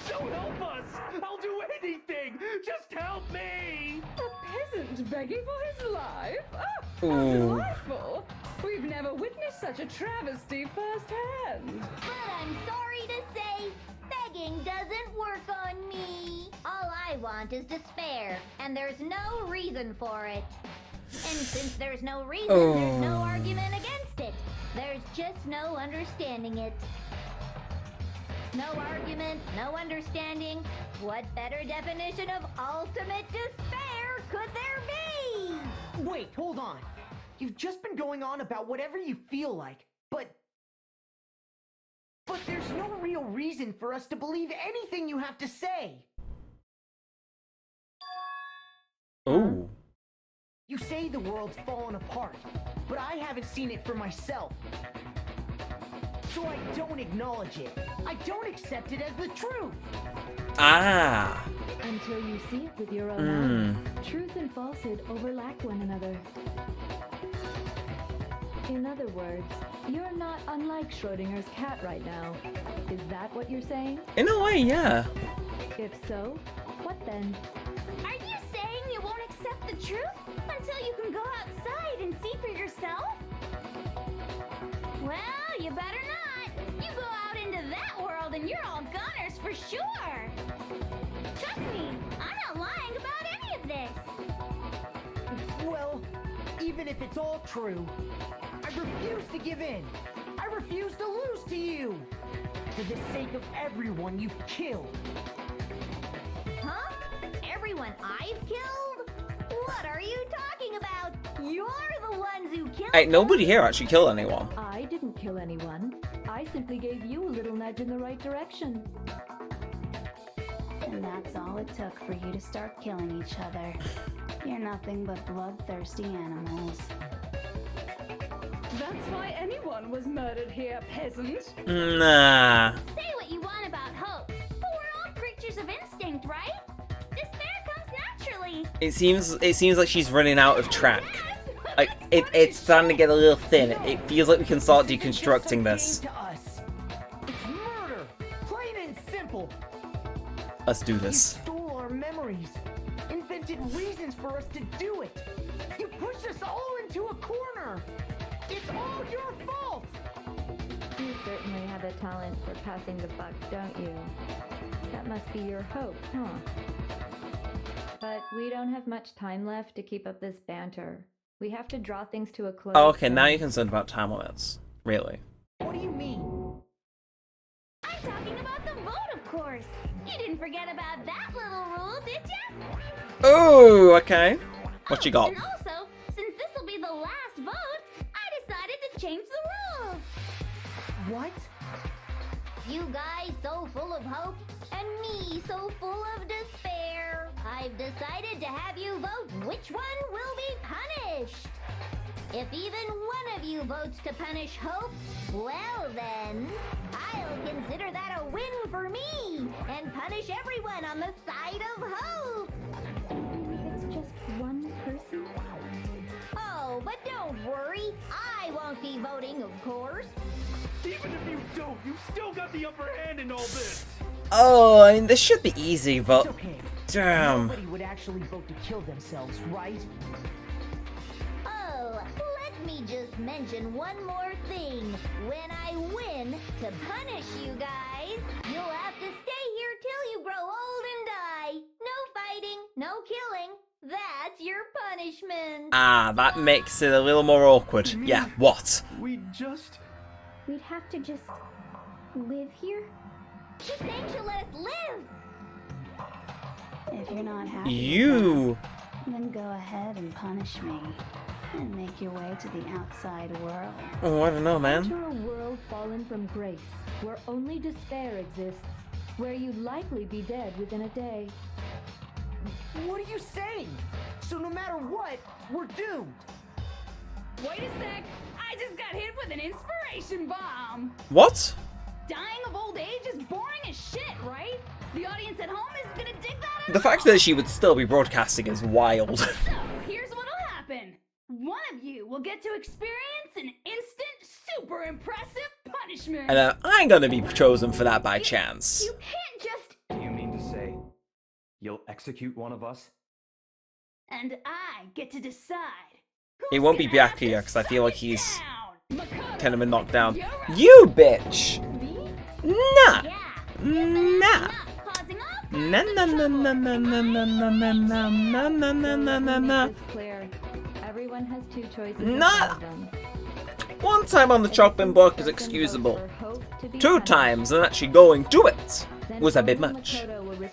D: So help us. I'll do anything. Just help me.
H: A peasant begging for his life? Ah, how
A: Ooh.
H: delightful! We've never witnessed such a travesty firsthand.
J: But I'm sorry to say, begging doesn't work on me. All I want is despair, and there's no reason for it. And since there's no reason, there's no argument against it. There's just no understanding it. No argument, no understanding. What better definition of ultimate despair could there be?
G: Wait, hold on. You've just been going on about whatever you feel like, but there's no real reason for us to believe anything you have to say.
A: Ooh.
G: You say the world's fallen apart, but I haven't seen it for myself. So I don't acknowledge it. I don't accept it as the truth.
A: Ah.
I: Until you see it with your own eyes. Truth and falsehood overlap one another. In other words, you're not unlike Schrodinger's cat right now. Is that what you're saying?
A: In a way, yeah.
I: If so, what then?
J: Are you saying you won't accept the the truth until you can go outside and see for yourself? Well, you better not. You go out into that world and you're all goners for sure. Trust me, I'm not lying about any of this.
G: Well, even if it's all true, I refuse to give in. I refuse to lose to you. For the sake of everyone you've killed.
J: Huh? Everyone I've killed? What are you talking about? You're the ones who killed
A: Hey, nobody here actually killed anyone.
I: I didn't kill anyone. I simply gave you a little nudge in the right direction.
E: And that's all it took for you to start killing each other. You're nothing but bloodthirsty animals.
H: That's why anyone was murdered here, peasant.
A: Nah.
J: Say what you want about hope, but we're all creatures of instinct, right? Despair comes naturally.
A: It seems like she's running out of track. Like it's starting to get a little thin. It feels like we can start deconstructing this.
G: To us. It's murder, plain and simple.
A: Let's do
G: You
A: this.
G: stole our memories, invented reasons for us to do it. You pushed us all into a corner. It's all your fault.
I: You certainly have a talent for passing the buck, don't you? That must be your hope, huh? But we don't have much time left to keep up this banter. We have to draw things to a close.
A: Oh, okay, now
I: soon.
A: you're concerned about time limits. Really?
G: What do you mean?
J: I'm talking about the vote, of course. You didn't forget about that little rule, did ya?
A: Oh, okay. What you got?
J: And also, since this will be the last vote, I decided to change the rules.
G: What?
J: You guys so full of hope, and me so full of despair. I've decided to have you vote which one will be punished. If even one of you votes to punish hope, well then, I'll consider that a win for me, and punish everyone on the side of hope.
I: It's just one person.
J: Oh, but don't worry, I won't be voting, of course.
D: Even if you don't, you still got the upper hand in all this.
A: Oh, I mean, this should be easy, but
G: It's okay.
A: damn.
G: Nobody would actually vote to kill themselves, right?
J: Oh, let me just mention one more thing. When I win to punish you guys, you'll have to stay here till you grow old and die. No fighting, no killing. That's your punishment.
A: Ah, that makes it a little more awkward. Yeah, what?
B: We'd have to just live here?
J: She's saying she'll let us live.
E: If you're not happy,
A: You.
E: then go ahead and punish me. And make your way to the outside world.
A: Oh, I don't know, man.
I: Enter a world fallen from grace, where only despair exists, where you'd likely be dead within a day.
G: What are you saying? So no matter what, we're doomed.
H: Wait a sec. I just got hit with an inspiration bomb.
A: What?
H: Dying of old age is boring as shit, right? The audience at home is gonna dig that out.
A: The fact that she would still be broadcasting is wild.
H: So, here's what'll happen. One of you will get to experience an instant, super impressive punishment.
A: And I'm gonna be chosen for that by chance.
J: You can't just...
F: Do you mean to say you'll execute one of us?
H: And I get to decide.
A: It
H: who's
A: won't be
H: gonna have to
A: Byakuya, because I feel like
H: suck it
A: he's
H: down. Makoto,
A: kind of been knocked down.
H: you're up.
A: You bitch!
H: Me?
A: Nah!
J: Yeah.
A: Nah!
J: Not causing all
A: Na na na na na na na na na na na na na na na na.
I: This is clear. Everyone has two choices.
A: Not-
I: in front of them.
A: One time on the chopping block is excusable. 2 times and actually going to it was a bit much.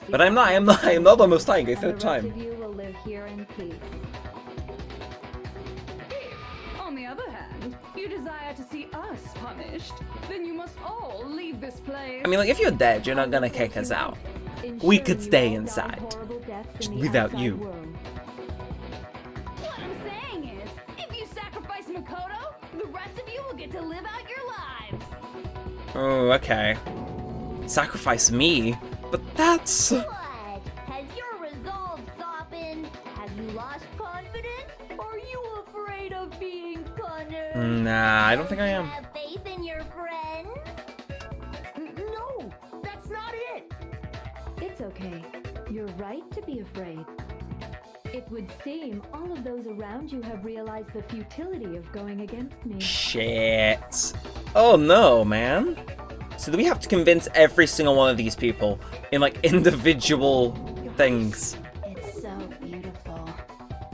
A: But I'm not almost dying a third time.
I: You will live here in peace.
H: If, on the other hand, you desire to see us punished, then you must all leave this place.
A: I mean, like, if you're dead, you're not gonna kick us out. We could stay inside. Without you.
H: What I'm saying is, if you sacrifice Makoto, the rest of you will get to live out your lives.
A: Oh, okay. Sacrifice me? But that's...
J: What? Has your resolve softened? Have you lost confidence? Are you afraid of being punished?
A: Nah, I don't think I am.
J: Have faith in your friends?
G: No, that's not it.
I: It's okay. You're right to be afraid. It would seem all of those around you have realized the futility of going against me.
A: Shit. Oh no, man. So do we have to convince every single one of these people in like individual things?
E: It's so beautiful.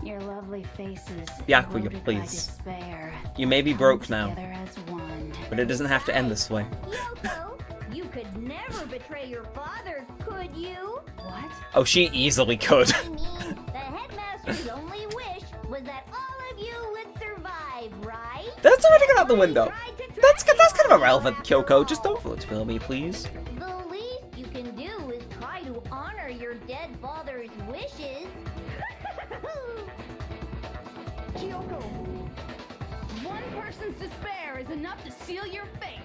E: Your lovely faces.
A: Byakuya,
E: eroded by
A: please.
E: despair.
A: You may be broke now,
E: Together as one.
A: but it doesn't have to end this way.
J: Yoko, you could never betray your father, could you?
E: What?
A: Oh, she easily could.
J: I mean, the headmaster's only wish was that all of you would survive, right?
A: That's already gone out the window.
J: Tried to
A: That's
J: track
A: kind
J: you
A: of irrelevant,
J: after
A: Kyoko.
J: all.
A: Just don't vote me, please.
J: The least you can do is try to honor your dead father's wishes.
H: Kyoko, one person's despair is enough to seal your fate.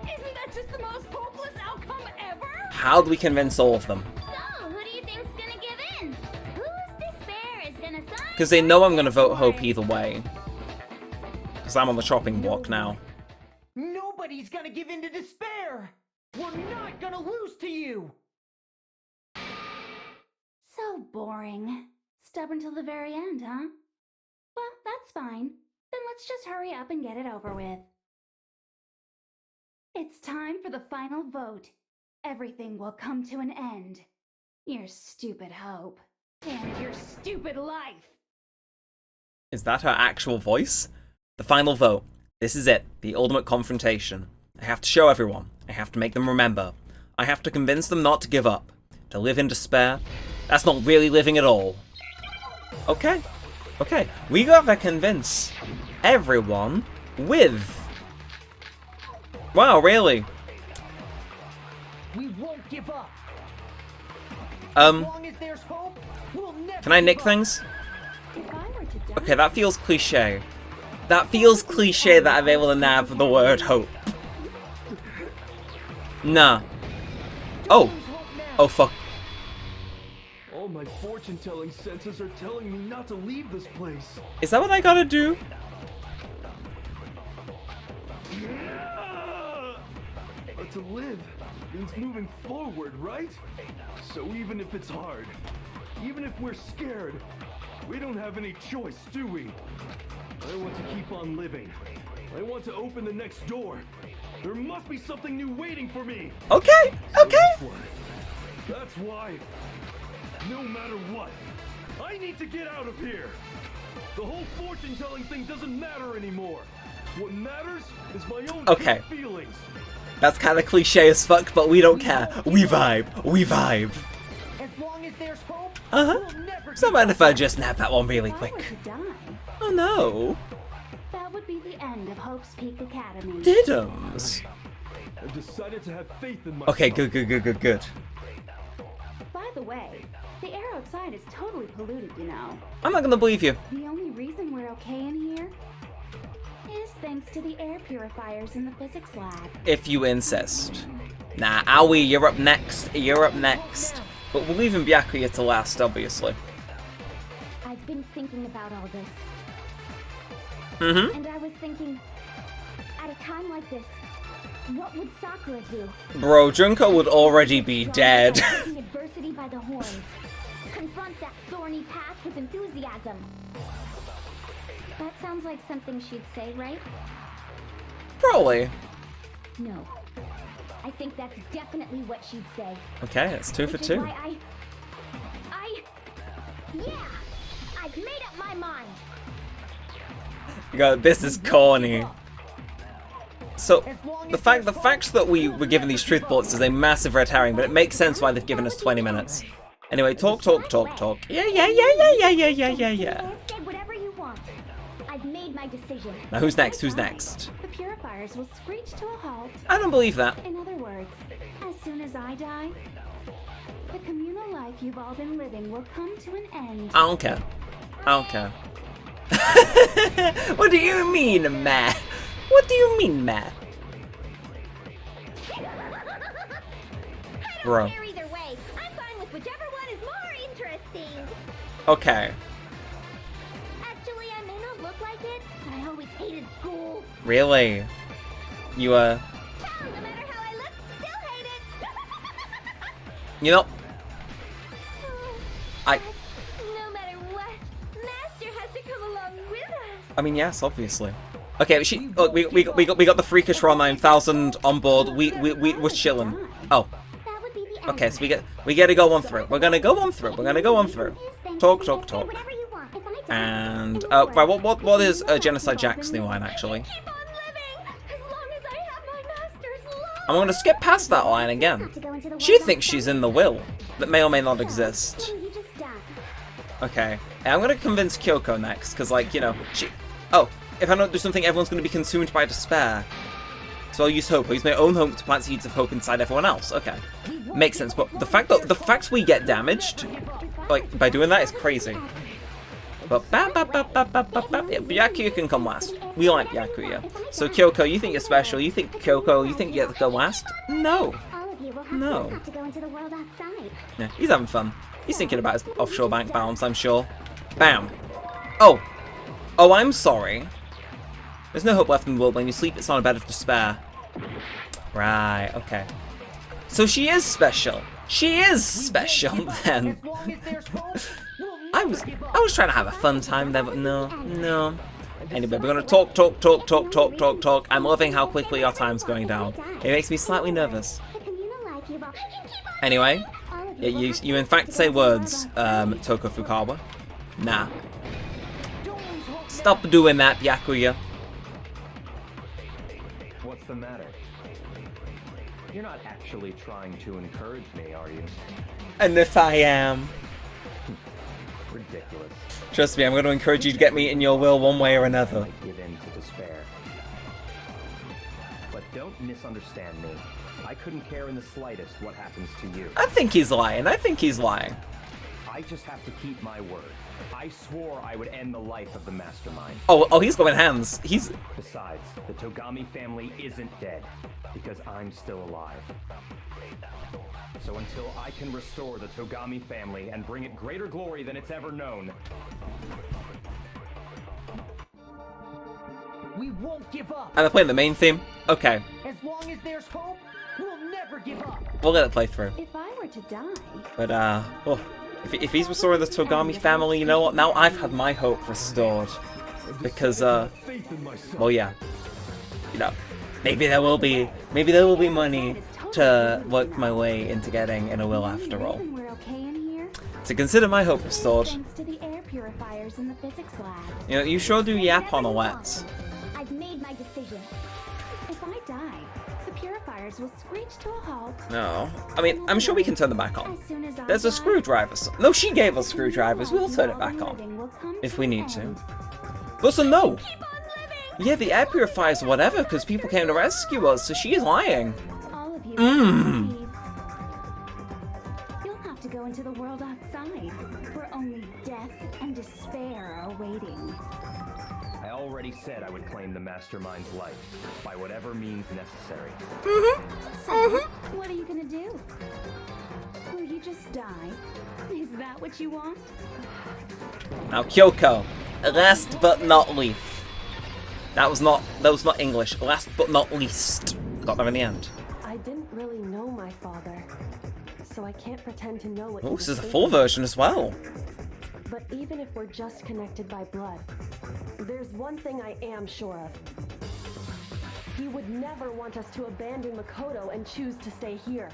H: Isn't that just the most hopeless outcome ever?
A: How do we convince all of them?
J: So, who do you think's gonna give in? Whose despair is gonna sign?
A: Because they know I'm going to vote Hope either way. Because I'm on the chopping block now.
G: Nobody's gonna give in to despair! We're not gonna lose to you!
E: So boring. Stubborn till the very end, huh? Well, that's fine. Then let's just hurry up and get it over with. It's time for the final vote. Everything will come to an end. Your stupid hope.
H: And your stupid life.
A: Is that her actual voice? The final vote. This is it. The ultimate confrontation. I have to show everyone. I have to make them remember. I have to convince them not to give up. To live in despair. That's not really living at all. Okay. Okay. We gotta convince everyone with... Wow, really?
G: We won't give up! As
A: Um,
G: long as there's hope, we'll never
A: can I nick
G: give up.
A: things?
I: If I were to die,
A: Okay, that feels cliche. That feels cliche that I'm able to nab the word hope. Nah. Oh. Oh, fuck.
D: All my fortune-telling senses are telling me not to leave this place.
A: Is that what I gotta do?
D: But to live means moving forward, right? So even if it's hard, even if we're scared, we don't have any choice, do we? I want to keep on living. I want to open the next door. There must be something new waiting for me.
A: Okay, okay.
D: That's why, no matter what, I need to get out of here. The whole fortune-telling thing doesn't matter anymore. What matters is my own
A: Okay.
D: true feelings.
A: That's kind of cliche as fuck, but we don't care. We vibe. We vibe.
G: As long as there's hope,
A: Uh-huh.
G: we'll never
A: So
G: give
A: mind
G: up.
A: if I just nab that one really
E: If I were
A: quick?
E: to die,
A: Oh no.
E: that would be the end of Hope's Peak Academy.
A: Diddums.
D: I've decided to have faith in myself.
A: Okay, good, good, good, good, good.
E: By the way, the air outside is totally polluted, you know.
A: I'm not gonna believe you.
E: The only reason we're okay in here is thanks to the air purifiers in the physics lab.
A: If you insist. Nah, Aoi, you're up next. You're up next. But we're leaving Byakuya to last, obviously.
B: I've been thinking about all this,
A: Mm-hmm.
B: and I was thinking, at a time like this, what would Sakura do?
A: Bro, Junko would already be dead.
B: Taking adversity by the horns. Confront that thorny path with enthusiasm. That sounds like something she'd say, right?
A: Probably.
B: No. I think that's definitely what she'd say.
A: Okay, it's 2 for
B: Which is
A: 2.
B: why yeah! I've made up my mind.
A: You go, this is corny. So, the fact that we were given these truth bullets is a massive red herring, but it makes sense why they've given us 20 minutes. Anyway, talk. Yeah.
B: Say whatever you want. I've made my decision.
A: Now who's next? Who's next?
E: The purifiers will screech to a halt.
A: I don't believe that.
E: In other words, as soon as I die, the communal life you've all been living will come to an end.
A: I don't care. What do you mean, Matt? What do you mean, Matt?
J: I don't
A: Bro.
J: care either way. I'm fine with whichever one is more interesting.
A: Okay.
J: Actually, I may not look like it, but I always hated school.
A: Really? You,
J: Hell, no matter how I look, still hate it.
A: you know, I-
J: No matter what,
A: I mean, yes, obviously. Okay, but she. Look, we got the Freakatron 9000 on board. We're chilling. Oh. Okay, so we gotta go on through. We're gonna go on through. Talk. And right, what is Genocide Jack's new line actually? I'm gonna skip past that line again. She thinks she's in the will that may or may not exist. Okay, and I'm gonna convince Kyoko next, because, like, you know, she. Oh, if I don't do something, everyone's gonna be consumed by despair. So I'll use hope. I'll use my own hope to plant seeds of hope inside everyone else. Okay, makes sense. But the fact we get damaged, like, by doing that is crazy. But yeah, Byakuya can come last. We like Byakuya. So Kyoko, you think you're special? You think Kyoko? You think you get to go last? No. No. Yeah, he's having fun. He's thinking about his offshore bank balance, I'm sure. Bam. Oh. Oh, I'm sorry. There's no hope left in the world. When you sleep, it's not a bed of despair. Right, okay. So she is special. She is special, then. I was trying to have a fun time there, but no. Anyway, we're gonna talk. I'm loving how quickly our time's going down. It makes me slightly nervous. Anyway, you in fact say words, Toko Fukawa. Nah. Stop doing that, Byakuya.
F: What's the matter? You're not actually trying to encourage me, are you?
A: And if I am...
F: Ridiculous.
A: Trust me, I'm going to encourage you to get me in your will one way or another.
F: Give in to despair. But don't misunderstand me. I couldn't care in the slightest what happens to you.
A: I think he's lying.
F: I just have to keep my word. I swore I would end the life of the mastermind.
A: Oh, he's going hands.
F: Besides, the Togami family isn't dead, because I'm still alive. So until I can restore the Togami family and bring it greater glory than it's ever known,
G: we won't give up.
A: And they're playing the main theme? Okay.
G: As long as there's hope, we'll never give up.
A: We'll let it play through.
E: If I were to die...
A: But, if he's restoring the Togami family, you know what? Now I've had my hope restored. Because, well, yeah. You know, maybe there will be money to work my way into getting in a will after all. So consider my hope restored.
E: Thanks to the air purifiers in the physics lab.
A: You know, you sure do yap on a wet.
J: I've made my decision.
E: If I die, the purifiers will screech to a halt.
A: No. I mean, I'm sure we can turn them back on.
E: As soon as I
A: There's a
E: die,
A: screwdriver. No, she gave us screwdrivers. We'll turn it back on. If we need to. But so no. Yeah, the air purifiers or whatever, because people came to rescue us, so she is lying.
E: All of you You'll have to go into the world outside, where only death and despair are waiting.
F: I already said I would claim the mastermind's life, by whatever means necessary.
E: So, what are you gonna do? Will you just die? Is that what you want?
A: Now, Kyoko, last but not least. That was not English. Last but not least. Got there in the end.
B: I didn't really know my father, so I can't pretend to know what he
A: Oh,
B: was
A: this is a
B: thinking.
A: full version as well.
B: But even if we're just connected by blood, there's one thing I am sure of. He would never want us to abandon Makoto and choose to stay here.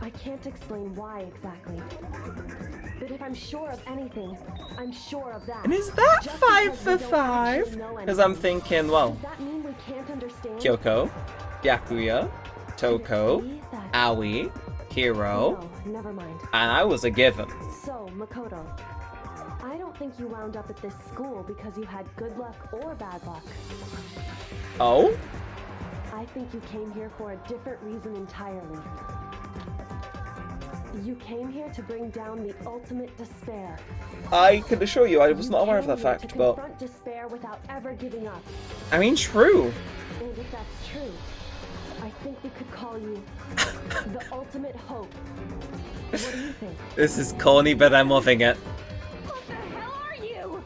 B: I can't explain why exactly. But if I'm sure of anything, I'm sure of that.
A: And is that
B: Just
A: 5
B: because
A: for
B: we don't
A: 5?
B: actually know
A: Because I'm
B: anything.
A: thinking, well,
B: Does that mean we can't understand?
A: Kyoko, Byakuya, Toko, Aoi, Hiro,
B: No, never mind.
A: and I was a given.
B: So, Makoto, I don't think you wound up at this school because you had good luck or bad luck.
A: Oh?
B: I think you came here for a different reason entirely. You came here to bring down the ultimate despair.
A: I can assure you I was not aware of that
B: You came here
A: fact,
B: to
A: but...
B: confront despair without ever giving up.
A: I mean, true.
B: And if that's true, I think we could call you the ultimate hope. What do you think?
A: This is corny, but I'm loving it.
H: What the hell are you?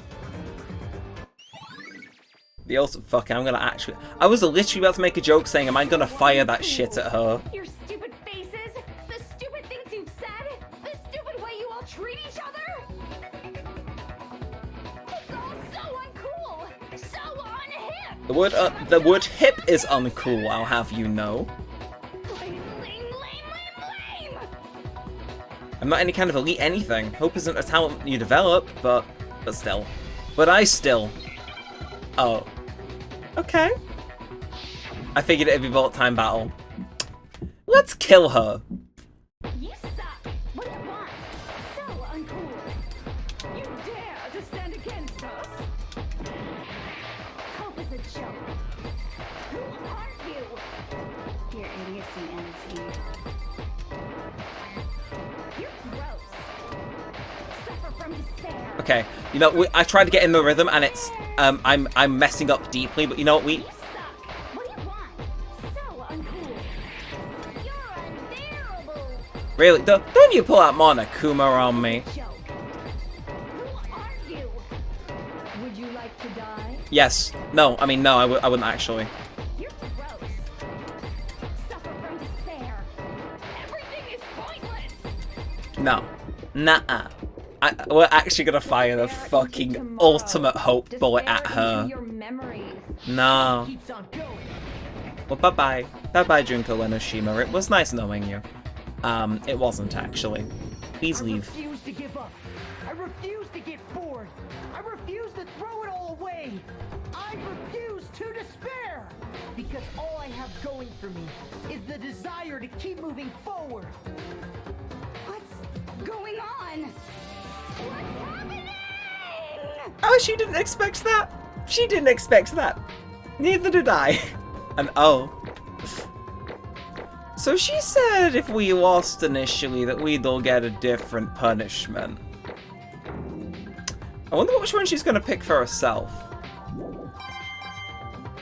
A: The ultimate... Fuck it, I'm gonna actually... I was literally about to make a joke saying, am I gonna fire that shit at her?
H: Your stupid faces, the stupid things you've said, the stupid way you all treat each other. It's all so
A: The word hip is uncool, I'll have you know.
H: Lame, lame, lame, lame, lame!
A: I'm not any kind of elite anything. Hope isn't a talent you develop, but still. But I still. Oh. Okay. I figured it'd be bullet time battle. Let's kill her.
H: You suck! What do you want? So uncool! You dare to stand against us?
E: Hope is a joke.
H: Who are you?
E: Your idiocy ends here.
H: You're gross! Suffer from despair!
A: Okay, you know, I tried to get in the rhythm and it's, I'm messing up deeply, but you know what,
H: You suck! What do you want? So uncool!
J: You're unbearable.
A: really, don't you pull out Monokuma on me.
H: Joke! Who are you?
B: Would you like to die?
A: Yes. No, I mean, no, I wouldn't actually.
H: You're gross! Suffer from despair! Everything is pointless!
A: No. Nuh-uh. We're actually gonna fire the fucking ultimate hope bullet at her.
B: Your memories.
A: No.
G: Keeps on going.
A: Well, bye-bye. Bye-bye, Junko Enoshima. It was nice knowing you. It wasn't, actually. Please
G: I
A: leave.
G: refuse to give up. I refuse to get bored. I refuse to throw it all away. I refuse to despair. Because all I have going for me is the desire to keep moving forward.
H: What's going on? What's happening?
A: Oh, she didn't expect that. She didn't expect that. Neither did I. And oh. So she said if we lost initially that we'd all get a different punishment. I wonder which one she's gonna pick for herself.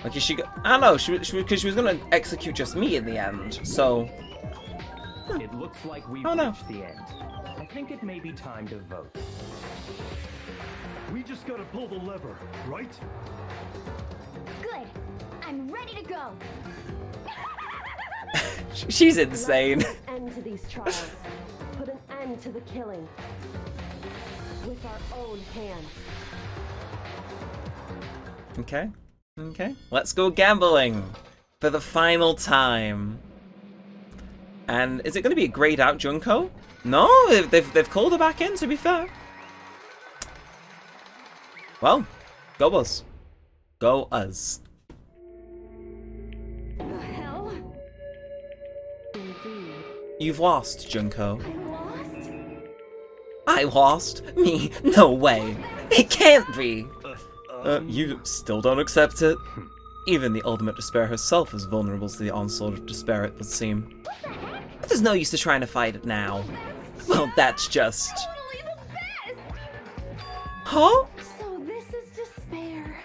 A: Like, is she? I don't know. Because she was gonna execute just me in the end. So.
F: It looks like we've
A: Oh, no.
F: reached the end. I think it may be time to vote.
D: We just gotta pull the lever, right?
J: Good. I'm ready to go.
A: She's insane.
B: Let's put an end to these trials. Put an end to the killing. With our own hands.
A: Okay. Okay. Let's go gambling for the final time. And is it going to be a grayed out Junko? No, they've called her back in, to be fair. Well, go us. Go us.
H: The hell?
B: Indeed.
A: You've lost, Junko.
H: I lost?
A: I lost? Me? No way. It can't be. You still don't accept it? Even the ultimate despair herself is vulnerable to the onslaught of despair, it would seem. But there's no use to trying to fight it now. Well, that's just...
H: Totally the best!
A: Huh?
H: So this is despair.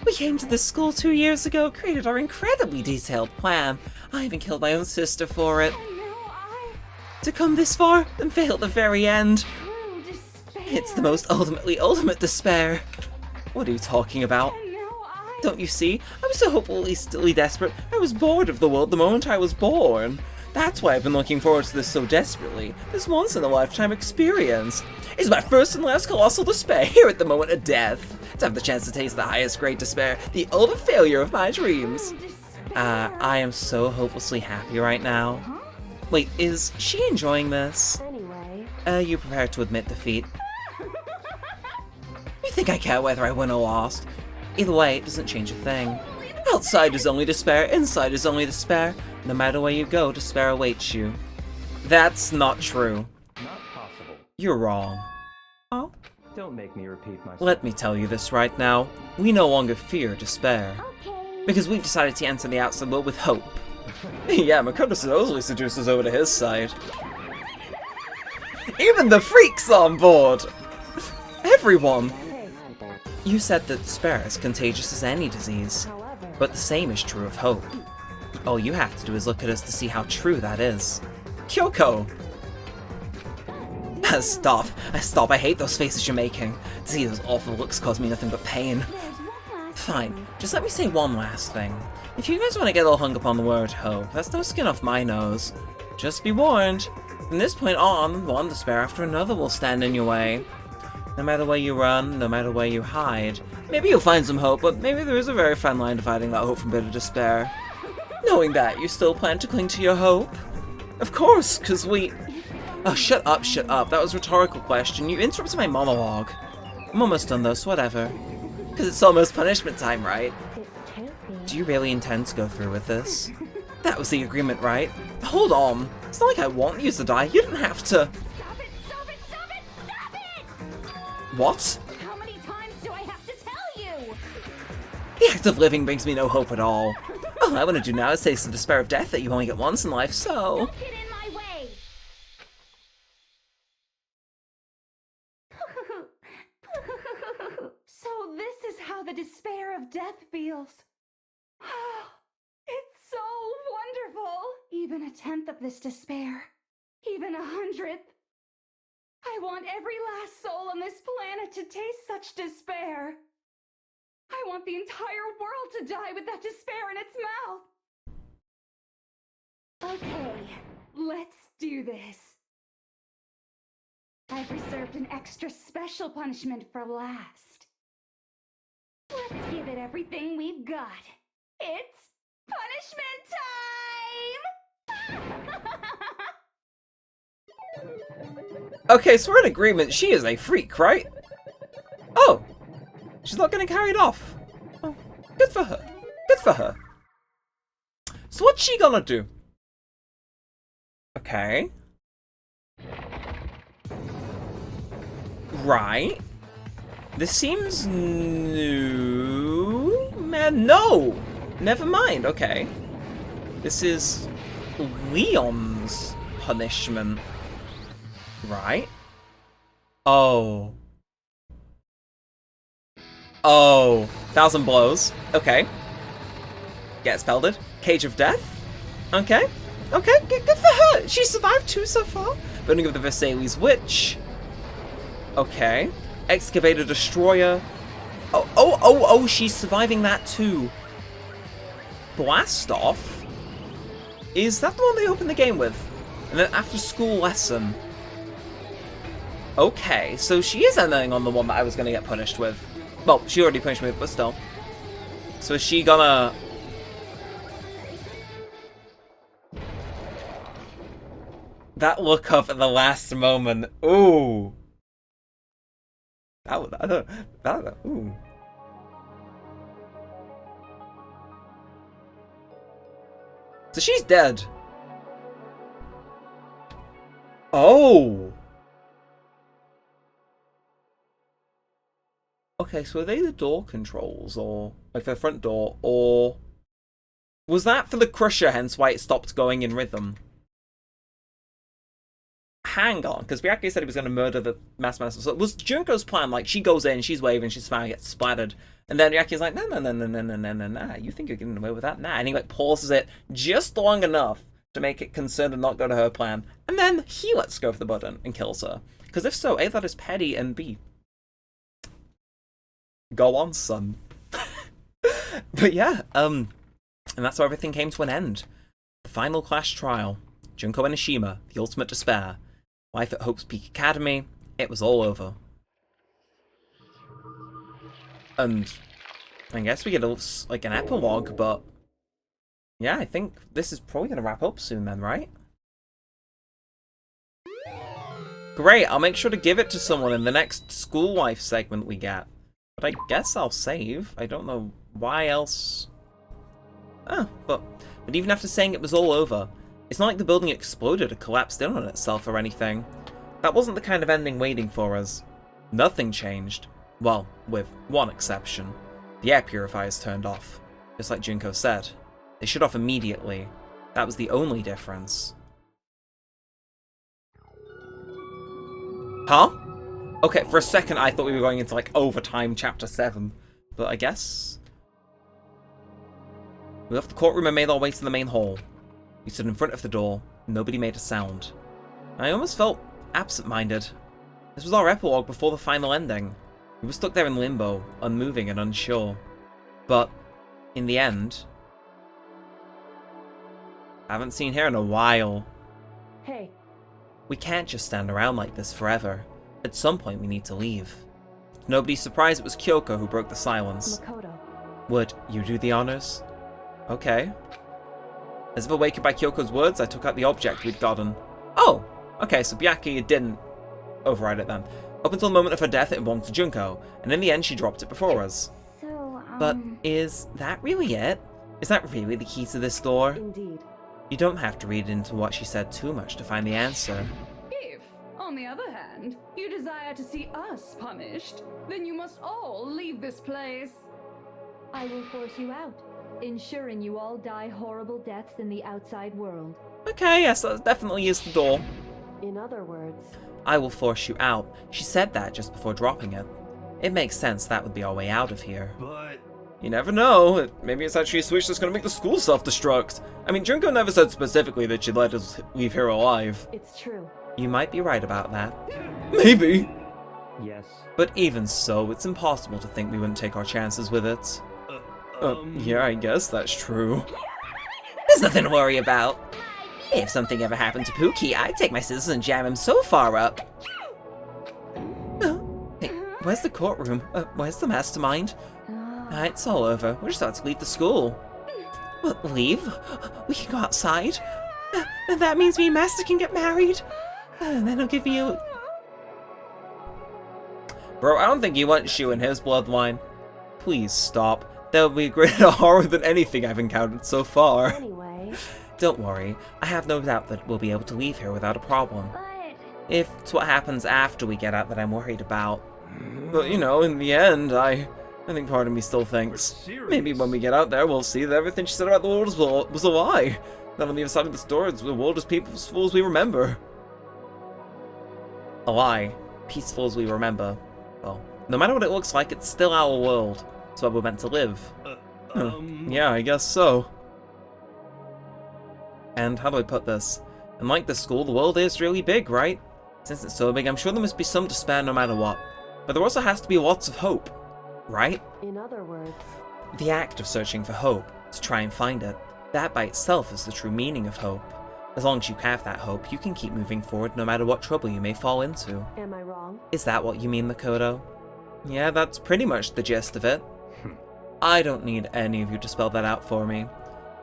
A: We came to this school 2 years ago, created our incredibly detailed plan. I even killed my own sister for it.
H: And now I...
A: To come this far, and fail at the very end.
H: True despair.
A: It's the most ultimate despair. What are you talking about?
H: And now I...
A: Don't you see? I was so hopelessly desperate. I was bored of the world the moment I was born. That's why I've been looking forward to this so desperately. This once-in-a-lifetime experience. It's my first and last colossal despair here at the moment of death. To have the chance to taste the highest grade despair, the ultimate failure of my dreams.
H: True despair.
A: I am so hopelessly happy right now. Wait, is she enjoying this?
B: Anyway,
A: You prepared to admit defeat? You think I care whether I win or lost? Either way, it doesn't change a thing. Outside is only despair, inside is only despair. No matter where you go, despair awaits you. That's not true.
F: Not possible.
A: You're wrong. Oh?
F: Don't make me repeat myself.
A: Let me tell you this right now. We no longer fear despair.
J: Okay.
A: Because we've decided to enter the outside world with hope. Yeah, Makoto supposedly seduced us over to his side. Even the freak's on board! Everyone!
B: hey,
A: You said that despair is contagious as any disease,
B: however,
A: but the same is true of hope. All you have to do is look at us to see how true that is. Kyoko! Stop. Stop, I hate those faces you're making. To see those awful looks cause me nothing but pain.
H: There's one last
A: Fine, just let me say one last thing. If you guys want to get all hung up on the word hope, that's no skin off my nose. Just be warned. From this point on, one despair after another will stand in your way. No matter where you run, no matter where you hide, maybe you'll find some hope, but maybe there is a very fine line dividing that hope from bitter despair. Knowing that, you still plan to cling to your hope? Of course, because we... Oh, shut up, shut up. That was a rhetorical question. You interrupted my monologue. I'm almost done though, so whatever. Because it's almost punishment time, right? Do you really intend to go through with this? That was the agreement, right? Hold on. It's not like I want you to die. You didn't have to...
C: Stop it! Stop it! Stop it! Stop it!
A: What?
C: How many times do I have to tell you?
A: The act of living brings me no hope at all. All I want to do now is taste the despair of death that you only get once in life, so...
C: Don't get in my way!
H: So this is how the despair of death feels. It's so wonderful. Even a tenth of this despair. Even 100th. I want every last soul on this planet to taste such despair. I want the entire world to die with that despair in its mouth. Okay, let's do this. I've reserved an extra special punishment for last. Let's give it everything we've got. It's punishment time!
A: Okay, so we're in agreement. She is a freak, right? Oh! She's not gonna carry it off. Oh, good for her. Good for her. So what's she gonna do? Okay. Right. This seems new. Man, no! Never mind, okay. This is Leon's punishment. Right? Oh. Oh. 1,000 blows. Okay. Gets pelted. Cage of Death. Okay. Okay, good for her. She survived 2 so far. Burning of the Versailles Witch. Okay. Excavator Destroyer. Oh, she's surviving that too. Blast Off? Is that the one they opened the game with? And then After School Lesson. Okay, so she is ending on the one that I was going to get punished with. Well, she already punished me, but still. So is she gonna... That look up at the last moment. Ooh. Ooh. So she's dead. Oh. Okay, so are they the door controls, or like the front door, or was that for the crusher, hence why it stopped going in rhythm? Hang on, because Byakuya said he was going to murder the mastermind. So it was Junko's plan, like, she goes in, she's waving, she's fine, gets splattered. And then Byakuya's like, nah, you think you're getting away with that? Nah. And he, like, pauses it just long enough to make it concerned and not go to her plan. And then he lets go of the button and kills her. Because if so, A, that is petty, and B, go on, son. But yeah, and that's how everything came to an end. The final clash trial. Junko and Ishima, the ultimate despair. Life at Hope's Peak Academy. It was all over. And I guess we get like an epilogue, but yeah, I think this is probably gonna wrap up soon then, right? Great, I'll make sure to give it to someone in the next school life segment we get. But I guess I'll save. I don't know why else. Oh, but even after saying it was all over, it's not like the building exploded or collapsed in on itself or anything. That wasn't the kind of ending waiting for us. Nothing changed. Well, with one exception. The air purifiers turned off. Just like Junko said. They shut off immediately. That was the only difference. Huh? Okay, for a second I thought we were going into, like, Overtime Chapter 7. But I guess... We left the courtroom and made our way to the main hall. We stood in front of the door. Nobody made a sound. I almost felt absent-minded. This was our epilogue before the final ending. We were stuck there in limbo, unmoving and unsure. But, in the end... I haven't seen her in a while.
B: Hey.
A: We can't just stand around like this forever. At some point we need to leave. nobody's surprised it was Kyoko who broke the silence.
B: Makoto.
A: Would you do the honors? Okay. As if awakened by Kyoko's words, I took out the object we'd gotten. Oh! Okay, so Byakuya didn't override it then. Up until the moment of her death, it belonged to Junko, and in the end, she dropped it before us.
E: So,
A: But is that really it? Is that really the key to this door?
B: Indeed.
A: You don't have to read into what she said too much to find the answer.
H: If, on the other hand, you desire to see us punished, then you must all leave this place.
I: I will force you out, ensuring you all die horrible deaths in the outside world.
A: Okay, yes, that definitely is the door.
B: In other words,
A: I will force you out. She said that just before dropping it. It makes sense that would be our way out of here.
D: But
A: You never know. Maybe it's actually a switch that's going to make the school self-destruct. I mean, Junko never said specifically that she'd let us leave here alive.
B: it's true.
A: You might be right about that. Maybe.
F: Yes.
A: But even so, it's impossible to think we wouldn't take our chances with it. Yeah, I guess that's true. There's nothing to worry about. If something ever happened to Pookie, I'd take my scissors and jam him so far up. Hey, where's the courtroom? Where's the mastermind? It's all over. We're just about to leave the school. What, leave? We can go outside? And that means me and Master can get married? And then he'll give me a... Bro, I don't think he wants you in his bloodline. Please stop. That would be a greater horror than anything I've encountered so far.
B: Anyway,
A: Don't worry, I have no doubt that we'll be able to leave here without a problem.
E: but
A: If it's what happens after we get out that I'm worried about. But, you know, in the end, I think part of me still thinks, maybe when we get out there, we'll see that everything she said about the world was a lie. That on the other side of the store, the world is peaceful as we remember. A lie. Peaceful as we remember. Well, no matter what it looks like, it's still our world. It's where we're meant to live. Yeah, I guess so. And how do I put this? Unlike the school, the world is really big, right? Since it's so big, I'm sure there must be some despair no matter what. But there also has to be lots of hope, right?
B: in other words,
A: The act of searching for hope, to try and find it, that by itself is the true meaning of hope. As long as you have that hope, you can keep moving forward no matter what trouble you may fall into.
B: am I wrong?
A: Is that what you mean, Makoto? Yeah, that's pretty much the gist of it. I don't need any of you to spell that out for me.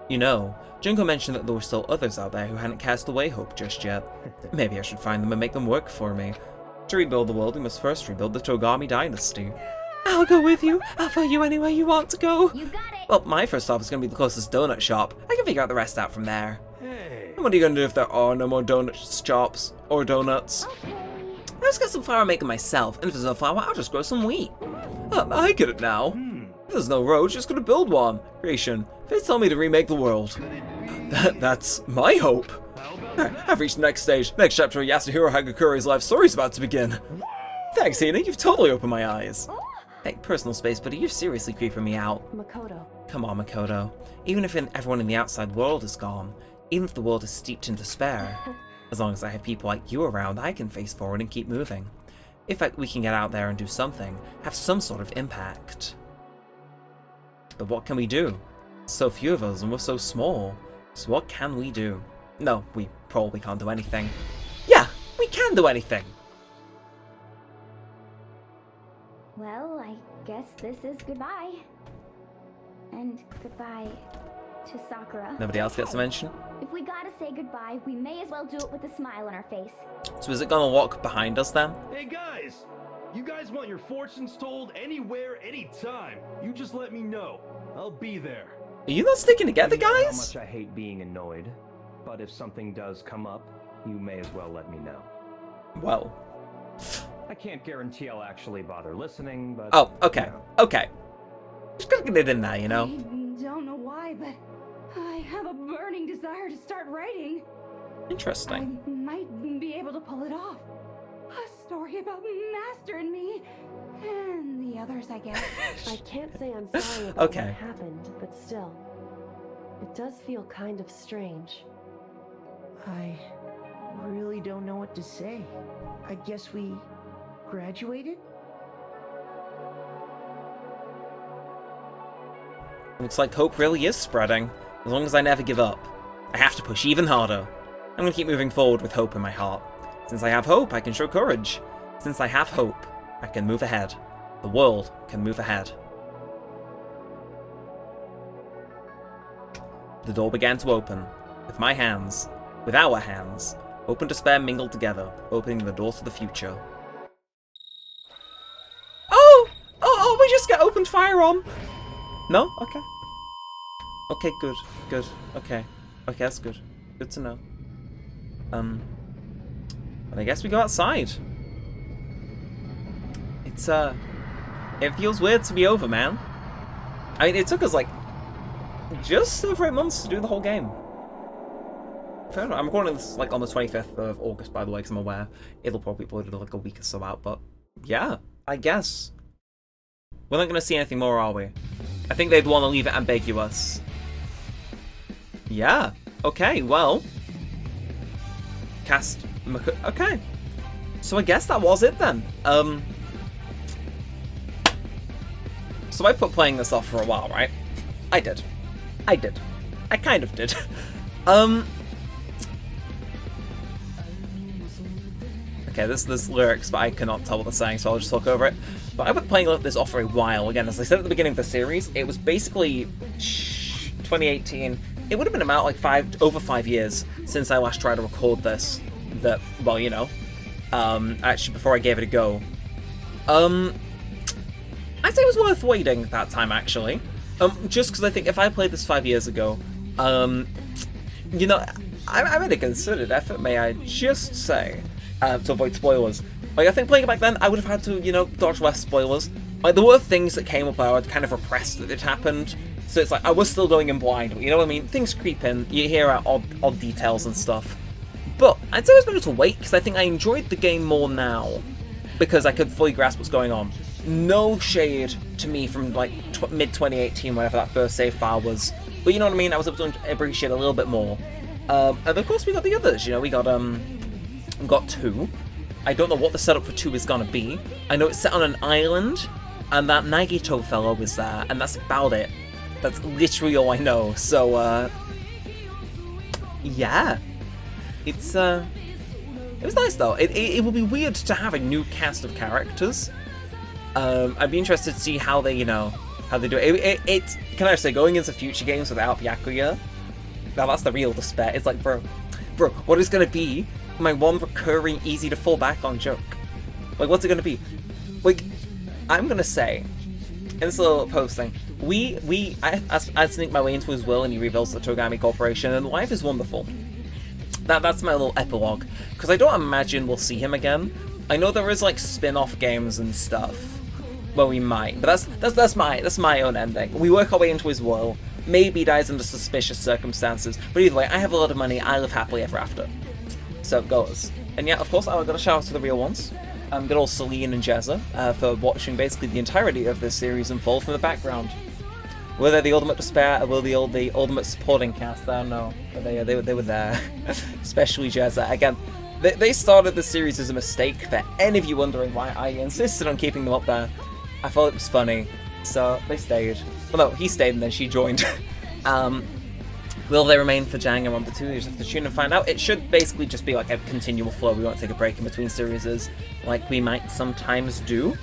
A: You know, Junko mentioned that there were still others out there who hadn't cast away hope just yet. Maybe I should find them and make them work for me. To rebuild the world, we must first rebuild the Togami dynasty. I'll go with you. I'll follow you anywhere you want to go.
J: You got it.
A: Well, my first stop is going to be the closest donut shop. I can figure out the rest out from there.
D: hey,
A: And what are you going to do if there are no more donut shops or donuts? I'll just get some flour and make them myself, and if there's no flour, I'll just grow some wheat. I get it now. If there's no road, just gonna build one. Creation. They tell me to remake the world. That's my hope. I've reached the next stage. Next chapter of Yasuhiro Hagakuri's life story's about to begin. Thanks, Hina. You've totally opened my eyes. Hey, personal space buddy, you're seriously creeping me out.
B: Makoto.
A: Come on, Makoto. Even if everyone in the outside world is gone, even if the world is steeped in despair, as long as I have people like you around, I can face forward and keep moving. If we can get out there and do something, have some sort of impact. But what can we do? So few of us and we're so small. So what can we do? No, we probably can't do anything. Yeah, we can do anything!
E: well, I guess this is goodbye. And goodbye to Sakura.
A: Nobody else gets to mention?
E: If we gotta say goodbye, we may as well do it with a smile on our face.
A: So is it gonna walk behind us then?
D: hey guys! You guys want your fortunes told anywhere, anytime. You just let me know. I'll be there.
A: Are you not sticking together,
F: You know how
A: guys?
F: much I hate being annoyed, but if something does come up, you may as well let me know.
A: Well.
F: I can't guarantee I'll actually bother listening, but...
A: Oh, okay.
F: you know.
A: Okay. Just gotta get it in there, you know?
H: I don't know why, but I have a burning desire to start writing.
A: Interesting.
H: I might be able to pull it off. A story about Master and me, and the others, I guess.
B: I can't say I'm sorry about
A: Okay.
B: what happened, but still, it does feel kind of strange.
G: I really don't know what to say. I guess we graduated?
A: Looks like hope really is spreading, as long as I never give up. I have to push even harder. I'm gonna keep moving forward with hope in my heart. Since I have hope, I can show courage. Since I have hope, I can move ahead. the world can move ahead. The door began to open. With my hands, with our hands, hope and despair mingled together, opening the doors to the future. Oh, we just get opened fire on! No? Okay. Okay, good. Okay, that's good. Good to know. And I guess we go outside. It feels weird to be over, man. I mean, it took us, like, just over 8 months to do the whole game. Fair enough. I'm recording this, like, on the 25th of August, by the way, because I'm aware it'll probably be like a week or so out, but yeah, I guess. We're not going to see anything more, are we? I think they'd want to leave it ambiguous. Yeah. Okay, well. Okay. So I guess that was it then. So I put playing this off for a while, right? I did. I kind of did. Okay, there's lyrics, but I cannot tell what they're saying, so I'll just talk over it. But I've been playing this off for a while. Again, as I said at the beginning of the series, it was basically 2018. It would have been about like over 5 years since I last tried to record this. Well, you know, actually before I gave it a go. I'd say it was worth waiting that time, actually. Just because I think if I played this 5 years ago, you know, I made a considered effort, may I just say, to avoid spoilers. Like, I think playing it back then, I would have had to, you know, dodge less spoilers. Like, there were things that came up where I'd kind of repressed that it happened, so it's like, I was still going in blind, you know what I mean? Things creep in, you hear out odd details and stuff. But I'd say it was better to wait, because I think I enjoyed the game more now, because I could fully grasp what's going on. No shade to me from, like, mid-2018, whenever that first save file was. But you know what I mean? I was able to appreciate it a little bit more. And of course we got the others, you know, we got 2. I don't know what the setup for 2 is gonna be. I know it's set on an island, and that Nagito fellow is there, and that's about it. That's literally all I know, so, yeah. It was nice, though. It will be weird to have a new cast of characters. I'd be interested to see how they, you know, how they do it. Can I just say, going into future games without Byakuya, now that's the real despair. It's like, bro, what is gonna be my one recurring, easy to fall back on joke? Like, what's it gonna be? Like, I'm gonna say, in this little posting, I sneak my way into his will and he reveals the Togami Corporation, and life is wonderful. That's my little epilogue, because I don't imagine we'll see him again. I know there is, like, spin-off games and stuff. Well, we might, but that's my own ending. We work our way into his world. Maybe he dies under suspicious circumstances, but either way, I have a lot of money. I live happily ever after. So it goes. And yeah, of course, I got a shout out to the real ones. Good old Celine and Jezza for watching basically the entirety of this series unfold from the background. Were they the ultimate despair, or were the ultimate supporting cast? I don't know. But they were there. Especially Jezza. Again, they started the series as a mistake. For any of you wondering why I insisted on keeping them up there, I thought it was funny, so they stayed. Well, no, he stayed and then she joined. Will they remain for Danganronpa 2? You just have to tune and find out. It should basically just be like a continual flow. We won't take a break in between series, like we might sometimes do.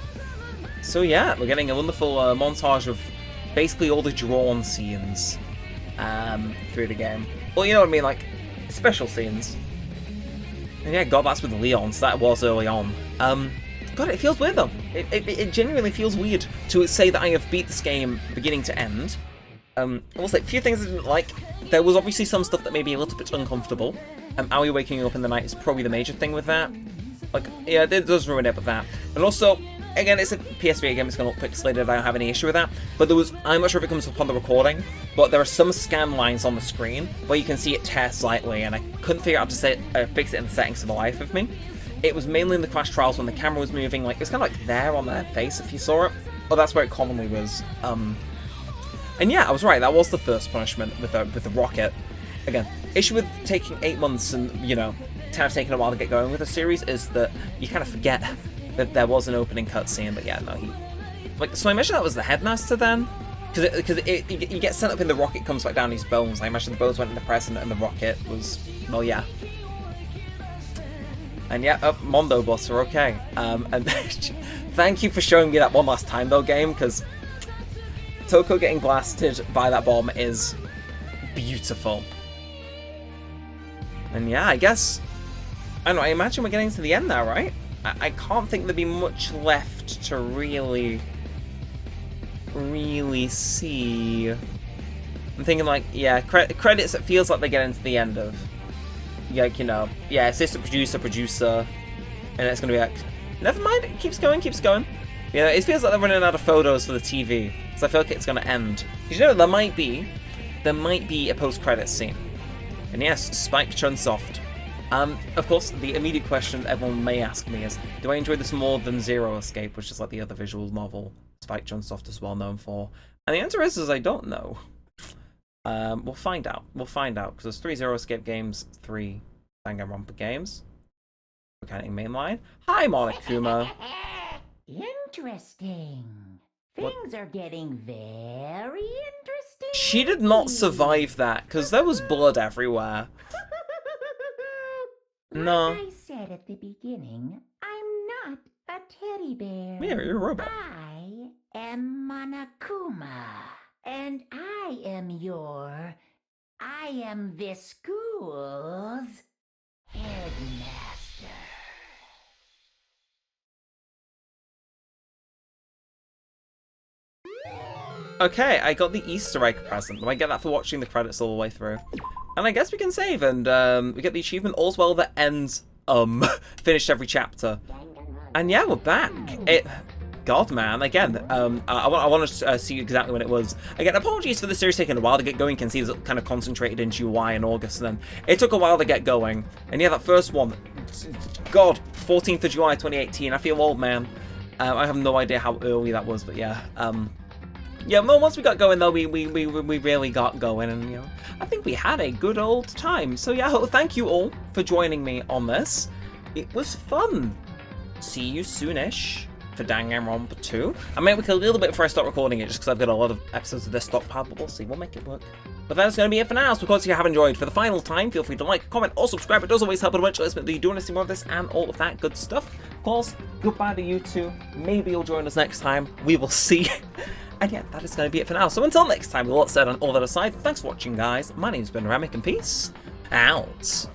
A: So yeah, we're getting a wonderful montage of basically all the drawn scenes through the game. Well, you know what I mean, like special scenes. And yeah, God, that's with Leon, so that was early on. God, it feels weird though. It genuinely feels weird to say that I have beat this game beginning to end. I will say a few things I didn't like. There was obviously some stuff that made me a little bit uncomfortable. Aoi waking up in the night is probably the major thing with that. Like, yeah, it does ruin it with that. And also, again, it's a PS3 game, it's going to look pixelated, I don't have any issue with that. But I'm not sure if it comes up on the recording, but there are some scan lines on the screen where you can see it tear slightly, and I couldn't figure out how to fix it in the settings for the life of me. It was mainly in the Crash Trials when the camera was moving, like, it was kind of like there on their face if you saw it. Well, that's where it commonly was. And yeah, I was right, that was the first punishment with the rocket. Again, issue with taking 8 months and, you know, kind of taking a while to get going with a series is that you kind of forget that there was an opening cutscene, but yeah, no, so I imagine that was the headmaster then? Because you get sent up in the rocket, comes back down his bones. I imagine the bones went in the present and the rocket was, well, yeah. And yeah, Mondo boss are okay. And thank you for showing me that one last time though, game, because Toko getting blasted by that bomb is beautiful. And yeah, I guess, I don't know, I imagine we're getting to the end now, right? I can't think there'd be much left to really see. I'm thinking like, yeah, credits, it feels like they're getting to the end of. Like, you know, yeah, assistant producer, and it's gonna be like, never mind, it keeps going. Yeah, it feels like they're running out of photos for the TV, so I feel like it's gonna end. You know, there might be a post-credits scene. And yes, Spike Chunsoft. Of course, the immediate question everyone may ask me is, do I enjoy this more than Zero Escape, which is like the other visual novel Spike Chunsoft is well known for? And the answer is I don't know. We'll find out, because there's 3 Zero Escape games, 3 Danganronpa games. We're counting mainline. Hi, Monokuma!
C: Interesting. Things are getting very interesting.
A: She did not survive that, because there was blood everywhere. No.
C: Like I said at the beginning, I'm not a teddy bear.
A: Yeah, you're a robot.
C: I am Monokuma. And I am this school's headmaster.
A: Okay, I got the Easter egg present. Do I get that for watching the credits all the way through? And I guess we can save, and we get the achievement All's Well that ends, finished every chapter. And yeah, we're back. God, man, again, I want to see exactly when it was. Again, apologies for the series taking a while to get going. You can see it was kind of concentrated in July and August, and then it took a while to get going. And yeah, that first one, God, 14th of July 2018, I feel old, man. I have no idea how early that was, but yeah. Yeah, well, once we got going, though, we really got going, and, you know, I think we had a good old time. So yeah, thank you all for joining me on this. It was fun. See you soonish for Danganronpa 2. I might wait a little bit before I start recording it, just because I've got a lot of episodes of this stockpiled, but we'll see. We'll make it work. But that's going to be it for now. So, of course, if you have enjoyed, for the final time, feel free to like, comment, or subscribe. It does always help a bunch. Let us know that you do want to see more of this and all of that good stuff. Of course, goodbye to you two. Maybe you'll join us next time. We will see. And yeah, that is going to be it for now. So until next time, with all that said and all that aside, thanks for watching, guys. My name's been Neremik, and peace out.